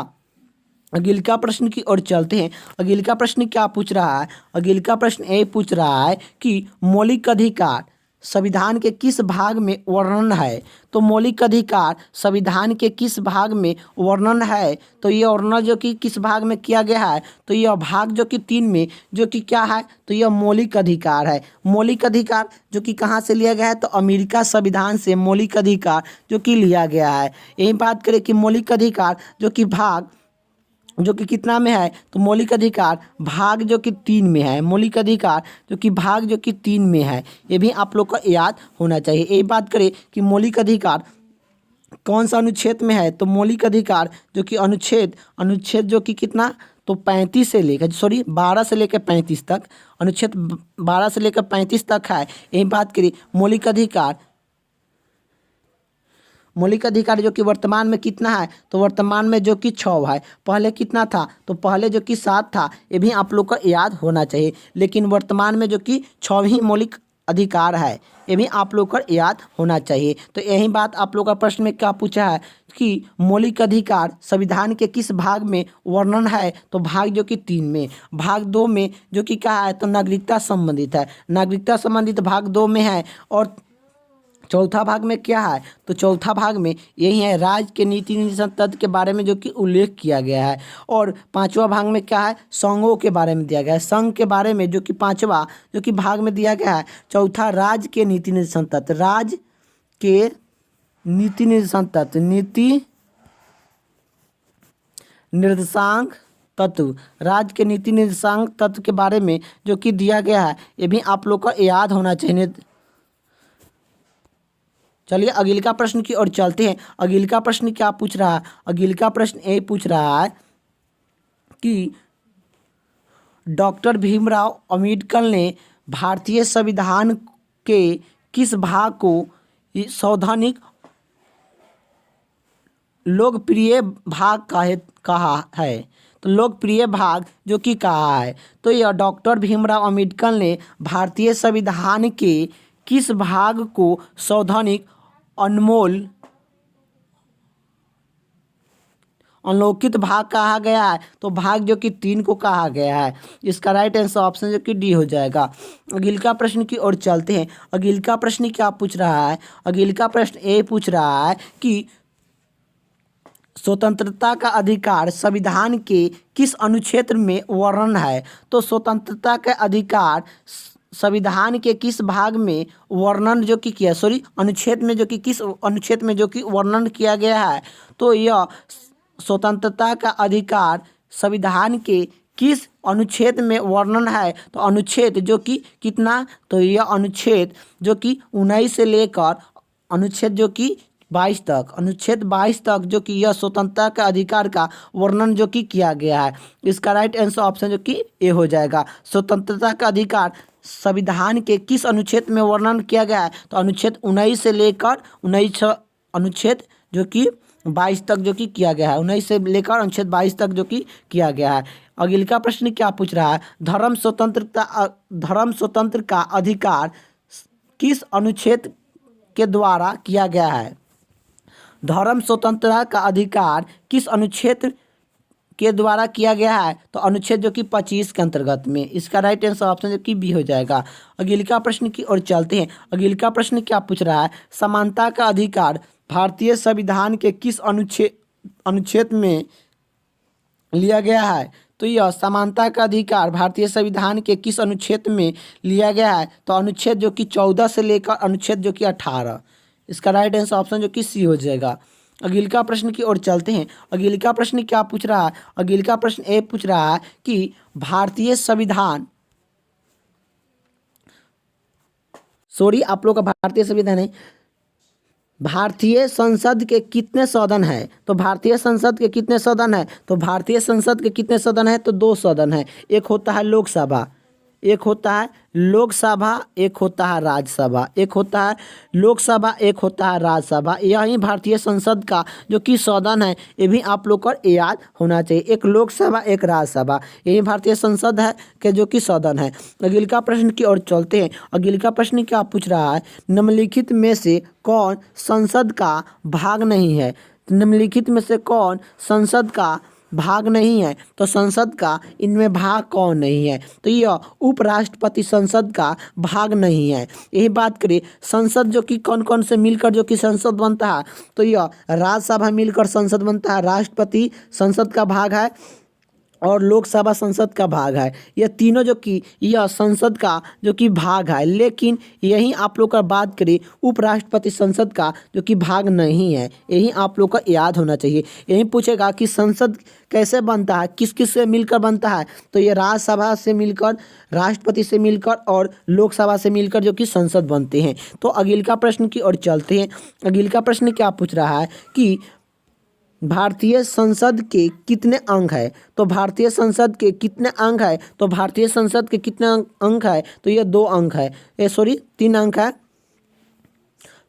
अगले प्रश्न की ओर चलते हैं। अगले प्रश्न क्या पूछ रहा है? अगले प्रश्न ए पूछ रहा है कि मौलिक अधिकार संविधान के किस भाग में वर्णन है? तो मौलिक अधिकार संविधान के किस भाग में वर्णन है? तो यह वर्णन जो कि किस भाग में किया गया है? तो यह भाग जो कि 3 में जो कि क्या है? तो यह मौलिक अधिकार है। मौलिक अधिकार जो कि कहाँ से लिया गया है? तो अमेरिका संविधान से मौलिक अधिकार जो कि लिया गया है। यही बात करें कि मौलिक अधिकार जो कि भाग जो कि कितना में है? तो मौलिक अधिकार भाग जो कि 3 में है। मौलिक अधिकार जो कि भाग जो कि 3 में है, ये भी आप लोग को याद होना चाहिए। यही बात करें कि मौलिक अधिकार कौन सा अनुच्छेद में है? तो मौलिक अधिकार जो कि अनुच्छेद जो कि कितना? तो 12 से लेकर 35 तक, अनुच्छेद 12 से लेकर 35 तक है। यही बात करें मौलिक अधिकार जो कि वर्तमान में कितना है? तो वर्तमान में जो कि 6 है। पहले कितना था? तो पहले जो कि 7 था। ये भी आप लोग को याद होना चाहिए। लेकिन वर्तमान में जो कि 6 ही मौलिक अधिकार है, ये भी आप लोग को याद होना चाहिए। तो यही बात आप लोग का प्रश्न में क्या पूछा है कि मौलिक अधिकार संविधान के किस भाग में वर्णन है? तो भाग जो कि 3 में। भाग 2 में जो कि क्या है? तो नागरिकता संबंधित है। नागरिकता संबंधित भाग 2 में है। और चौथा भाग में क्या है? तो चौथा भाग में यही है, राज्य के नीति निर्देशन तत्व के बारे में जो कि उल्लेख किया गया है। और 5वां भाग में क्या है? संघों के बारे में दिया गया है। संघ के बारे में जो कि 5वां जो कि भाग में दिया गया है। चौथा राज्य के नीति निर्देशन तत्व, राज्य के नीति निर्देशांक तत्व, राज्य के नीति निर्देशांक तत्व के बारे में जो कि दिया गया है, ये भी आप लोग को याद होना चाहिए। चलिए अगले का प्रश्न की ओर चलते हैं। अगले का प्रश्न क्या पूछ रहा है? अगले का प्रश्न ये पूछ रहा है कि डॉक्टर भीमराव अंबेडकर ने भारतीय संविधान के किस भाग को संवैधानिक लोकप्रिय भाग कहा है? तो लोकप्रिय भाग जो कि कहा है, तो यह डॉक्टर भीमराव अंबेडकर ने भारतीय संविधान के किस भाग को संवैधानिक अनौकित भाग कहा गया है? तो भाग जो कि 3 को कहा गया है। इसका राइट आंसर ऑप्शन जो कि डी हो जाएगा। अगले का प्रश्न की ओर चलते हैं। अगले का प्रश्न क्या पूछ रहा है? अगले का प्रश्न ये पूछ रहा है कि स्वतंत्रता का अधिकार संविधान के किस अनुच्छेद में वर्णन है? तो स्वतंत्रता का अधिकार संविधान के किस भाग में वर्णन जो कि किया अनुच्छेद में जो कि किस अनुच्छेद में जो कि वर्णन किया गया है? तो यह स्वतंत्रता का अधिकार संविधान के किस अनुच्छेद में वर्णन है? तो अनुच्छेद जो कि कितना? तो यह अनुच्छेद जो कि 19 से लेकर अनुच्छेद जो कि 22 तक, अनुच्छेद 22 तक जो कि यह स्वतंत्रता का अधिकार का वर्णन जो कि किया गया है। इसका राइट आंसर ऑप्शन जो कि ए हो जाएगा। स्वतंत्रता का अधिकार संविधान के किस अनुच्छेद में वर्णन किया गया है? तो अनुच्छेद 19 से लेकर 19 अनुच्छेद जो कि 22 तक जो कि किया गया है। 19 से लेकर अनुच्छेद 22 तक जो कि किया गया है। अगले का प्रश्न क्या पूछ रहा है? धर्म स्वतंत्र का अधिकार किस अनुच्छेद के द्वारा किया गया है? धर्म स्वतंत्रता का अधिकार किस अनुच्छेद के द्वारा किया गया है? तो अनुच्छेद जो कि 25 के अंतर्गत में। इसका राइट आंसर ऑप्शन जो कि बी हो जाएगा। अगले का प्रश्न की ओर चलते हैं। अगले का प्रश्न क्या पूछ रहा है? समानता का अधिकार भारतीय संविधान के किस अनुच्छेद में लिया गया है? तो यह समानता का अधिकार भारतीय संविधान के किस अनुच्छेद में लिया गया है? तो अनुच्छेद जो कि 14 से लेकर अनुच्छेद जो कि 18। इसका राइट आंसर ऑप्शन जो कि सी हो जाएगा। अगले का प्रश्न की ओर चलते हैं। अगले का प्रश्न क्या पूछ रहा है? अगले का प्रश्न ए पूछ रहा है कि भारतीय संविधान, आप लोग का भारतीय संविधान है, भारतीय संसद के कितने सदन है? तो भारतीय संसद के कितने सदन है? तो भारतीय संसद के कितने सदन है? तो 2 सदन है। एक होता है लोकसभा, एक होता है लोकसभा, एक होता है राज्यसभा। एक होता है लोकसभा, एक होता है राज्यसभा। यही भारतीय संसद का जो कि सदन है, ये भी आप लोग को याद होना चाहिए। एक लोकसभा, एक राज्यसभा, यही भारतीय संसद है के जो कि सदन है। अगले का प्रश्न की ओर चलते हैं। अगले का प्रश्न क्या पूछ रहा है? निम्नलिखित में से कौन संसद का भाग नहीं है? निम्नलिखित में से कौन संसद का भाग नहीं है? तो संसद का इनमें भाग कौन नहीं है? तो यह उपराष्ट्रपति संसद का भाग नहीं है। यही बात करें संसद जो कि कौन कौन से मिलकर जो कि संसद बनता है, तो यह राज्यसभा मिलकर संसद बनता है, राष्ट्रपति संसद का भाग है और लोकसभा संसद का भाग है। यह तीनों जो कि यह संसद का जो कि भाग है, लेकिन यही आप लोग का बात करें उपराष्ट्रपति संसद का जो कि भाग नहीं है। यही आप लोग का याद होना चाहिए। यही पूछेगा कि संसद कैसे बनता है, किस किस से मिलकर बनता है? तो ये राज्यसभा से मिलकर, राष्ट्रपति से मिलकर और लोकसभा से मिलकर जो कि संसद बनते हैं। तो अगले का प्रश्न की ओर चलते हैं। अगले का प्रश्न क्या पूछ रहा है कि भारतीय संसद के कितने अंग है? तो भारतीय संसद के कितने अंग है? तो भारतीय संसद के कितने अंग है? तो ये 2 अंग है, 3 अंक है।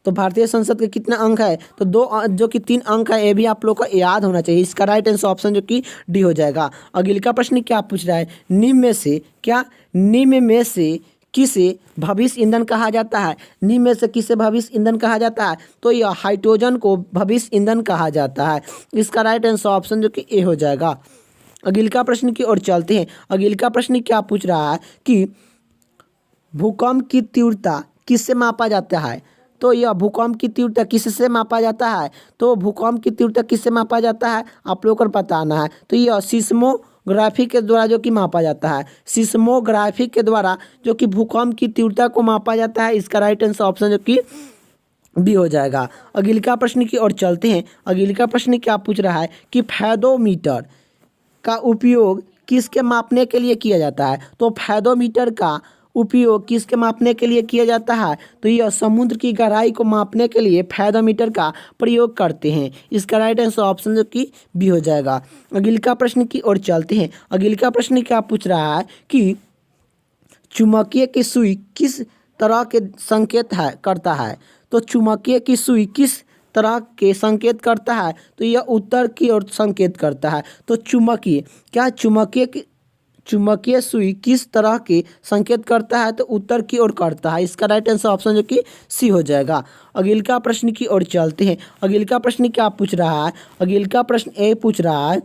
तो भारतीय संसद के कितने अंक है? तो 2 जो कि 3 अंक है। ये भी आप लोग को याद होना चाहिए। इसका राइट आंसर ऑप्शन जो कि डी हो जाएगा। अगले का प्रश्न क्या पूछ रहा है? निम्न में से किसे भविष्य ईंधन कहा जाता है? निम्न में से किसे भविष्य ईंधन कहा जाता है? तो यह हाइड्रोजन को भविष्य ईंधन कहा जाता है। इसका राइट आंसर ऑप्शन जो कि ए हो जाएगा। अगले का प्रश्न की ओर चलते हैं। अगले का प्रश्न क्या पूछ रहा है कि भूकंप की तीव्रता किससे मापा जाता है? तो यह भूकंप की तीव्रता किससे मापा जाता है? तो भूकंप की तीव्रता किससे मापा जाता है आप लोगों को बताना है। तो यह सिस्मोग्राफी के द्वारा जो कि मापा जाता है। सिस्मोग्राफी के द्वारा जो कि भूकंप की तीव्रता को मापा जाता है। इसका राइट आंसर ऑप्शन जो कि बी हो जाएगा। अगले का प्रश्न की ओर चलते हैं। अगले का प्रश्न क्या पूछ रहा है कि फेदोमीटर का उपयोग किसके मापने के लिए किया जाता है? तो फेदोमीटर का उपयोग किसके मापने के लिए किया जाता है? तो यह समुद्र की गहराई को मापने के लिए फेदोमीटर का प्रयोग करते हैं। इसका राइट आंसर ऑप्शन जो कि बी हो जाएगा। अगले का प्रश्न की ओर चलते हैं। अगले का प्रश्न क्या पूछ रहा है कि चुंबकीय की सुई किस तरह के संकेत करता है? तो चुंबकीय की सुई किस तरह के संकेत करता है? तो यह उत्तर की ओर संकेत करता है। तो चुंबकीय सुई किस तरह के संकेत करता है? तो उत्तर की ओर करता है। इसका राइट आंसर ऑप्शन जो कि सी हो जाएगा। अगले का प्रश्न की ओर चलते हैं। अगले का प्रश्न क्या पूछ रहा है? अगले का प्रश्न ए पूछ रहा है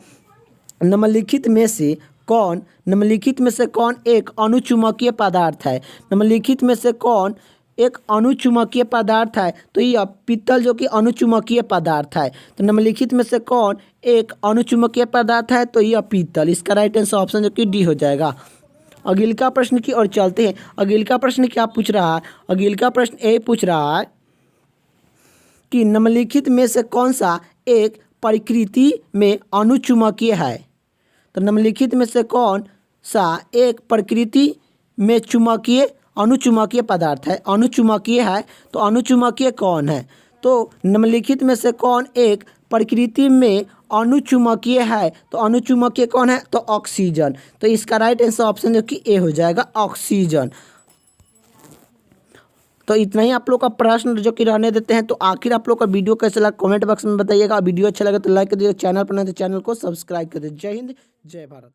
निम्नलिखित में से कौन एक अणुचुंबकीय पदार्थ है? निम्नलिखित में से कौन एक अणुचुंबकीय पदार्थ है? तो यह पीतल जो कि अणुचुंबकीय पदार्थ है। तो निम्नलिखित में से कौन एक अणुचुंबकीय पदार्थ है? तो यह पीतल। इसका राइट आंसर ऑप्शन जो कि डी हो जाएगा। अगले का प्रश्न की ओर चलते हैं। अगले का प्रश्न क्या पूछ रहा है? अगले का प्रश्न ए पूछ रहा है कि निम्नलिखित में से कौन सा एक प्रकृति में अणुचुंबकीय है? तो निम्नलिखित में से कौन सा एक प्रकृति में अणुचुंबकीय पदार्थ है? अणुचुंबकीय है। तो अणुचुंबकीय कौन है? तो निम्नलिखित में से कौन एक प्रकृति में अणुचुंबकीय है? तो अणुचुंबकीय कौन है? तो ऑक्सीजन। तो इसका राइट आंसर ऑप्शन जो कि ए हो जाएगा, ऑक्सीजन। तो इतना ही आप लोग का प्रश्न जो कि रहने देते हैं। तो आखिर आप लोग का वीडियो कैसा लगा कमेंट बॉक्स में बताइएगा। वीडियो अच्छा लगे तो लाइक कर दीजिए, चैनल पर नहीं तो चैनल को सब्सक्राइब कर दीजिए। जय हिंद, जय भारत।